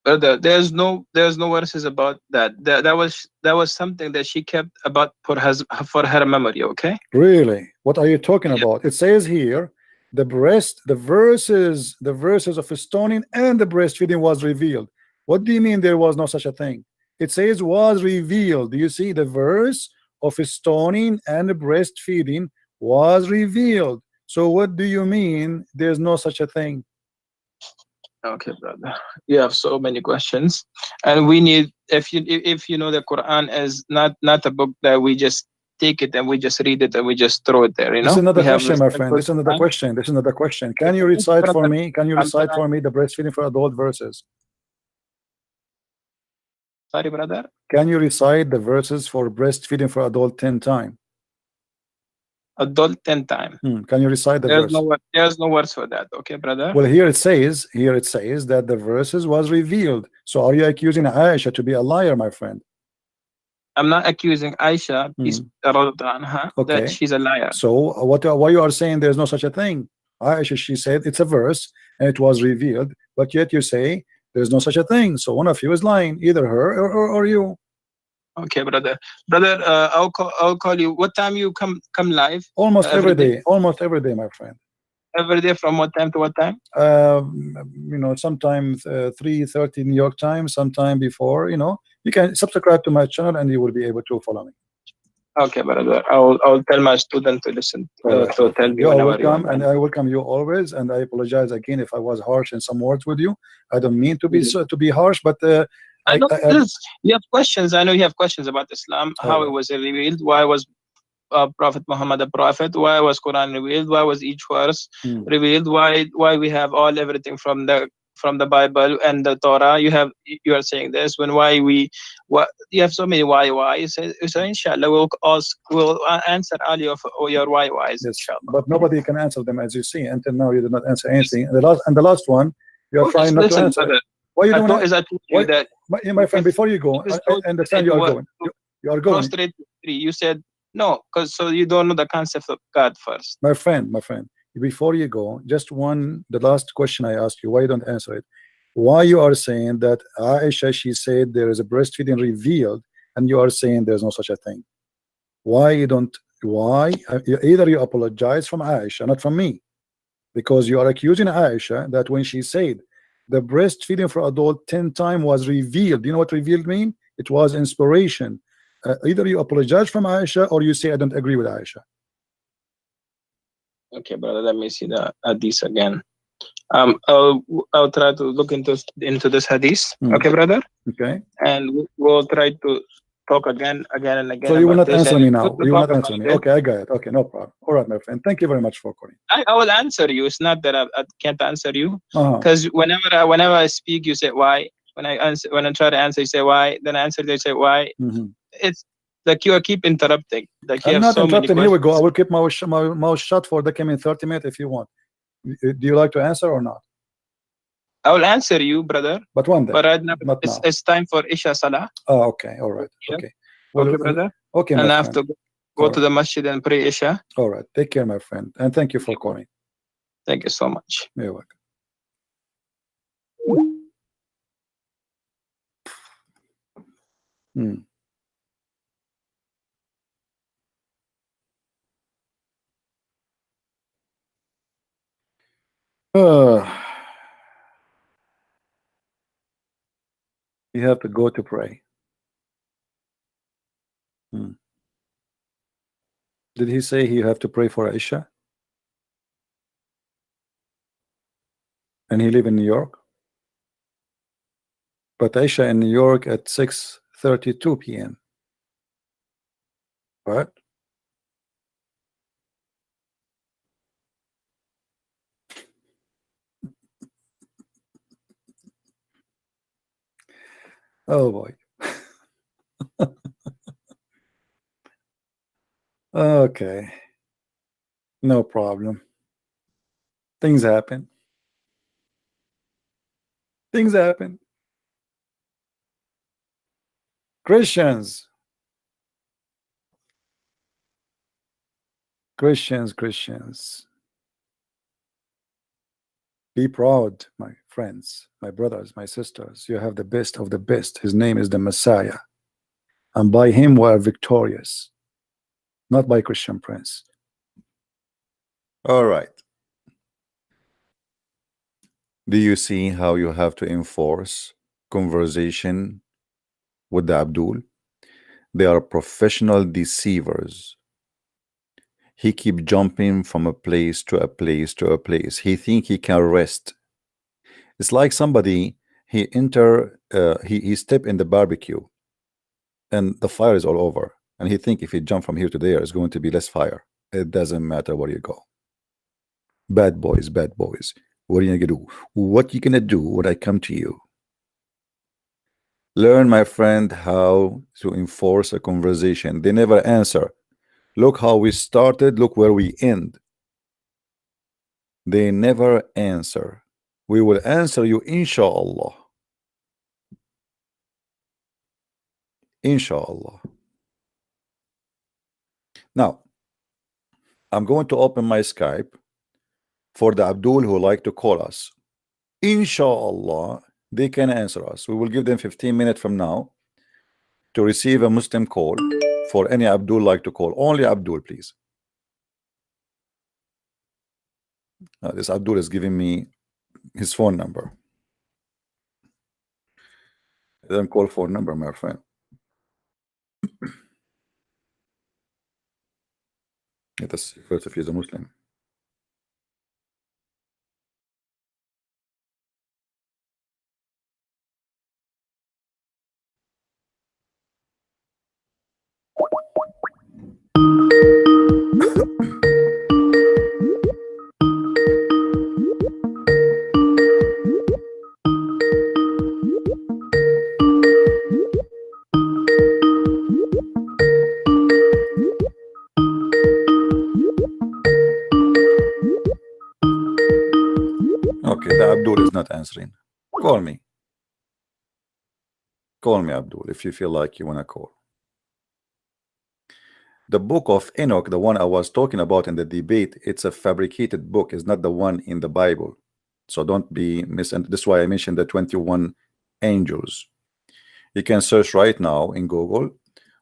there's no verses about that. That was something that she kept about for her memory. Okay. Really? What are you talking about? It says here the verses of stoning and the breastfeeding was revealed. What do you mean there was no such a thing? It says was revealed. Do you see the verse of stoning and breastfeeding was revealed? So what do you mean there's no such a thing? Okay, brother. You have so many questions, and we need, if you know, the Quran is not a book that we just take it and we just read it and we just throw it there. You know, this is another we have question, my respect friend. for This is another Quran. question. This is another question. Can you recite for me? Can you recite for me the breastfeeding for adult verses? Sorry, brother. Can you recite the verses for breastfeeding for adult 10 times? Adult 10 times. Can you recite the verse? There's no words for that. Okay, brother. Well, here it says that the verses was revealed. So are you accusing Aisha to be a liar, my friend? I'm not accusing Aisha, that she's a liar. So why you are saying there's no such a thing? Aisha, she said it's a verse and it was revealed, but yet you say there's no such a thing. So one of you is lying, either her or you. Okay, brother. I'll call you. What time you come live? Almost every day. Almost every day, my friend. Every day from what time to what time? You know, sometimes 3:30 New York time, sometime before. You know, you can subscribe to my channel and you will be able to follow me. Okay, brother. I'll tell my student to listen to tell me. You are welcome, and I welcome you always. And I apologize again if I was harsh in some words with you. I don't mean to be harsh, but I know you have questions. I know you have questions about Islam, how it was revealed, why was Prophet Muhammad a prophet, why was Quran revealed, why was each verse revealed, why we have everything from the Bible and the Torah. You are saying this when you have so many why. So inshallah we'll answer all of your whys. Yes, but nobody can answer them, as you see. Until now you did not answer anything. And the last one you are trying not to answer. Why you don't? My friend, before you go, I understand you are going. You are going. You said no, because so you don't know the concept of God first. My friend, before you go, the last question I asked you, why you don't answer it? Why you are saying that Aisha, she said there is a breastfeeding revealed, and you are saying there's no such a thing? Why you don't? Why? Either you apologize from Aisha, not from me, because you are accusing Aisha that when she said the breastfeeding for adult 10 times was revealed. You know what revealed mean? It was inspiration. Either you apologize from Aisha or you say I don't agree with Aisha. Okay, brother. Let me see the hadith again. I'll try to look into this hadith. Okay, brother. Okay. And we'll try to talk again and again. So you will not answer me now. You will not answer me. Okay, I got it. Okay, no problem. All right, my friend. Thank you very much for calling. I will answer you. It's not that I can't answer you, because whenever I speak, you say why. When I try to answer, you say why. Then I answer, they say why. It's like you keep interrupting. Like you I'm have not interrupting. Here we go. I will keep my mouth shut for the coming 30 minutes if you want. Do you like to answer or not? I will answer you, brother. But one day. But right now, it's time for Isha Salah. Oh, okay. All right. Okay. Well, okay, brother. Okay, and I have to go to the masjid and pray Isha. All right. Take care, my friend. And thank you for calling. Thank you so much. You're welcome. You have to go to pray. Did he say you have to pray for Aisha? And he live in New York? But Aisha in New York at 6:32 p.m. Right? Oh boy. Okay. No problem. Things happen. Things happen. Christians. Be proud, my friends, my brothers, my sisters, you have the best of the best. His name is the Messiah, and by him we are victorious, not by Christian Prince. All right. Do you see how you have to enforce conversation with the Abdul? They are professional deceivers. He keep jumping from a place to a place to a place. He think he can rest. It's like somebody, he step in the barbecue and the fire is all over, and he think if he jump from here to there it's going to be less fire. It doesn't matter where you go. Bad boys, bad boys. What are you gonna do? What you gonna do when I come to you? Learn, my friend, how to enforce a conversation. They never answer. Look how we started, look where we end. They never answer. We will answer you, inshallah. Inshallah. Now, I'm going to open my Skype for the Abdul who like to call us. Inshallah, they can answer us. We will give them 15 minutes from now to receive a Muslim call for any Abdul like to call. Only Abdul, please. This Abdul is giving me his phone number. Then call phone number, my friend. Let us see first if he's a Muslim. Okay, the Abdul is not answering. Call me. Call me, Abdul, if you feel like you want to call. The book of Enoch, the one I was talking about in the debate, it's a fabricated book. It's not the one in the Bible. So don't be misunderstood. This is why I mentioned the 21 angels. You can search right now in Google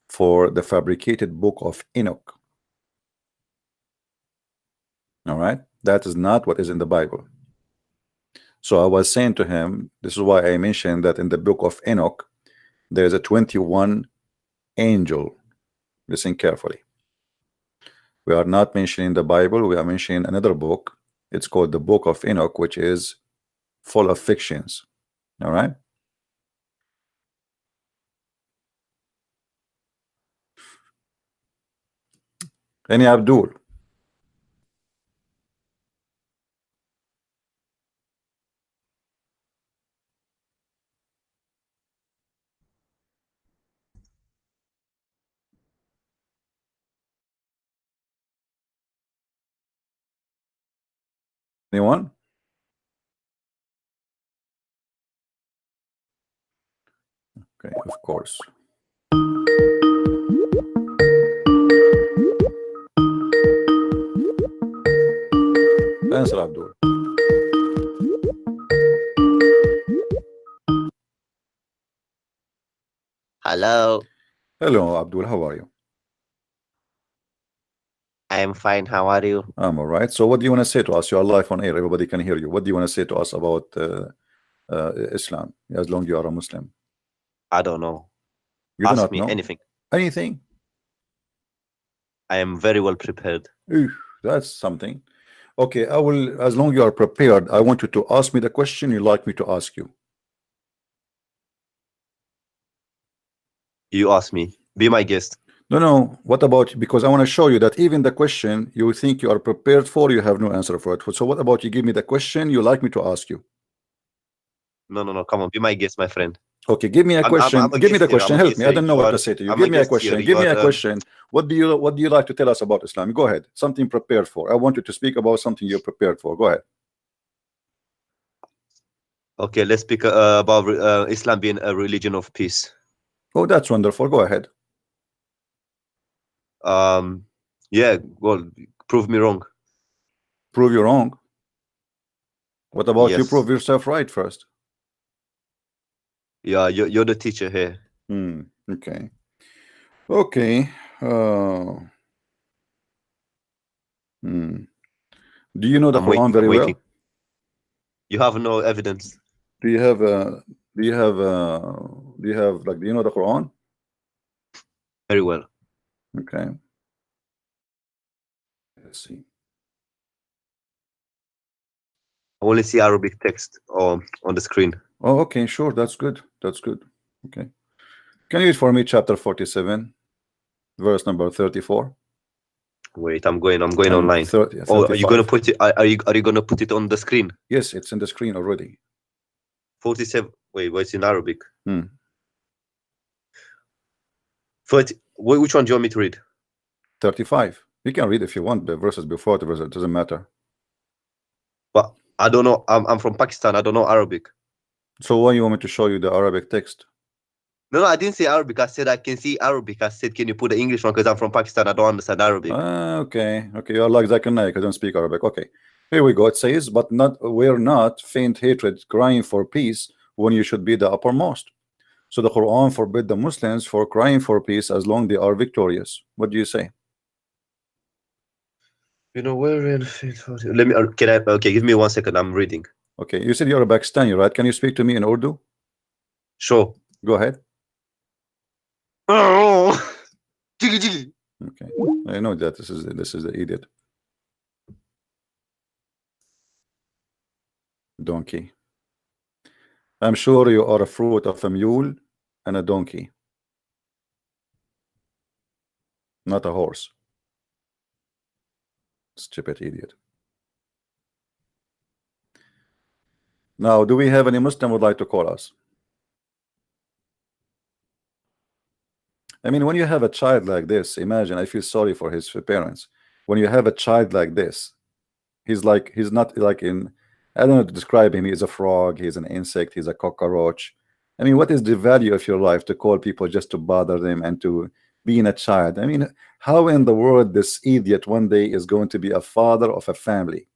for the fabricated book of Enoch. All right, that is not what is in the Bible. So I was saying to him, this is why I mentioned that in the book of Enoch there is a 21 angel. Listen carefully. We are not mentioning the Bible. We are mentioning another book. It's called the book of Enoch, which is full of fictions. All right. Any Abdul? Anyone? Okay, of course. Answer, Abdul. Hello, Hello, Abdul. How are you? I am fine. How are you? I'm all right. So what do you want to say to us? You are live on air. Everybody can hear you. What do you want to say to us about Islam, as long as you are a Muslim? I don't know. You do Ask not me know anything. anything? I am very well prepared. Ooh, that's something. Okay, I will, as long as you are prepared, I want you to ask me the question you like me to ask you. You ask me. Be my guest. No, what about, because I want to show you that even the question you think you are prepared for, you have no answer for it. So what about you give me the question you like me to ask you? No. Come on. Be my guest, my friend. Okay, give me a question. I'm a Give me the guest here. question. I'm a Help guest me. I here. don't know You what are- to say to you. I'm Give a me a guest here. question. You Give me are, a question. What do you like to tell us about Islam? Go ahead. Something prepared for. I want you to speak about something you're prepared for. Go ahead. Okay, let's speak about Islam being a religion of peace. Oh, that's wonderful. Go ahead. Yeah, well, prove me wrong. Prove you wrong. What about you? Yes. Prove yourself right first. Yeah, you're the teacher here. Okay. Okay. Do you know the I'm Quran waiting. very I'm well? waiting. You have no evidence. Do you have do you have like, do you know the Quran? Very well. Okay. Let's see. I only see Arabic text on the screen. Oh, okay, sure. That's good. That's good. Okay. Can you read for me chapter 47, verse number 34? Wait, I'm going And online. 30, Oh, are you gonna 35. put it? Are you gonna put it on the screen? Yes, it's in the screen already. 47. Wait, what's in Arabic? 30. Which one do you want me to read? 35. You can read if you want the verses before the verse. It doesn't matter. But I don't know. I'm from Pakistan. I don't know Arabic. So why you want me to show you the Arabic text? No, I didn't say Arabic. I said I can see Arabic. I said, can you put the English one? Because I'm from Pakistan. I don't understand Arabic. Okay. Okay. You're like Zakir Naik. I don't speak Arabic. Okay. Here we go. It says, but we're not faint hatred, crying for peace when you should be the uppermost. So the Quran forbid the Muslims for crying for peace as long they are victorious. What do you say? You know, where in let me can I okay, give me 1 second. I'm reading. Okay, you said you're a Pakistani, right? Can you speak to me in Urdu? Sure. Go ahead. Oh, jiggy jiggy. Okay, I know that this is the idiot. Donkey. I'm sure you are a fruit of a mule and a donkey, not a horse. Stupid idiot. Now, do we have any Muslim would like to call us? I mean, when you have a child like this, imagine, I feel sorry for his parents. When you have a child like this, he's not like in, I don't know how to describe him. He's a frog, he's an insect, he's a cockroach. I mean, what is the value of your life to call people just to bother them and to being a child? I mean, how in the world this idiot one day is going to be a father of a family?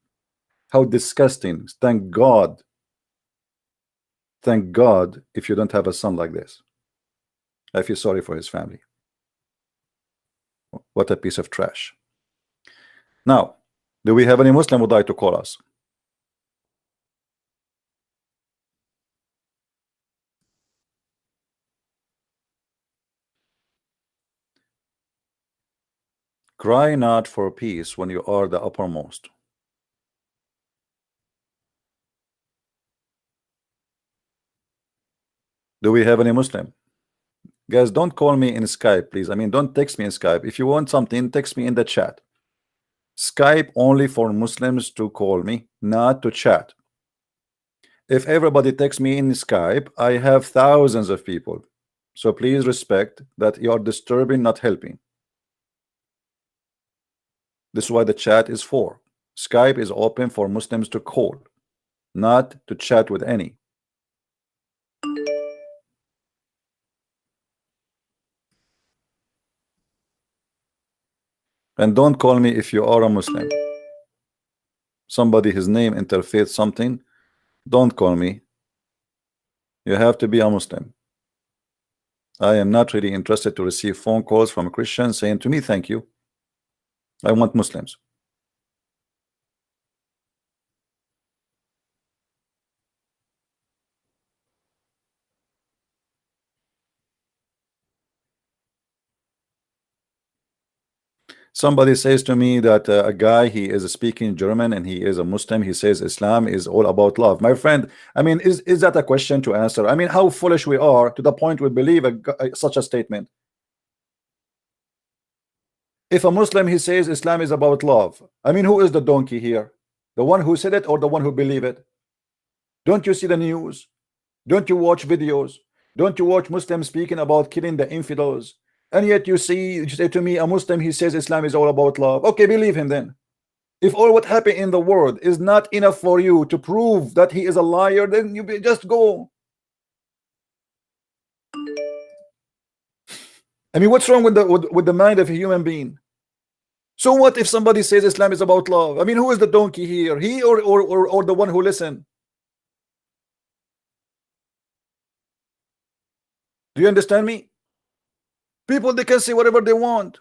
How disgusting. Thank God if you don't have a son like this. I feel sorry for his family. What a piece of trash. Now, do we have any Muslim who would like to call us? Cry not for peace when you are the uppermost. Do we have any Muslim? Guys, don't call me in Skype, please. I mean, don't text me in Skype. If you want something, text me in the chat. Skype only for Muslims to call me, not to chat. If everybody texts me in Skype, I have thousands of people. So please respect that you are disturbing, not helping. This is why the chat is for. Skype is open for Muslims to call, not to chat with any. And don't call me if you are a Muslim. Somebody, his name interfaith something, don't call me. You have to be a Muslim. I am not really interested to receive phone calls from Christians saying to me, thank you. I want Muslims. Somebody says to me that a guy, he is speaking German and he is a Muslim. He says Islam is all about love. My friend, I mean, is that a question to answer? I mean, how foolish we are to the point we believe such a statement. If a Muslim, he says Islam is about love, I mean, who is the donkey here? The one who said it or the one who believe it? Don't you see the news? Don't you watch videos? Don't you watch Muslims speaking about killing the infidels? And yet you say to me, a Muslim, he says Islam is all about love. Okay, believe him then. If all what happened in the world is not enough for you to prove that he is a liar, then you just go. I mean, what's wrong with the mind of a human being? So what if somebody says Islam is about love? I mean, who is the donkey here? He or the one who listen? Do you understand me? People, they can say whatever they want.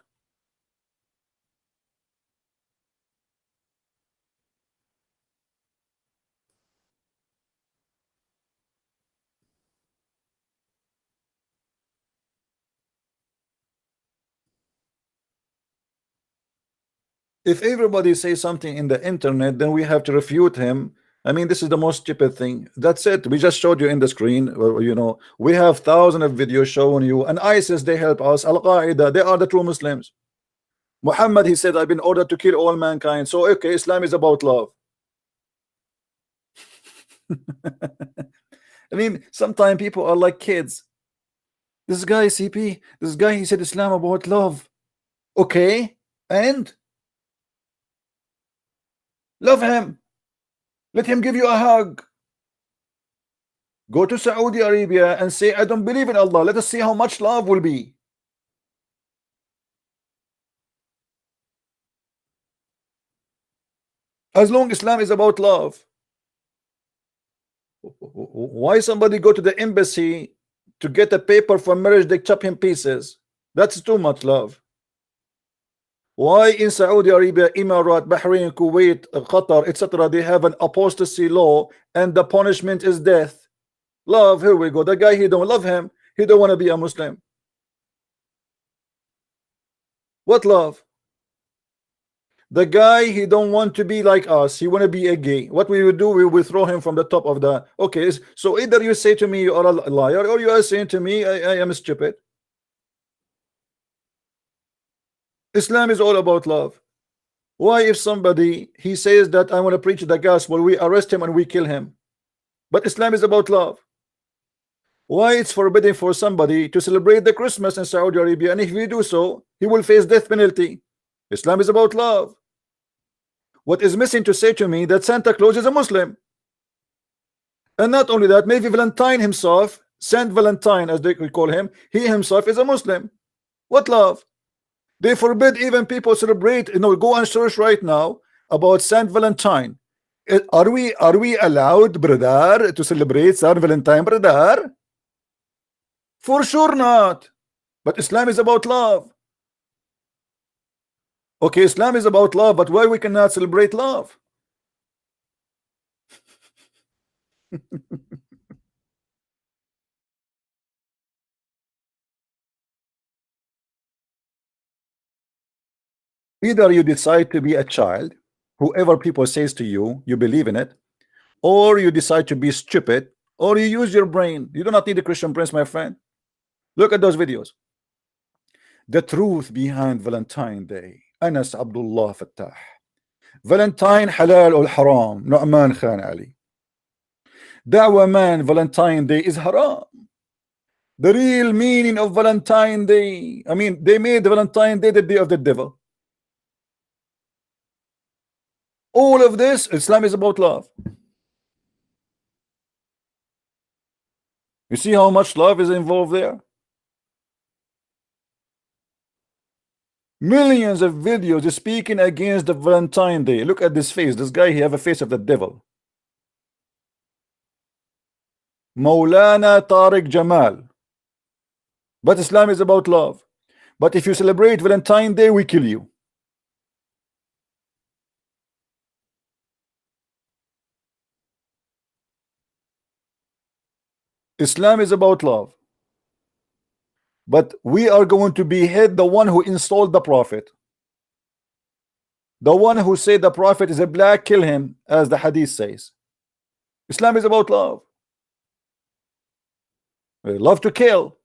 If everybody says something in the internet, then we have to refute him. I mean, this is the most stupid thing. That's it. We just showed you in the screen. You know, we have thousands of videos showing you. And ISIS, they help us. Al-Qaeda, they are the true Muslims. Muhammad, he said, I've been ordered to kill all mankind. So, okay, Islam is about love. I mean, sometimes people are like kids. This guy, CP, this guy, he said Islam about love. Okay, and love him. Let him give you a hug. Go to Saudi Arabia and say, I don't believe in Allah. Let us see how much love will be. As long Islam is about love. Why somebody go to the embassy to get a paper for marriage, they chop him pieces? That's too much love. Why in Saudi Arabia, Emirat, Bahrain, Kuwait, Qatar, etc., they have an apostasy law and the punishment is death? Love, here we go. The guy, he don't love him. He don't want to be a Muslim. What love? The guy, he don't want to be like us. He want to be a gay. What we will do, we will throw him from the top of the... Okay, so either you say to me you are a liar, or you are saying to me I am stupid. Islam is all about love. Why if somebody, he says that I want to preach the gospel, we arrest him and we kill him? But Islam is about love. Why it's forbidden for somebody to celebrate the Christmas in Saudi Arabia, and if we do so, he will face death penalty? Islam is about love. What is missing to say to me that Santa Claus is a Muslim? And not only that, maybe Valentine himself, Saint Valentine as they call him, he himself is a Muslim. What love? They forbid even people celebrate. You know, go and search right now about Saint Valentine. Are we allowed, brother, to celebrate Saint Valentine, brother? For sure not. But Islam is about love. Okay, Islam is about love, but why we cannot celebrate love? Either you decide to be a child, whoever people says to you, you believe in it, or you decide to be stupid, or you use your brain. You do not need a Christian Prince, my friend. Look at those videos. The truth behind Valentine Day. Anas Abdullah Fattah. Valentine halal or haram? Nu'man Khan Ali. Da'wa man, Valentine Day is haram. The real meaning of Valentine Day, I mean, they made Valentine Day the day of the devil. All of this, Islam is about love. You see how much love is involved there? Millions of videos speaking against the Valentine Day. Look at this face. This guy, he have a face of the devil. Maulana Tariq Jamal. But Islam is about love. But if you celebrate Valentine Day, we kill you. Islam is about love. But we are going to behead the one who installed the prophet. The one who said the prophet is a black, kill him, as the hadith says. Islam is about love. We love to kill.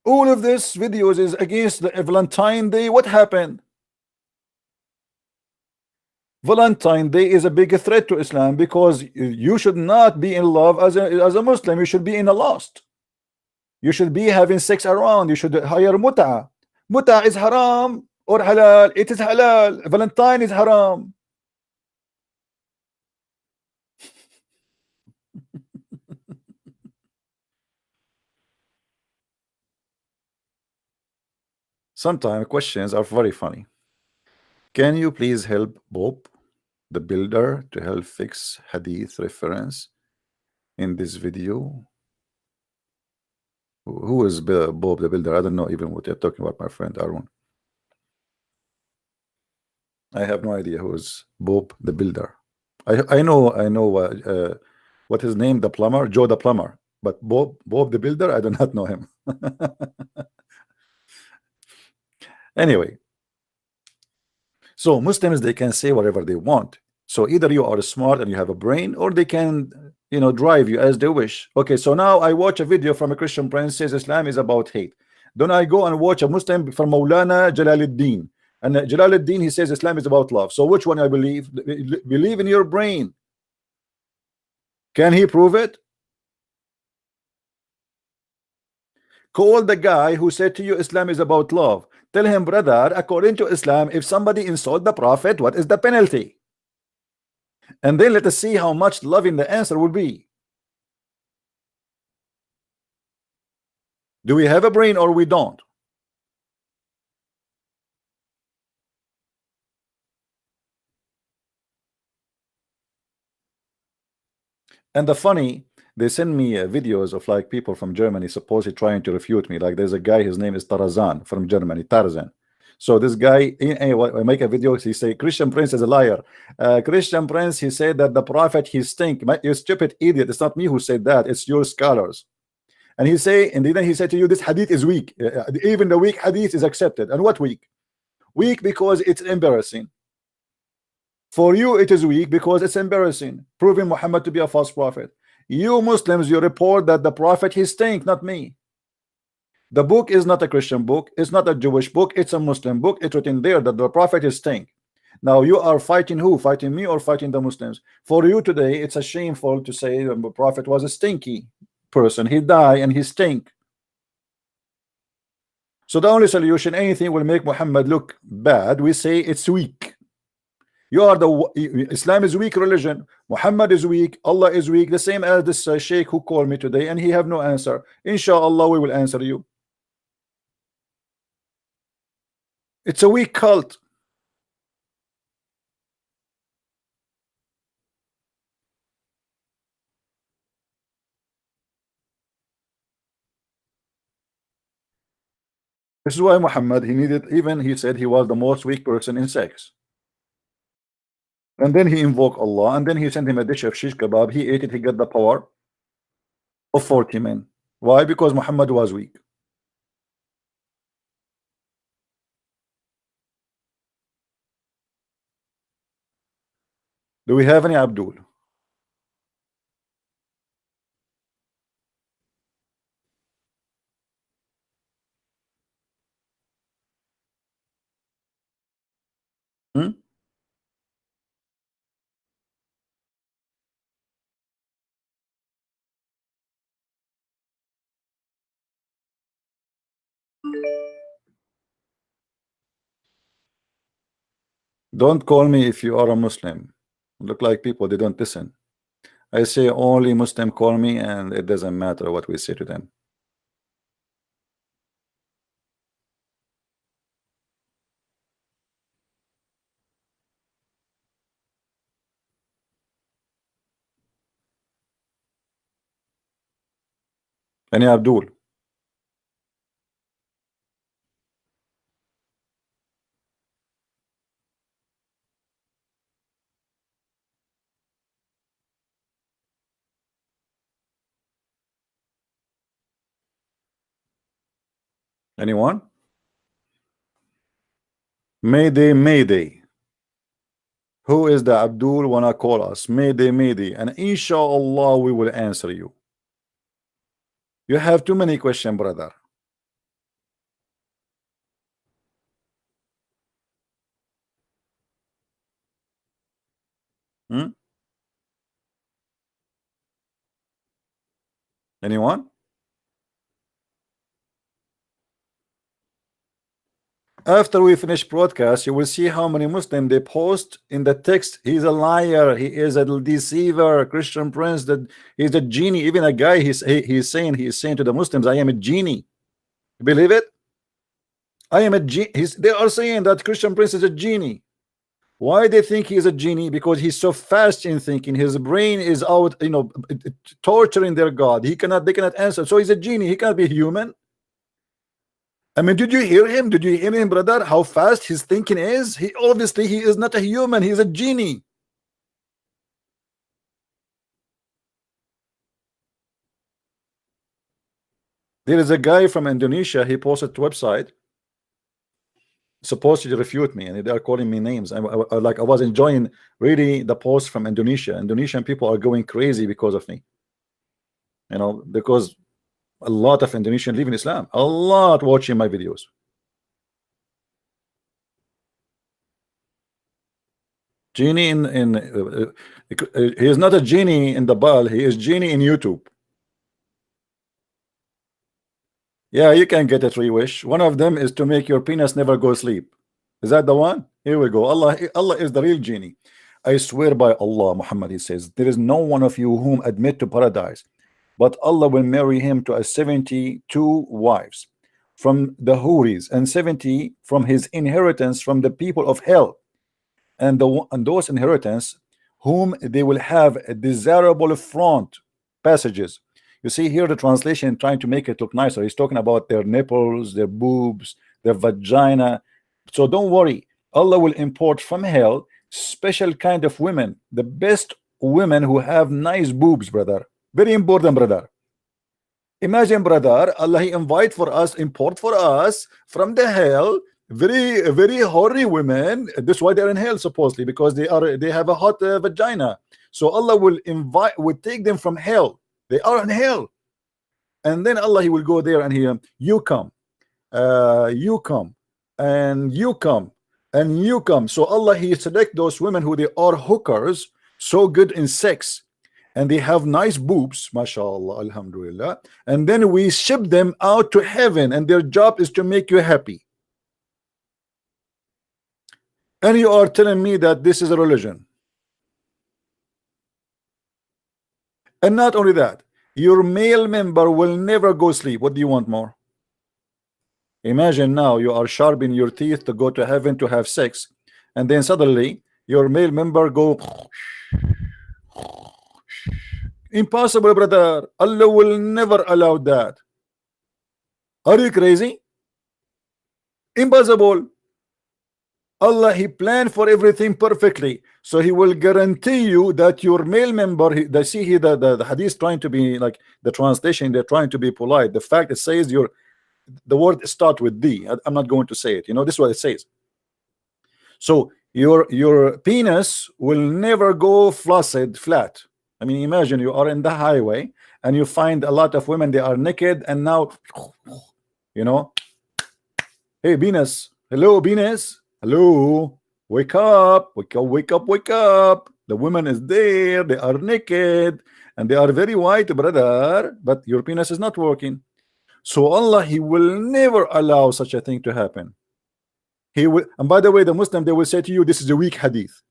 All of this videos is against the Valentine Day. What happened? Valentine Day is a big threat to Islam, because you should not be in love as a Muslim. You should be in a lust. You should be having sex around. You should hire mut'a. Mut'a is haram or halal. It is halal. Valentine is haram. sometimes questions are very funny. Can you please help Bob the Builder to help fix hadith reference in this video? Who is Bob the Builder? I don't know even what you're talking about, my friend Arun. I have no idea who is Bob the Builder. I know what his name, the plumber, Joe the plumber, but Bob the Builder, I do not know him. Anyway, so Muslims, they can say whatever they want. So either you are smart and you have a brain, or they can, you know, drive you as they wish. Okay, so now I watch a video from a Christian prince says Islam is about hate. Then I go and watch a Muslim from Maulana Jalaluddin, and Jalaluddin, he says Islam is about love. So which one I believe? Believe in your brain. Can he prove it? Call the guy who said to you Islam is about love. Tell him, brother, according to Islam, if somebody insult the Prophet, what is the penalty? And then let us see how much loving the answer will be. Do we have a brain or we don't? And the funny, they send me videos of like people from Germany supposedly trying to refute me. Like there's a guy, his name is Tarzan from Germany, Tarzan. So this guy, I make a video, he say Christian Prince is a liar. Christian Prince, he said that the Prophet, he stink. You stupid idiot, it's not me who said that, it's your scholars. And he say, and then he said to you, this hadith is weak. Even the weak hadith is accepted. And what weak? Weak because it's embarrassing. For you, it is weak because it's embarrassing, proving Muhammad to be a false prophet. You Muslims, you report that the Prophet, he stink, not me. The book is not a Christian book, it's not a Jewish book, it's a Muslim book. It's written there that the Prophet is stink. Now you are fighting who? Fighting me or fighting the Muslims? For you today, it's a shameful to say the Prophet was a stinky person. He died and he stink. So the only solution, anything will make Muhammad look bad, we say it's weak. You are the Islam is weak religion. Muhammad is weak. Allah is weak. The same as this sheikh who called me today, and he have no answer. Inshallah, we will answer you. It's a weak cult. This is why Muhammad, he needed, even he said he was the most weak person in sex. And then he invoked Allah, and then he sent him a dish of shish kebab. He ate it, he got the power of 40 men. Why? Because Muhammad was weak. Do we have any Abdul? Hmm? Don't call me if you are a Muslim. Look like people, they don't listen. I say only Muslim call me, and it doesn't matter what we say to them. Any Abdul? Anyone? Mayday, Mayday. Who is the Abdul wanna call us? Mayday, Mayday. And inshallah we will answer you. You have too many questions, brother. Anyone? After we finish broadcast, you will see how many Muslims they post in the text. He's a liar. He is a deceiver. Christian Prince, that he's a genie. Even a guy, he's saying to the Muslims, I am a genie. You believe it? I am a genie. They are saying that Christian Prince is a genie. Why they think he is a genie? Because he's so fast in thinking. His brain is out, you know, torturing their God. They cannot answer. So he's a genie. He cannot be human. I mean, did you hear him? Did you hear him, brother? How fast his thinking is? He obviously he is not a human. He's a genie. There is a guy from Indonesia. He posted to website supposed to refute me, and they are calling me names. I was enjoying really the post from Indonesia. Indonesian people are going crazy because of me, you know, because a lot of Indonesian live in Islam, a lot watching my videos. Genie he is not a genie in the ball, he is genie in YouTube. Yeah, you can get a 3 wish. One of them is to make your penis never go sleep. Is that the one? Here we go. Allah is the real genie. I swear by Allah, Muhammad, he says, there is no one of you whom admit to paradise, but Allah will marry him to a 72 wives from the Huris, and 70 from his inheritance from the people of hell, and those inheritance whom they will have a desirable front passages. You see here the translation trying to make it look nicer. He's talking about their nipples, their boobs, their vagina. So don't worry, Allah will import from hell special kind of women, the best women who have nice boobs, brother. Very important, brother. Imagine, brother, Allah he import for us from the hell very hoary women. That's why they're in hell supposedly, because they have a hot vagina. So Allah will take them from hell. They are in hell, and then Allah he will go there and you come, you come, and you come, and you come. So Allah he select those women who they are hookers, so good in sex, and they have nice boobs, mashallah, alhamdulillah, and then we ship them out to heaven, and their job is to make you happy. And you are telling me that this is a religion. And not only that, your male member will never go sleep. What do you want more? Imagine now you are sharpening your teeth to go to heaven to have sex, and then suddenly your male member go. Impossible, brother. Allah will never allow that. Are you crazy? Impossible. Allah he planned for everything perfectly, so he will guarantee you that your male member, the hadith trying to be like the translation, they're trying to be polite. The fact it says the word start with D. I'm not going to say it, you know, this is what it says. So your penis will never go flat. I mean, imagine you are in the highway and you find a lot of women, they are naked, and now, you know, hey penis, hello penis, hello, wake up, wake up, wake up, wake up. The woman is there, they are naked, and they are very white, brother, but your penis is not working. So Allah he will never allow such a thing to happen. He will. And by the way, the Muslim, they will say to you, this is a weak hadith.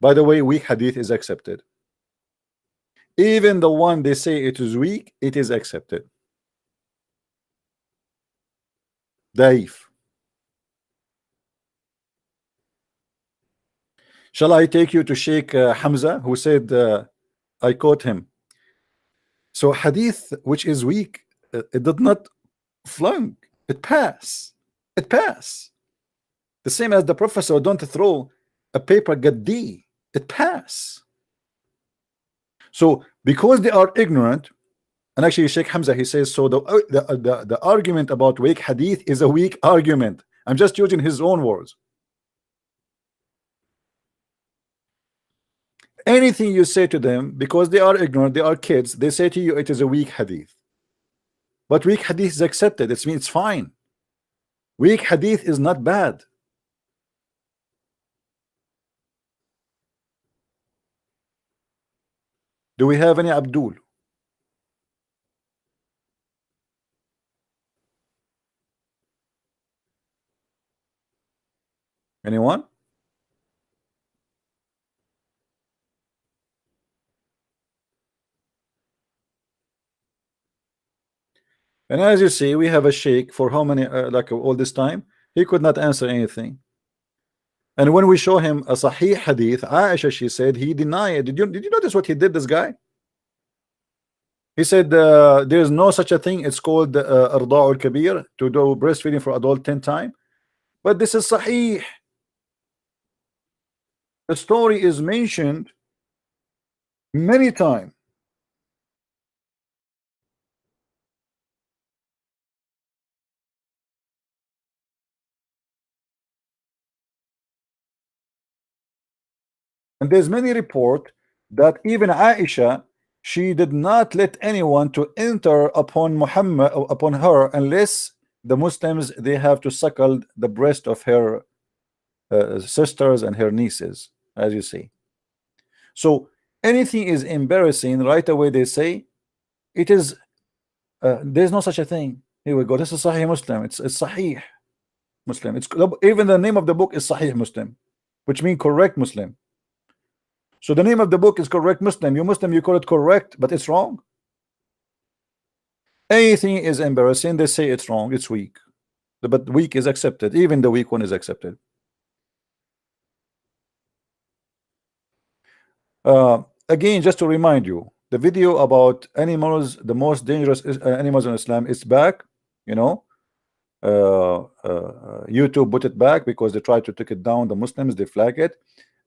By the way, weak hadith is accepted. Even the one they say it is weak, it is accepted. Daif. Shall I take you to Sheikh Hamza, who said, I quote him. So hadith which is weak, it did not flunk, it pass. It pass. The same as the professor don't throw a paper get D, it pass. So because they are ignorant, and actually Sheikh Hamza he says so the argument about weak hadith is a weak argument. I'm just using his own words. Anything you say to them, because they are ignorant, they are kids, they say to you it is a weak hadith. But weak hadith is accepted. It means it's fine. Weak hadith is not bad. Do we have any Abdul? Anyone? And as you see, we have a sheikh for how many, like all this time, he could not answer anything. And when we show him a Sahih hadith, Aisha, she said he denied. Did you notice what he did, this guy? He said there's no such a thing. It's called Arda'ul Kabir, to do breastfeeding for adult 10 times. But this is Sahih. The story is mentioned many times. And there's many report that even Aisha, she did not let anyone to enter upon Muhammad, upon her, unless the Muslims, they have to suckle the breast of her sisters and her nieces, as you see. So anything is embarrassing, right away they say it is there's no such a thing. Here we go. This is Sahih Muslim. It's Sahih Muslim. It's even the name of the book is Sahih Muslim, which means correct Muslim. So the name of the book is correct Muslim. You Muslim, you call it correct, but it's wrong. Anything is embarrassing, they say it's wrong, it's weak. But weak is accepted. Even the weak one is accepted. Again, just to remind you, the video about animals, the most dangerous animals in Islam, is back. You know, YouTube put it back because they tried to take it down. The Muslims, they flag it,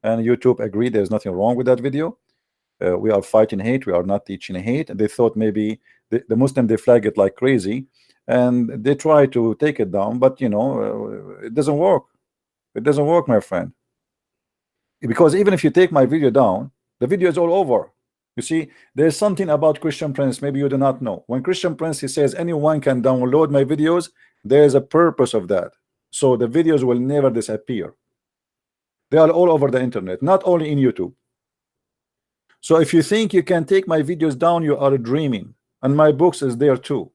and YouTube agreed there's nothing wrong with that video. We are fighting hate, we are not teaching hate. And they thought maybe the Muslim, they flag it like crazy, and they try to take it down, but you know, it doesn't work. It doesn't work, my friend, because even if you take my video down, the video is all over. You see, there's something about Christian Prince maybe you do not know. When Christian Prince, he says anyone can download my videos, there's a purpose of that. So the videos will never disappear. They are all over the internet, not only in YouTube. So if you think you can take my videos down, you are dreaming. And my books is there too.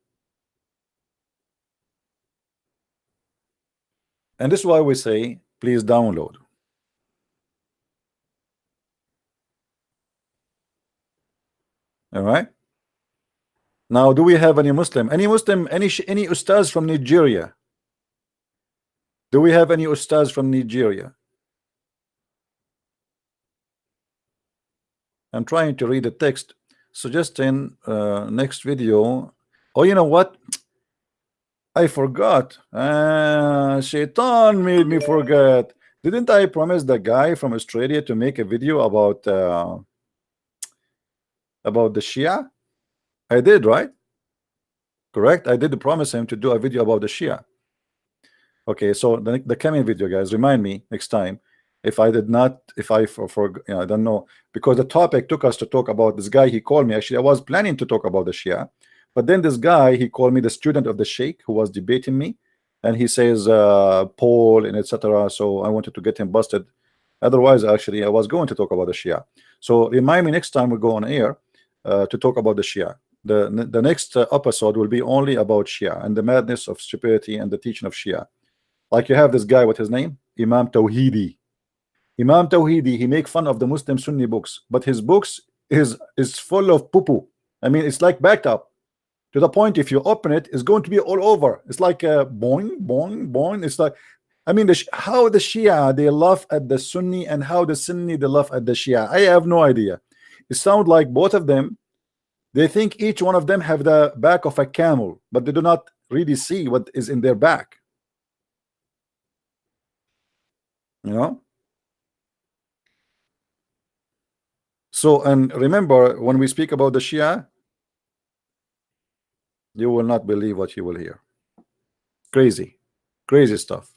And this is why we say, please download. All right. Now, do we have any Muslim? Any Muslim? Any ustaz from Nigeria? Do we have any ustaz from Nigeria? I'm trying to read the text. Suggesting next video. Oh, you know what? I forgot. Shaitan made me forget. Didn't I promise the guy from Australia to make a video about the Shia? I did, right? Correct. I did promise him to do a video about the Shia. Okay, so the coming video, guys, remind me next time. If I did not, if I you know, I don't know, because the topic took us to talk about this guy. He called me. Actually, I was planning to talk about the Shia, but then this guy, he called me the student of the Sheikh who was debating me, and he says Paul and etc. So I wanted to get him busted. Otherwise, actually, I was going to talk about the Shia. So remind me next time we go on air to talk about the Shia. The next episode will be only about Shia and the madness of stupidity and the teaching of Shia. Like you have this guy, what his name? Imam Tawhidi. Imam Tawhidi, he make fun of the Muslim Sunni books, but his books is full of poo-poo. I mean, it's like backed up to the point if you open it, it's going to be all over. It's like boing, boing, boing. It's like, I mean, how the Shia, they laugh at the Sunni, and how the Sunni, they laugh at the Shia. I have no idea. It sounds like both of them, they think each one of them have the back of a camel, but they do not really see what is in their back. You know? So, and remember, when we speak about the Shia, you will not believe what you will hear. Crazy, crazy stuff.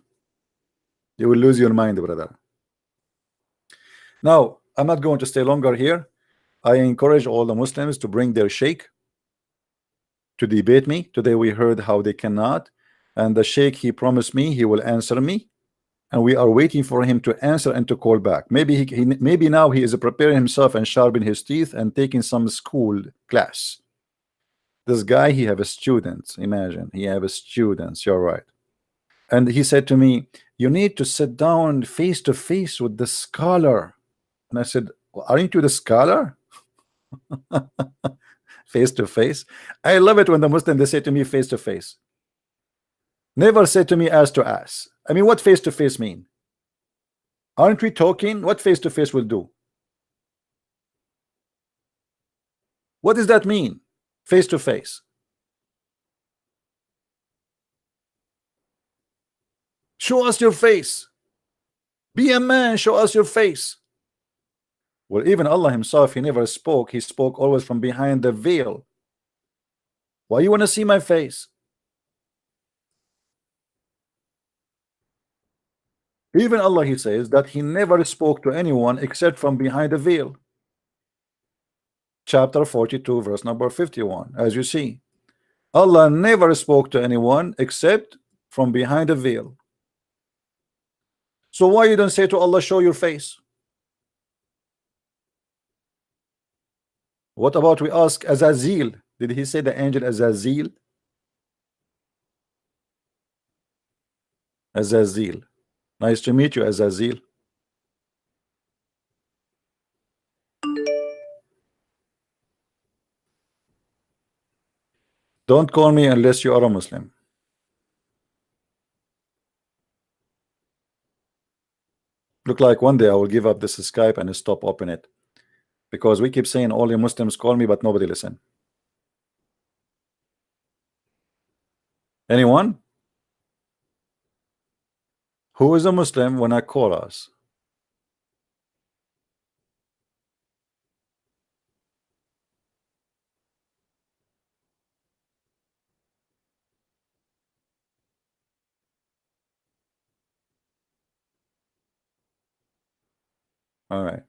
You will lose your mind, brother. Now, I'm not going to stay longer here. I encourage all the Muslims to bring their sheikh to debate me. Today we heard how they cannot, and the sheikh, he promised me he will answer me, and we are waiting for him to answer and to call back. Maybe maybe now he is preparing himself and sharpening his teeth and taking some school class. This guy, he have a student. Imagine, he have a student. You're right. And he said to me, you need to sit down face to face with the scholar. And I said, aren't you the scholar? Face to face. I love it when the Muslim they say to me face to face. Never say to me ass to ass. I mean, what face to face mean? Aren't we talking? What face to face will do? What does that mean? Face to face. Show us your face. Be a man, show us your face. Well, even Allah himself, he never spoke. He spoke always from behind the veil. Why you want to see my face? Even Allah, he says that he never spoke to anyone except from behind the veil. Chapter 42, verse number 51. As you see, Allah never spoke to anyone except from behind the veil. So why you don't say to Allah, show your face? What about we ask Azazil? Did he say the angel Azazil? Azazil. Nice to meet you, Azazil. Don't call me unless you are a Muslim. Look like one day I will give up this Skype and stop opening it, because we keep saying only Muslims call me, but nobody listen. Anyone? Who is a Muslim when I call us? All right.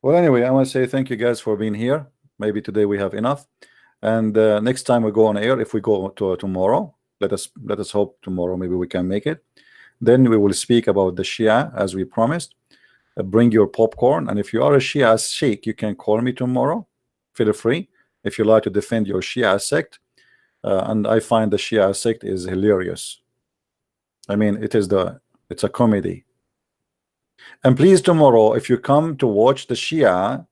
Well, anyway, I want to say thank you guys for being here. Maybe today we have enough, and next time we go on air, if we go to tomorrow, let us hope tomorrow maybe we can make it. Then we will speak about the Shia as we promised. Bring your popcorn, and if you are a Shia sheikh, you can call me tomorrow. Feel free if you like to defend your Shia sect. And I find the Shia sect is hilarious. I mean, it's a comedy. And please, tomorrow, if you come to watch the Shia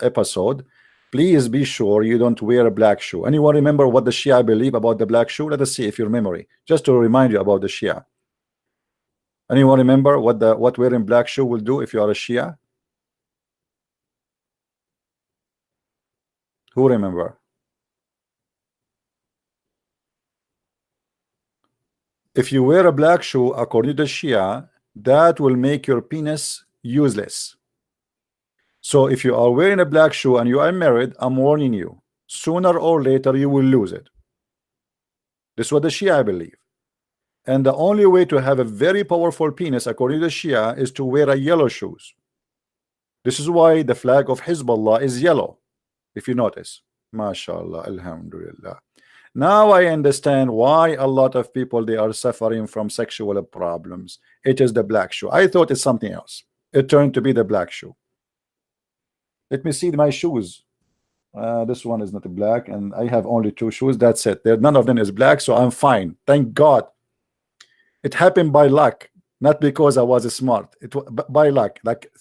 episode, please be sure you don't wear a black shoe. Anyone remember what the Shia believe about the black shoe? Let us see if your memory, just to remind you about the Shia. Anyone remember what wearing black shoe will do if you are a Shia? Who remember? If you wear a black shoe, according to the Shia, that will make your penis useless. So if you are wearing a black shoe and you are married, I'm warning you, sooner or later you will lose it. This is what the Shia believe. And the only way to have a very powerful penis, according to the Shia, is to wear a yellow shoes. This is why the flag of Hezbollah is yellow, if you notice. MashaAllah, Alhamdulillah. Now I understand why a lot of people, they are suffering from sexual problems. It is the black shoe. I thought it's something else. It turned to be the black shoe. Let me see my shoes. This one is not black, and I have only 2 shoes. That's it. None of them is black, so I'm fine. Thank God. It happened by luck, not because I was smart. It was by luck. Like,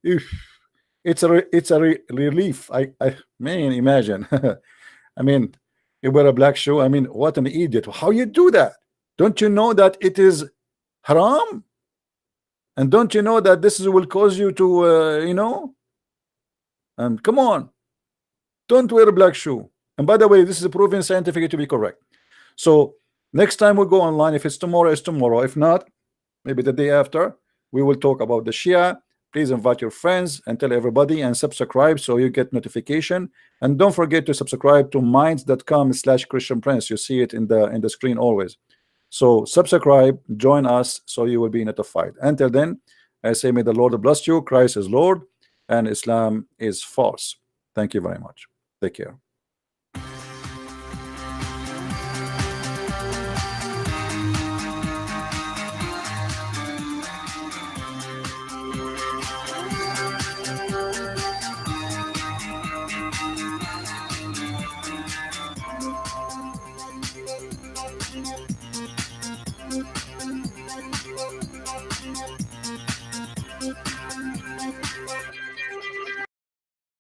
it's a relief. I man, imagine. I mean, you wear a black shoe. I mean, what an idiot! How you do that? Don't you know that it is haram? And don't you know that this will cause you to, you know? And come on, don't wear a black shoe. And by the way, this is proven scientifically to be correct. So next time we go online, if it's tomorrow, it's tomorrow. If not, maybe the day after, we will talk about the Shia. Please invite your friends and tell everybody, and subscribe so you get notification. And don't forget to subscribe to minds.com/Christian Prince. You see it in the screen always. So subscribe, join us, so you will be notified. Until then, I say may the Lord bless you. Christ is Lord and Islam is false. Thank you very much. Take care.